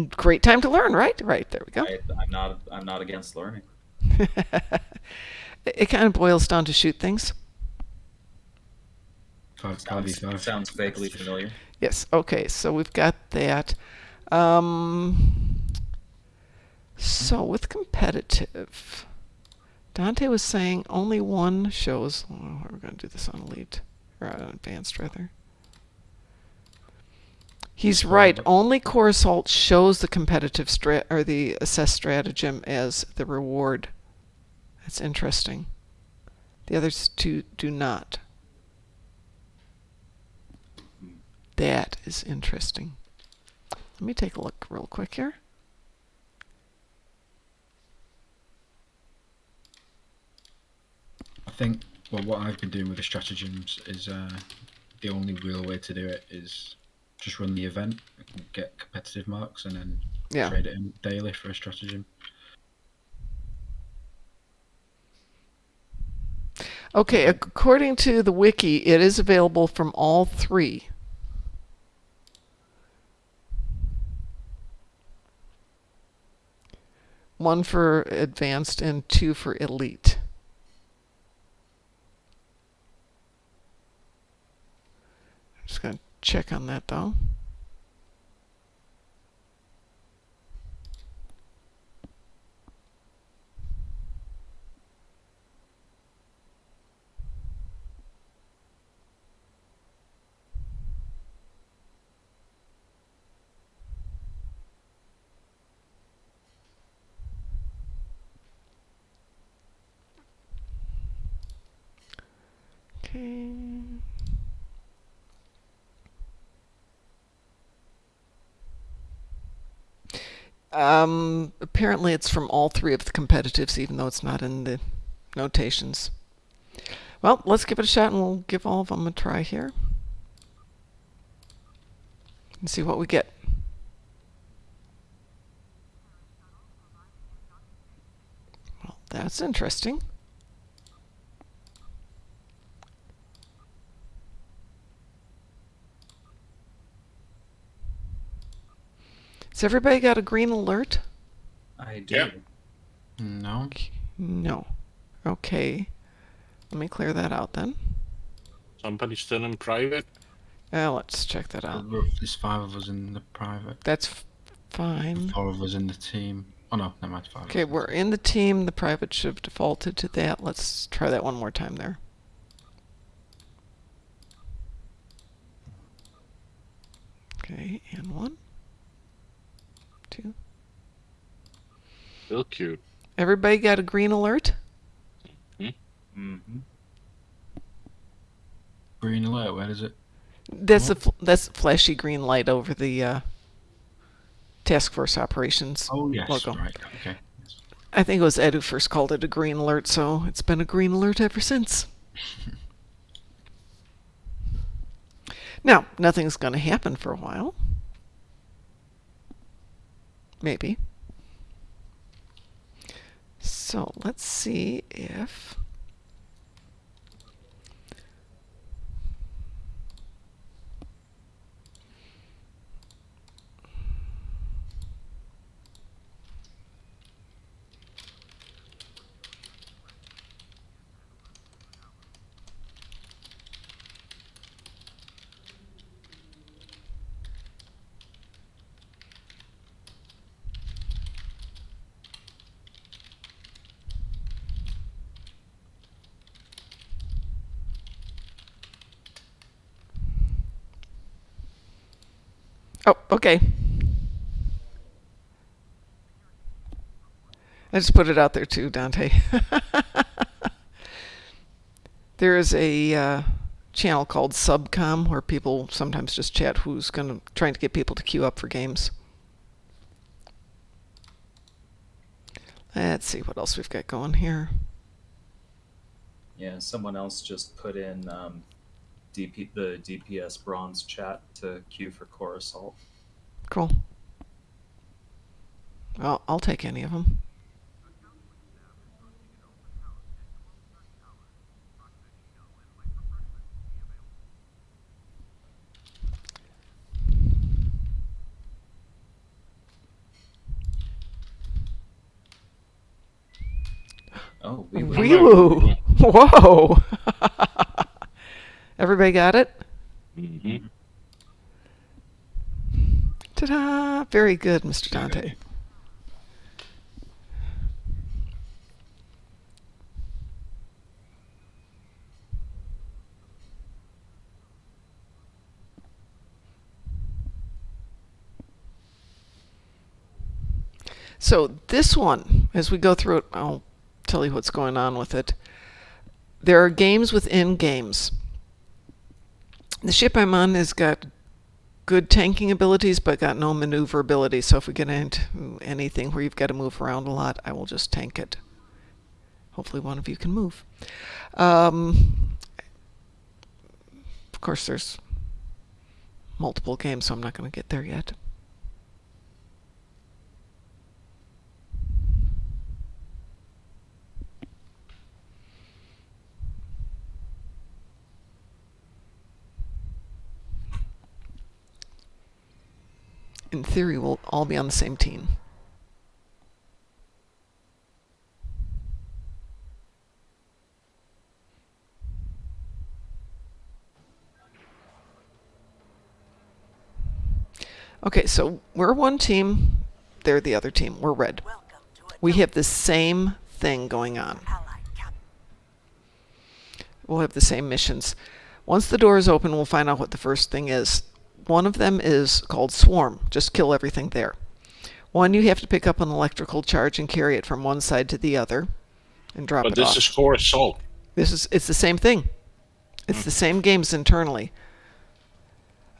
Speaker 1: great time to learn, right? Right, there we go.
Speaker 10: I'm not against learning.
Speaker 1: It kind of boils down to shoot things.
Speaker 10: Sounds vaguely familiar.
Speaker 1: Yes. Okay. So we've got that. So with competitive, Dante was saying only one shows. We're going to do this on elite or on advanced rather. He's right. Only Core Assault shows the competitive or the assess stratagem as the reward. That's interesting. The others two do not. That is interesting. Let me take a look real quick here.
Speaker 14: I think, well, what I've been doing with the stratagems is the only real way to do it is just run the event, get competitive marks, and then trade it in daily for a stratagem.
Speaker 1: Okay, according to the wiki, it is available from all three. One for advanced and two for elite. I'm just going to check on that though. Okay. Apparently it's from all three of the competitives, even though it's not in the notations. Well, let's give it a shot and we'll give all of them a try here. And see what we get. Well, that's interesting. Has everybody got a green alert?
Speaker 10: I do.
Speaker 11: Yeah.
Speaker 14: No.
Speaker 1: No. Okay. Let me clear that out then.
Speaker 11: Somebody still in private?
Speaker 1: Let's check that out.
Speaker 14: There's 5 of us in the private.
Speaker 1: That's fine.
Speaker 14: 4 of us in the team. Oh no, never mind. 5.
Speaker 1: Okay, we're in the team. The private should have defaulted to that. Let's try that one more time there. Okay, and 1, 2.
Speaker 11: Still cute.
Speaker 1: Everybody got a green alert?
Speaker 10: Mm-hmm.
Speaker 14: Green alert, where is it?
Speaker 1: That's that's flashy green light over the task force operations logo.
Speaker 14: Right, okay.
Speaker 1: I think it was Ed who first called it a green alert, so it's been a green alert ever since. Now, nothing's going to happen for a while. Maybe. So let's see if... Oh, okay. I just put it out there too, Dante. There is a channel called Subcom where people sometimes just chat who's trying to get people to queue up for games. Let's see what else we've got going here.
Speaker 10: Yeah, someone else just put in the DPS bronze chat to queue for Core Assault.
Speaker 1: Cool. Well, I'll take any of them.
Speaker 10: Oh,
Speaker 1: Wee-woo! Whoa! Everybody got it?
Speaker 11: Mm-hmm.
Speaker 1: Ta-da! Very good, Mr. Dante. So this one, as we go through it, I'll tell you what's going on with it. There are games within games. The ship I'm on has got good tanking abilities, but got no maneuverability. So if we get into anything where you've got to move around a lot, I will just tank it. Hopefully one of you can move. Of course, there's multiple games, so I'm not going to get there yet. In theory, we'll all be on the same team. Okay, so we're one team, they're the other team. We're red. We have the same thing going on. We'll have the same missions. Once the door is open, we'll find out what the first thing is. One of them is called Swarm. Just kill everything there. One, you have to pick up an electrical charge and carry it from one side to the other and drop it off.
Speaker 11: But this is core assault.
Speaker 1: It's the same thing. It's the same games internally.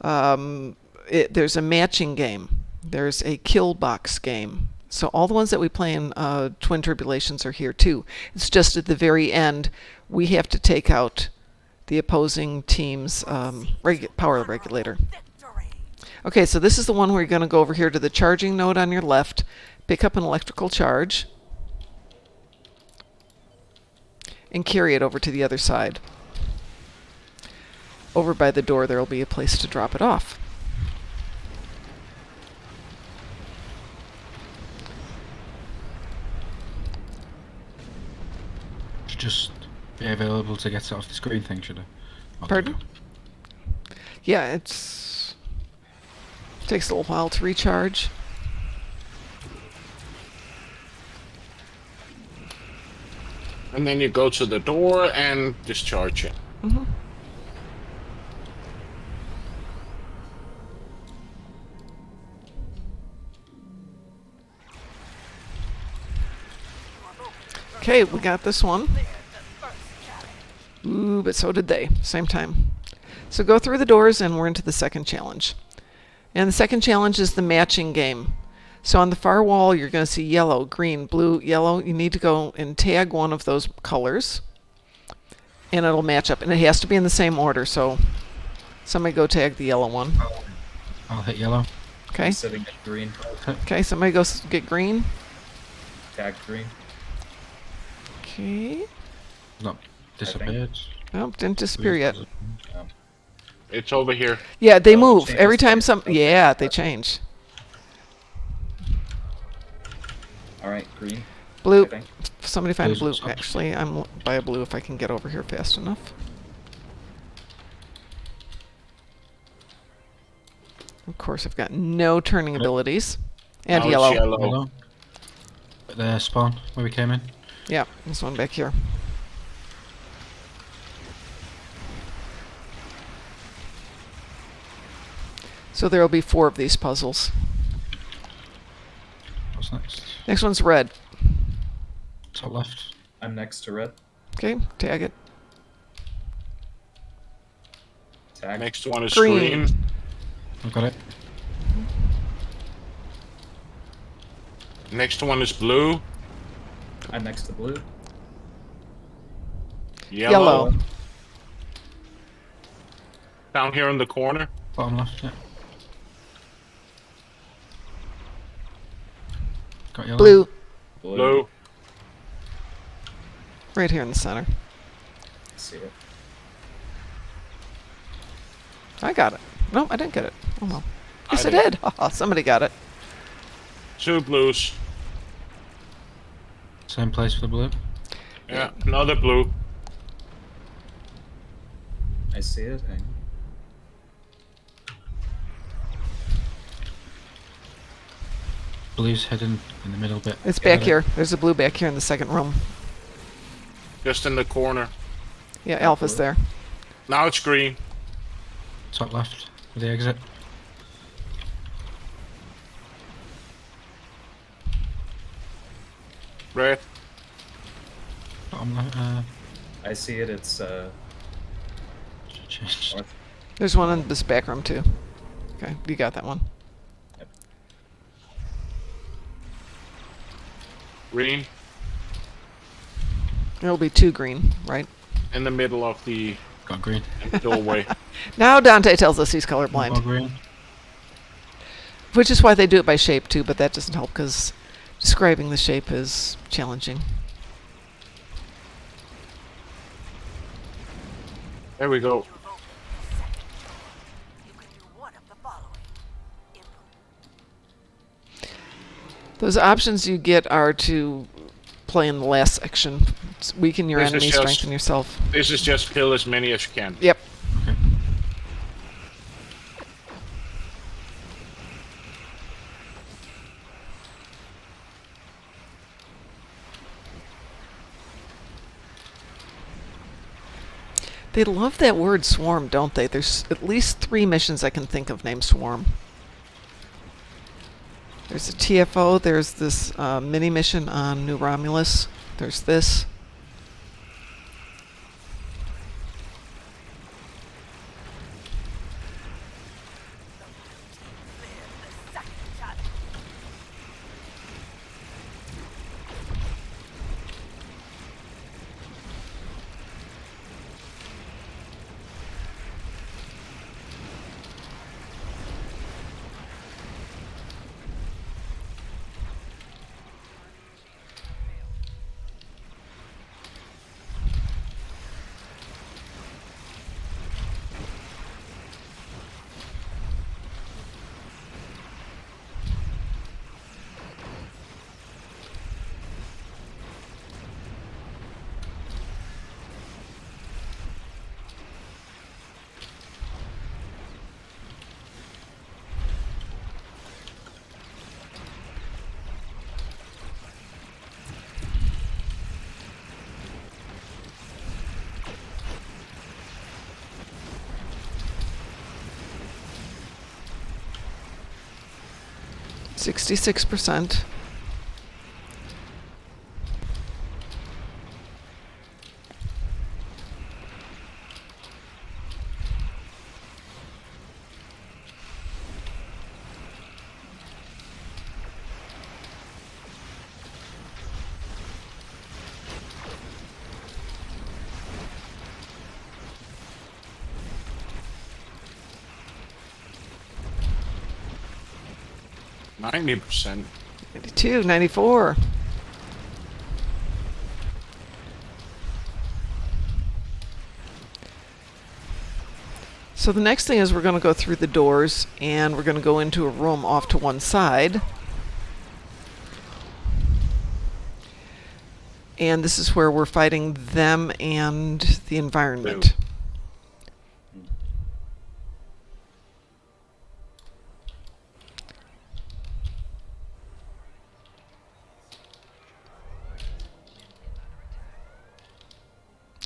Speaker 1: There's a matching game. There's a kill box game. So all the ones that we play in Twin Tribulations are here too. It's just at the very end we have to take out the opposing team's power regulator. Okay, so this is the one where you're going to go over here to the charging node on your left, pick up an electrical charge, and carry it over to the other side. Over by the door there will be a place to drop it off.
Speaker 14: Should just be available to get it off the screen thing, should I?
Speaker 1: Pardon? Yeah, takes a little while to recharge.
Speaker 11: And then you go to the door and discharge it.
Speaker 1: Mm-hmm. Okay, we got this one. Ooh, but so did they. Same time. So go through the doors and we're into the second challenge. And the second challenge is the matching game. So on the far wall you're going to see yellow, green, blue, yellow. You need to go and tag one of those colors and it'll match up. And it has to be in the same order. So somebody go tag the yellow one.
Speaker 14: I'll hit yellow.
Speaker 1: Okay.
Speaker 10: I'm sitting at green.
Speaker 1: Okay, somebody go get green.
Speaker 10: Tag green.
Speaker 1: Okay.
Speaker 14: Not disappeared.
Speaker 1: Nope, didn't disappear yet.
Speaker 11: It's over here.
Speaker 1: Yeah, they move. Every time yeah, they change.
Speaker 10: Alright, green.
Speaker 1: Blue. Somebody find
Speaker 14: Blue's
Speaker 1: blue. Actually, I'm by a blue if I can get over here fast enough. Of course, I've got no turning abilities. And
Speaker 11: Now it's
Speaker 1: yellow.
Speaker 11: yellow.
Speaker 14: At the spawn where we came in.
Speaker 1: Yeah, this one back here. So there will be 4 of these puzzles.
Speaker 14: What's next?
Speaker 1: Next one's red.
Speaker 14: Top left.
Speaker 10: I'm next to red.
Speaker 1: Okay, tag it.
Speaker 10: Tag.
Speaker 11: Next one is
Speaker 1: Green.
Speaker 11: green.
Speaker 14: I've got it.
Speaker 11: Next one is blue.
Speaker 10: I'm next to blue.
Speaker 1: Yellow.
Speaker 11: Down here in the corner.
Speaker 14: Bottom left, yeah. Got yellow.
Speaker 1: Blue.
Speaker 11: Blue.
Speaker 1: Right here in the center.
Speaker 10: See it.
Speaker 1: I got it. No, I didn't get it. Oh well. Yes, I
Speaker 11: did.
Speaker 1: did. Haha, somebody got it.
Speaker 11: 2 blues.
Speaker 14: Same place for the blue.
Speaker 11: Yeah, another blue.
Speaker 10: I see it. Hang on.
Speaker 14: Blue's hidden in the middle bit.
Speaker 1: It's back here. There's a blue back here in the second room.
Speaker 11: Just in the corner.
Speaker 1: Yeah, Alpha's there.
Speaker 11: Now it's green.
Speaker 14: Top left for the exit.
Speaker 11: Red.
Speaker 10: I see it. It's north.
Speaker 1: There's one in this back room too. Okay, you got that one.
Speaker 10: Yep.
Speaker 11: Green.
Speaker 1: It'll be 2 green, right?
Speaker 11: In the middle of the
Speaker 14: green
Speaker 11: doorway.
Speaker 1: Now Dante tells us he's colorblind.
Speaker 14: Green.
Speaker 1: Which is why they do it by shape too, but that doesn't help because describing the shape is challenging.
Speaker 11: There we go.
Speaker 1: Those options you get are to play in the last section. Weaken your enemy, strengthen yourself.
Speaker 11: This is just kill as many as you can.
Speaker 1: Yep.
Speaker 14: Okay.
Speaker 1: They love that word swarm, don't they? There's at least 3 missions I can think of named Swarm. There's a TFO, there's this mini mission on New Romulus, there's this. %66.
Speaker 11: %.
Speaker 1: 92, 94. So the next thing is we're going to go through the doors and we're going to go into a room off to one side. And this is where we're fighting them and the environment.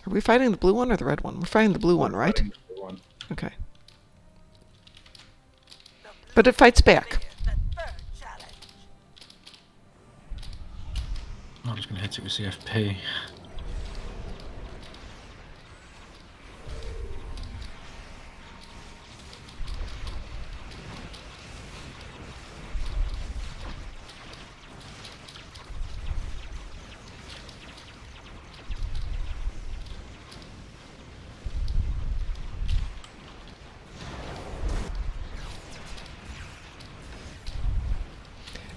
Speaker 1: Are we fighting the blue one or the red one? We're fighting the blue one, right?
Speaker 10: The blue one.
Speaker 1: Okay. But it fights back.
Speaker 14: I'm just going to hit it with CFP.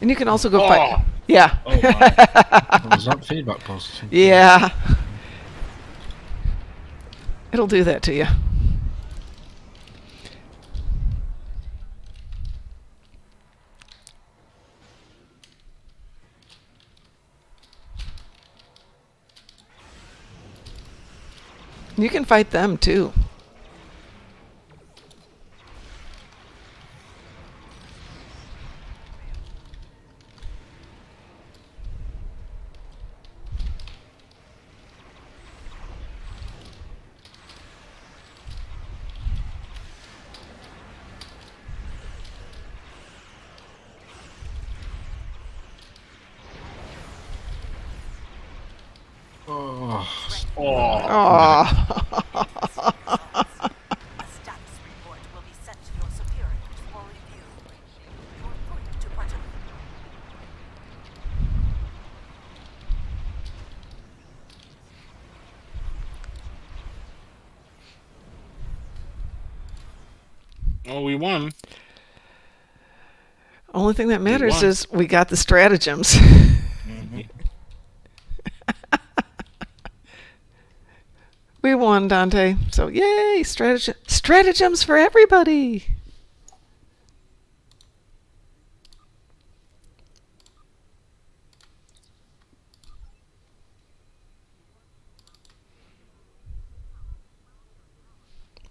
Speaker 1: And you can also go fight. Yeah.
Speaker 14: Oh, wow. Was that feedback positive?
Speaker 1: Yeah. It'll do that to you. You can fight them too.
Speaker 14: Oh.
Speaker 11: Oh, we won.
Speaker 1: Only thing that matters
Speaker 11: won.
Speaker 1: is we got the stratagems. We won, Dante. So yay, stratagems for everybody.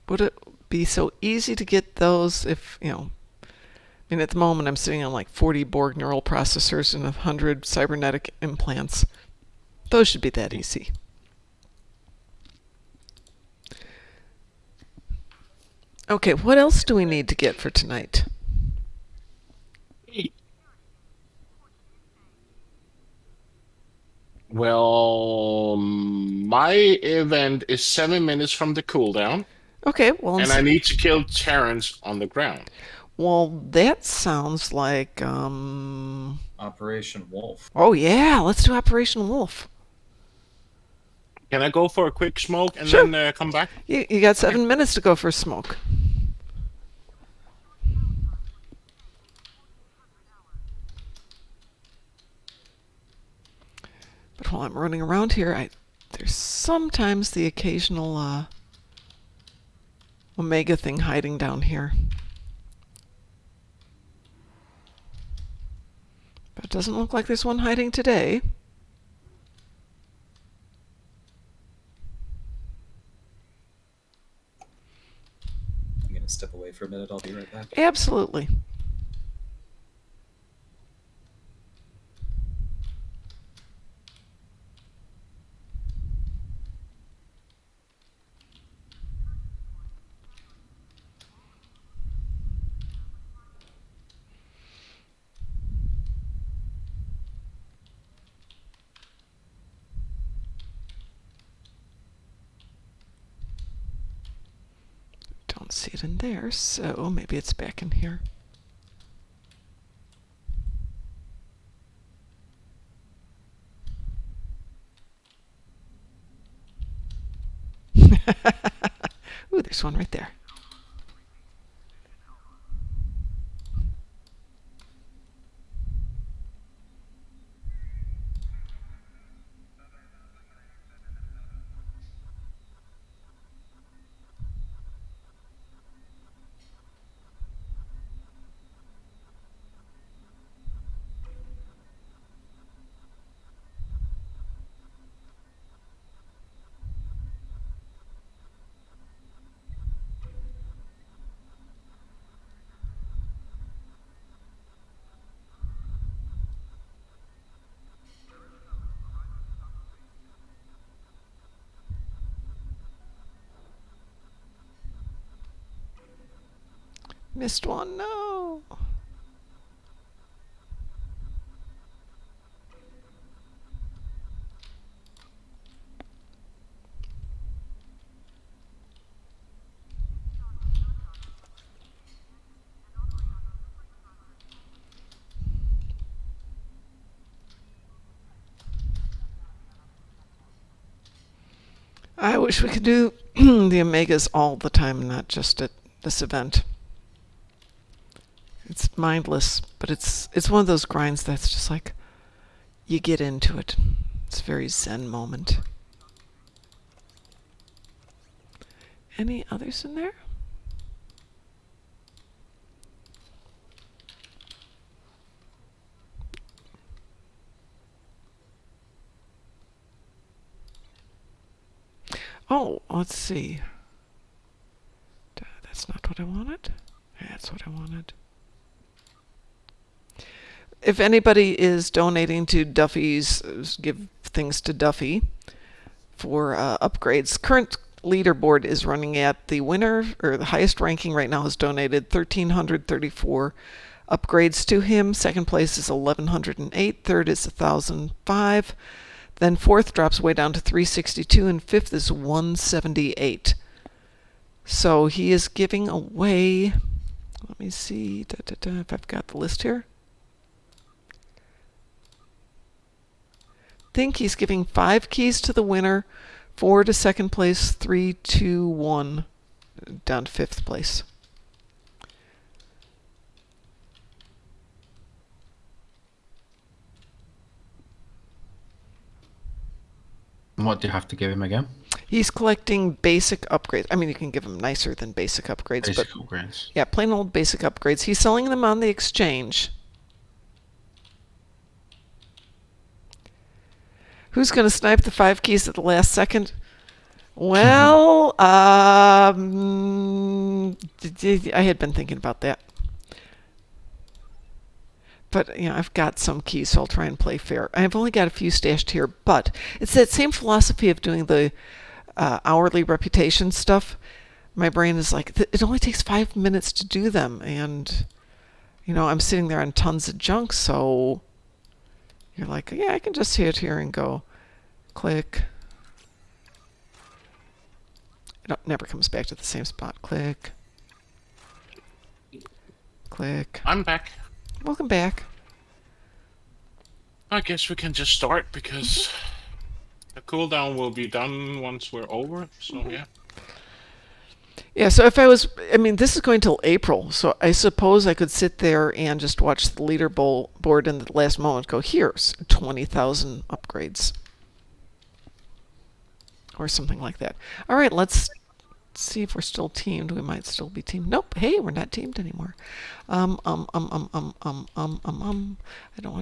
Speaker 1: Would it be so easy to get those if, you know, I mean, at the moment I'm sitting on like 40 Borg neural processors and 100 cybernetic implants. Those should be that easy. Okay, what else do we need to get for tonight?
Speaker 11: Well, my event is 7 minutes from the cooldown.
Speaker 1: Okay, well,
Speaker 11: and I need to kill Terrans on the ground.
Speaker 1: Well, that sounds like
Speaker 10: Operation Wolf.
Speaker 1: Oh yeah, let's do Operation Wolf.
Speaker 11: Can I go for a quick smoke and
Speaker 1: Sure.
Speaker 11: then come back?
Speaker 1: You got 7 minutes to go for a smoke. But while I'm running around here, there's sometimes the occasional Omega thing hiding down here. But it doesn't look like there's one hiding today.
Speaker 10: I'm going to step away for a minute. I'll be right back.
Speaker 1: Absolutely. Don't see it in there, so maybe it's back in here. Ooh, there's one right there. Missed one, no. I wish we could do the Omegas all the time, not just at this event. It's mindless, but it's one of those grinds that's just like, you get into it. It's a very zen moment. Any others in there? Oh, let's see. That's not what I wanted. That's what I wanted. If anybody is donating to Duffy's, give things to Duffy for upgrades. Current leaderboard is running at the winner, or the highest ranking right now has donated 1,334 upgrades to him. Second place is 1,108. Third is 1,005. Then fourth drops way down to 362, and fifth is 178. So he is giving away, let me see if I've got the list here. I think he's giving 5 keys to the winner, 4 to second place, 3, 2, 1 down to fifth place.
Speaker 14: And what do you have to give him again?
Speaker 1: He's collecting basic upgrades. I mean, you can give him nicer than basic upgrades.
Speaker 14: Basic
Speaker 1: but
Speaker 14: upgrades.
Speaker 1: Yeah, plain old basic upgrades. He's selling them on the exchange. Who's going to snipe the 5 keys at the last second? Well, I had been thinking about that. But, you know, I've got some keys, so I'll try and play fair. I've only got a few stashed here, but it's that same philosophy of doing the hourly reputation stuff. My brain is like, it only takes 5 minutes to do them, and, you know, I'm sitting there on tons of junk, so you're like, yeah, I can just hit here and go, click. It never comes back to the same spot. Click. Click.
Speaker 11: I'm back.
Speaker 1: Welcome back.
Speaker 11: I guess we can just start because the cooldown will be done once we're over. So yeah.
Speaker 1: Yeah, so if I was, I mean, this is going till April, so I suppose I could sit there and just watch the leaderboard in the last moment go, here's 20,000 upgrades. Or something like that. All right, let's see if we're still teamed. We might still be teamed. Nope. Hey, we're not teamed anymore. I don't want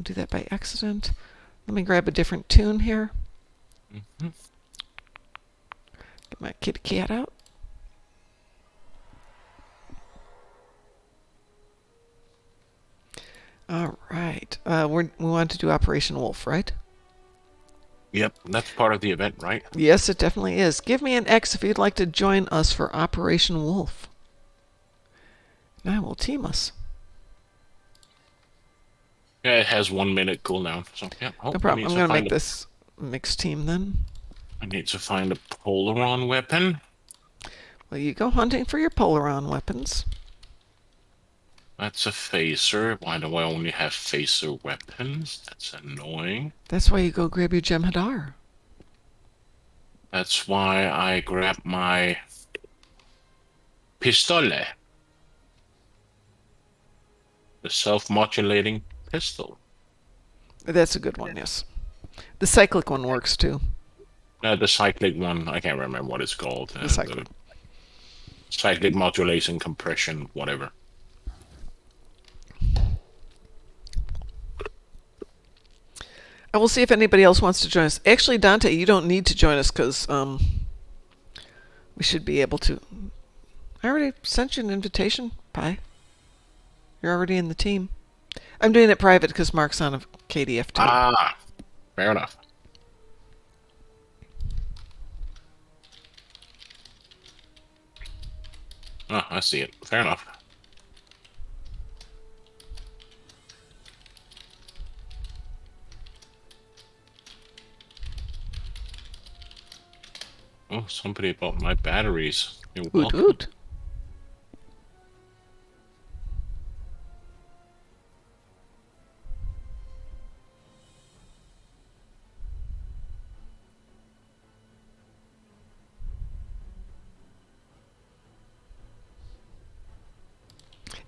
Speaker 1: to do that by accident. Let me grab a different tune here. Get my kitty cat out. All right. We want to do Operation Wolf, right?
Speaker 11: Yep, that's part of the event, right?
Speaker 1: Yes, it definitely is. Give me an X if you'd like to join us for Operation Wolf. And I will team us.
Speaker 11: Yeah, it has 1 minute cooldown. So yeah,
Speaker 1: No problem. I'm going to make this mixed team then.
Speaker 11: I need to find a Polaron weapon.
Speaker 1: Well, you go hunting for your Polaron weapons.
Speaker 11: That's a phaser. Why do I only have phaser weapons? That's annoying.
Speaker 1: That's why you go grab your Jem'Hadar.
Speaker 11: That's why I grab my pistole. The self-modulating pistol.
Speaker 1: That's a good one, yes. The cyclic one works too.
Speaker 11: The cyclic one, I can't remember what it's called.
Speaker 1: The cyclic.
Speaker 11: Cyclic modulation, compression, whatever.
Speaker 1: I will see if anybody else wants to join us. Actually, Dante, you don't need to join us because we should be able to. I already sent you an invitation. Bye. You're already in the team. I'm doing it private because Mark's on a KDF too.
Speaker 11: Ah, fair enough. Oh, I see it. Fair enough. Oh, somebody bought my batteries. You're welcome.
Speaker 1: Woot-woot.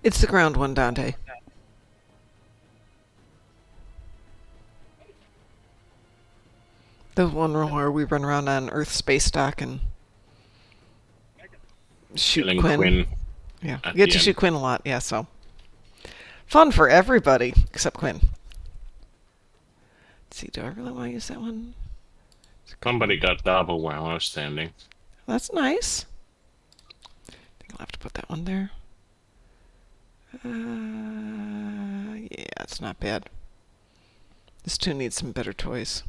Speaker 1: It's the ground one, Dante. The one where we run around on Earth space dock and shoot Quinn. Yeah, you get to shoot Quinn a lot. Yeah, so fun for everybody except Quinn. Let's see, do I really want to use that one?
Speaker 11: Somebody got double while I was standing.
Speaker 1: That's nice. I think I'll have to put that one there. Yeah, it's not bad. This tune needs some better toys.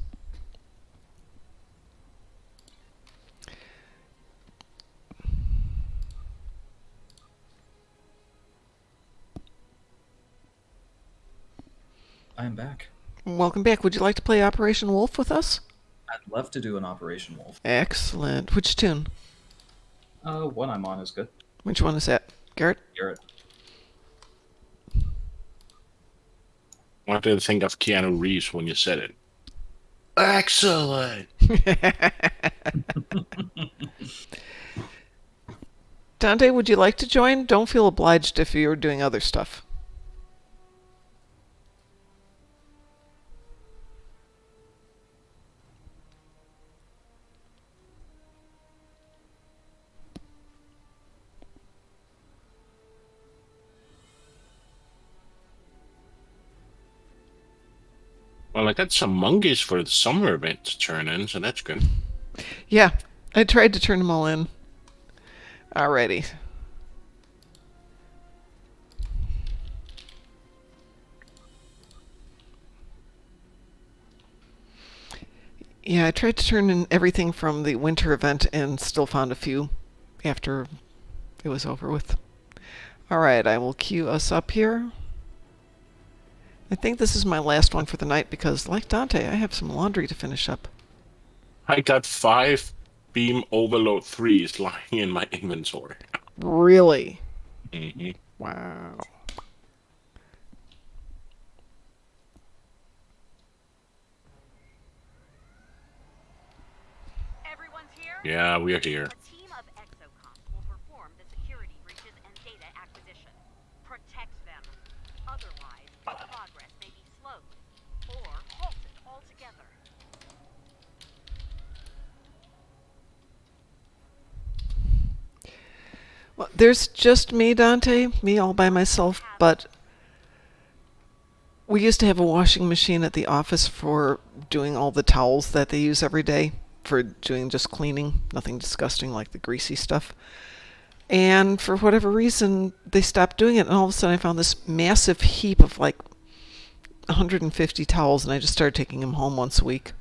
Speaker 14: I'm back.
Speaker 1: Welcome back. Would you like to play Operation Wolf with us?
Speaker 10: I'd love to do an Operation Wolf.
Speaker 1: Excellent. Which tune?
Speaker 10: One I'm on is good.
Speaker 1: Which one is that? Garrett?
Speaker 10: Garrett.
Speaker 11: I wanted to think of Keanu Reeves when you said it. Excellent.
Speaker 1: Dante, would you like to join? Don't feel obliged if you're doing other stuff.
Speaker 11: Well, I got some monkeys for the summer event to turn in, so that's good.
Speaker 1: Yeah, I tried to turn them all in. Alrighty. Yeah, I tried to turn in everything from the winter event and still found a few after it was over with. Alright, I will queue us up here. I think this is my last one for the night because, like Dante, I have some laundry to finish up.
Speaker 11: I got 5 Beam Overload 3s lying in my inventory.
Speaker 1: Really?
Speaker 11: Mm-hmm.
Speaker 1: Wow.
Speaker 3: Everyone's here?
Speaker 11: Yeah, we are here.
Speaker 3: A team of exocoms will perform the security breaches and data acquisition. Protect them. Otherwise, progress may be slowed or halted altogether.
Speaker 1: Well, there's just me, Dante, me all by myself, but we used to have a washing machine at the office for doing all the towels that they use every day, for doing just cleaning, nothing disgusting like the greasy stuff. And for whatever reason, they stopped doing it, and all of a sudden I found this massive heap of like 150 towels, and I just started taking them home once a week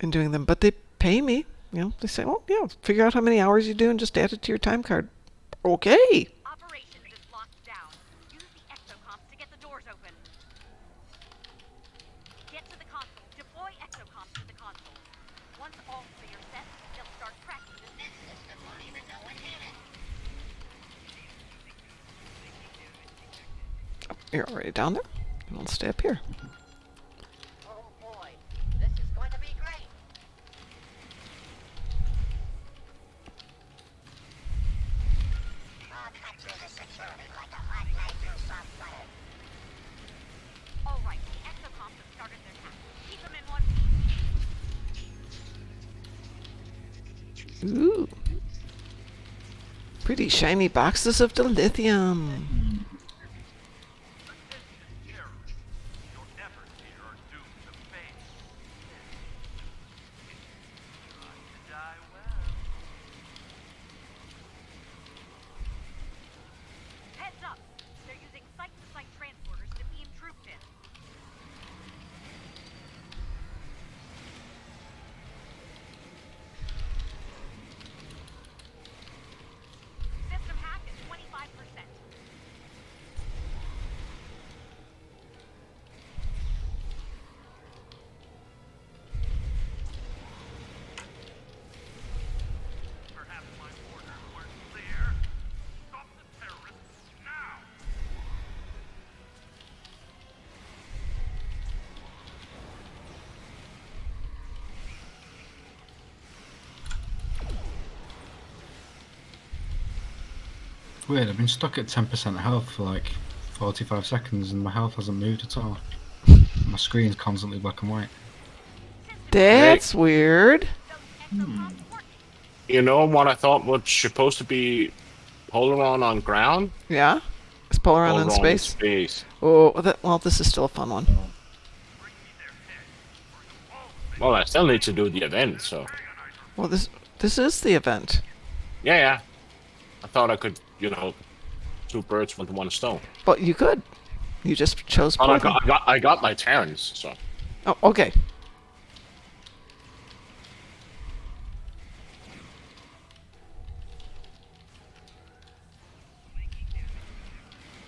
Speaker 1: and doing them. But they pay me. You know, they say, well, yeah, figure out how many hours you do and just add it to your time card. Okay.
Speaker 3: Operations is locked down. Use the exocoms to get the doors open. Get to the console. Deploy exocoms to the console. Once all three are set, they'll start tracking the net system. Won't even know what hit it.
Speaker 1: You're already down there. We'll stay up here.
Speaker 2: Oh boy, this is going to be great. I'll cut through the security like a hot knife through soft butter.
Speaker 3: All right, the exocoms have started their task. Keep them in one piece.
Speaker 1: Ooh. Pretty shiny boxes of dilithium.
Speaker 3: Heads up! They're using site-to-site transporters to beam troops in. System hack is 25%.
Speaker 4: Perhaps my orders weren't clear. Stop the terrorists now!
Speaker 14: Weird, I've been stuck at 10% health for like 45 seconds and my health hasn't moved at all. My screen's constantly black and white.
Speaker 1: That's weird.
Speaker 11: You know what I thought was supposed to be Polaron on ground?
Speaker 1: Yeah? Is Polaron in
Speaker 11: Polaron in
Speaker 1: space? Oh, well, this is still a fun one.
Speaker 11: Well, I still need to do the event, so.
Speaker 1: Well, this is the event.
Speaker 11: Yeah, yeah. I thought I could, you know, 2 birds with 1 stone.
Speaker 1: But you could. You just chose
Speaker 11: Well,
Speaker 1: Polaron.
Speaker 11: I got my Terrans, so.
Speaker 1: Oh, okay.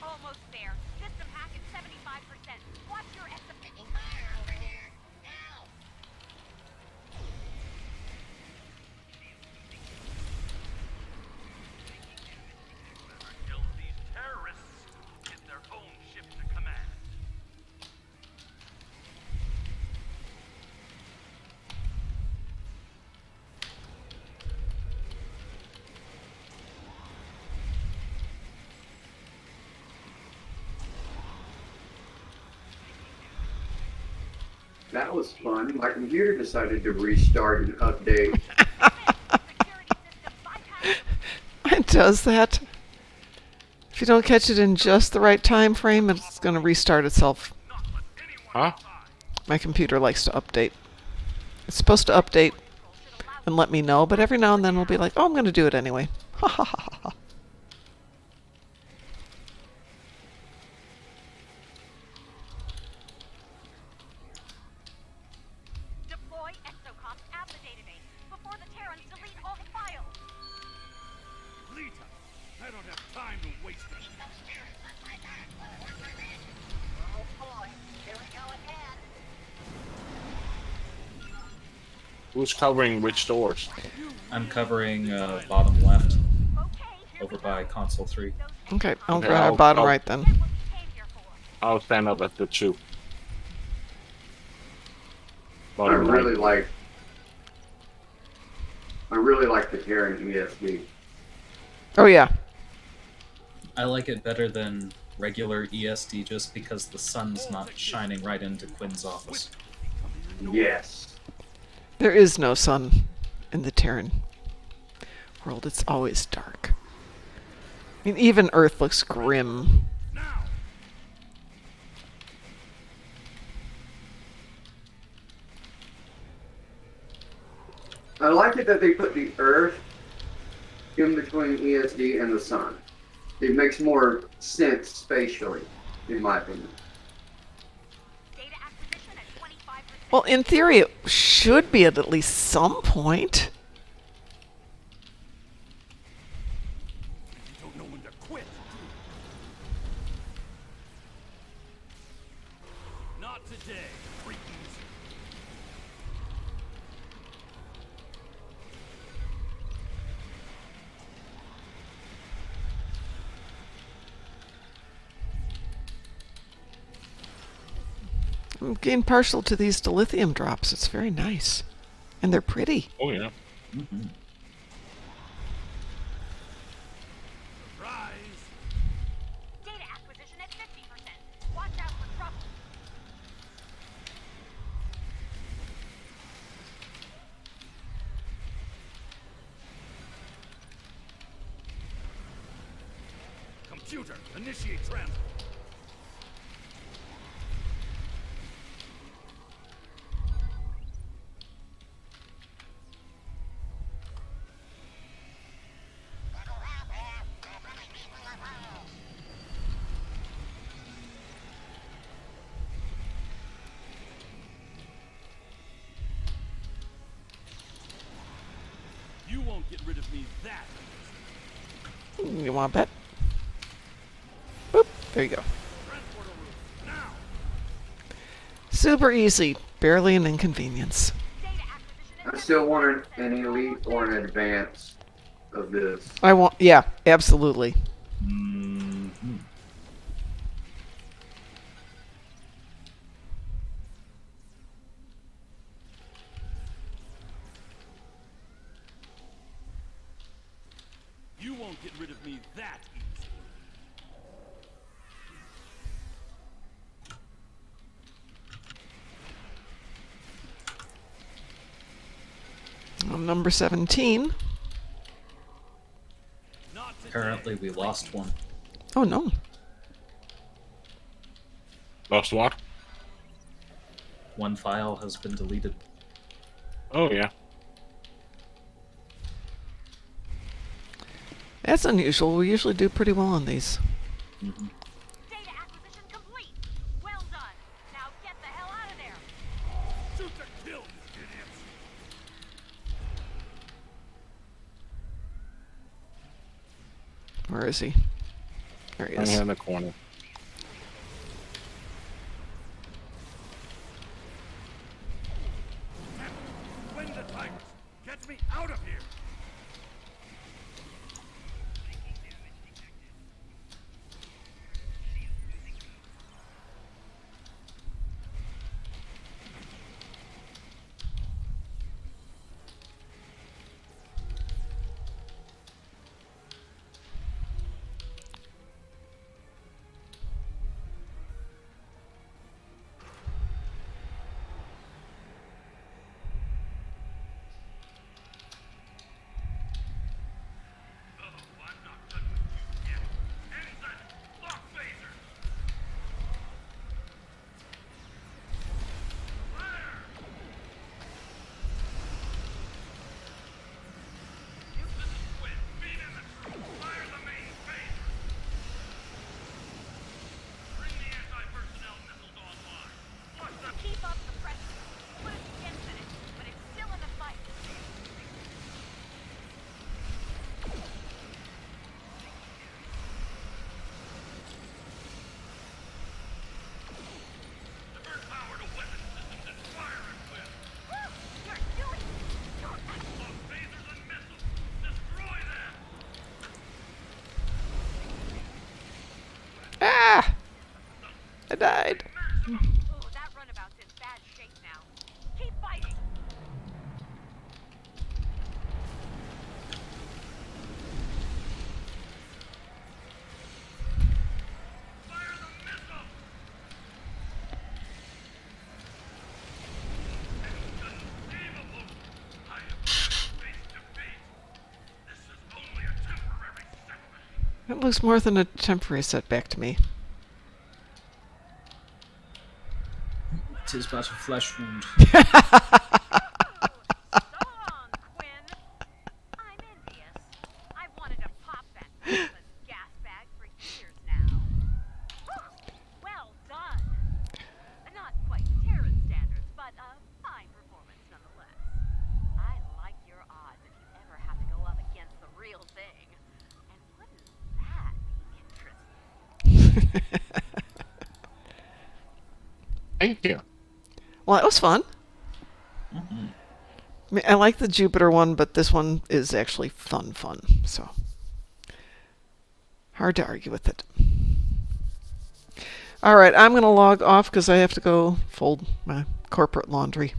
Speaker 3: Almost there. System hack is 75%. Watch your exocoms.
Speaker 13: That was fun. My computer decided to restart and update.
Speaker 1: It does that. If you don't catch it in just the right time frame, it's going to restart itself.
Speaker 11: Huh?
Speaker 1: My computer likes to update. It's supposed to update and let me know, but every now and then it'll be like, oh, I'm going to do it anyway. Ha ha ha ha.
Speaker 3: Deploy exocops at the database before the Terrans delete all files.
Speaker 16: Lita, I don't have time to waste it.
Speaker 2: Oh boy, here we go again.
Speaker 11: Who's covering which doors?
Speaker 10: I'm covering bottom left, over by console 3.
Speaker 1: Okay, I'll
Speaker 11: Okay,
Speaker 1: grab bottom right then.
Speaker 11: I'll stand up at the 2.
Speaker 13: I
Speaker 11: Bottom
Speaker 13: really
Speaker 11: right.
Speaker 13: like the Terran ESD.
Speaker 1: Oh yeah.
Speaker 10: I like it better than regular ESD just because the sun's not shining right into Quinn's office.
Speaker 13: Yes.
Speaker 1: There is no sun in the Terran world. It's always dark. I mean, even Earth looks grim.
Speaker 13: I like it that they put the Earth in between ESD and the sun. It makes more sense spatially, in my opinion.
Speaker 1: Well, in theory, it should be at least some point.
Speaker 16: You don't know when to quit. Not today, freakies.
Speaker 1: I'm getting partial to these dilithium drops. It's very nice. And they're pretty.
Speaker 11: Oh, yeah.
Speaker 10: Mm-hmm.
Speaker 3: Data acquisition at 50%. Watch out for trouble.
Speaker 16: Computer, initiate transport. You won't get rid of me that easy.
Speaker 1: You want to bet? Boop. There you go. Super easy. Barely an inconvenience.
Speaker 13: I still want an elite or an advance of this.
Speaker 1: I want, yeah, absolutely.
Speaker 10: Mm-hmm.
Speaker 16: You won't get rid of me that easy.
Speaker 1: I'm number 17.
Speaker 10: Apparently we lost one.
Speaker 1: Oh no.
Speaker 11: Lost what?
Speaker 10: One file has been deleted.
Speaker 11: Oh, yeah.
Speaker 1: That's unusual. We usually do pretty well on these.
Speaker 10: Mm-hmm.
Speaker 3: Data acquisition complete. Well done. Now get the hell out of there.
Speaker 16: Shoot to kill, you idiots.
Speaker 1: Where is he? There he
Speaker 11: Right
Speaker 1: is.
Speaker 11: here in the corner.
Speaker 16: Win the tigers. Get me out of here.
Speaker 3: Oh, that runabout's in bad shape now. Keep fighting.
Speaker 1: It looks more than a temporary setback to me.
Speaker 14: It is but a flesh wound.
Speaker 3: I've wanted to pop that useless gas bag for years now. Well done. Not quite Terran standards, but a fine performance nonetheless. I like your odds if you ever have to go up against the real thing. And wouldn't that be interesting?
Speaker 11: Thank you.
Speaker 1: Well, that was fun.
Speaker 14: Mm-hmm.
Speaker 1: I mean, I like the Jupiter one, but this one is actually fun. So hard to argue with it. All right, I'm going to log off because I have to go fold my corporate laundry,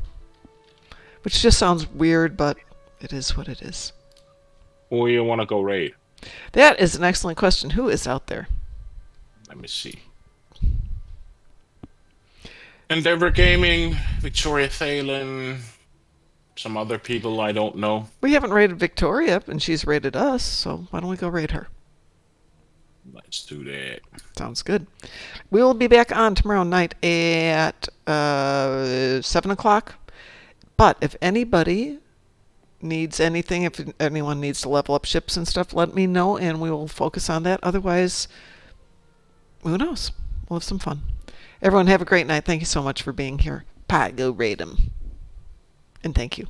Speaker 1: which just sounds weird, but it is what it is.
Speaker 11: Who you want to go raid?
Speaker 1: That is an excellent question. Who is out there?
Speaker 11: Let me see. Endeavor Gaming, Victoria Thalen, some other people I don't know.
Speaker 1: We haven't raided Victoria, and she's raided us, so why don't we go raid her?
Speaker 11: Let's do that.
Speaker 1: Sounds good. We will be back on tomorrow night at 7 o'clock. But if anybody needs anything, if anyone needs to level up ships and stuff, let me know, and we will focus on that. Otherwise, who knows? We'll have some fun. Everyone have a great night. Thank you so much for being here. Go raid 'em. And thank you.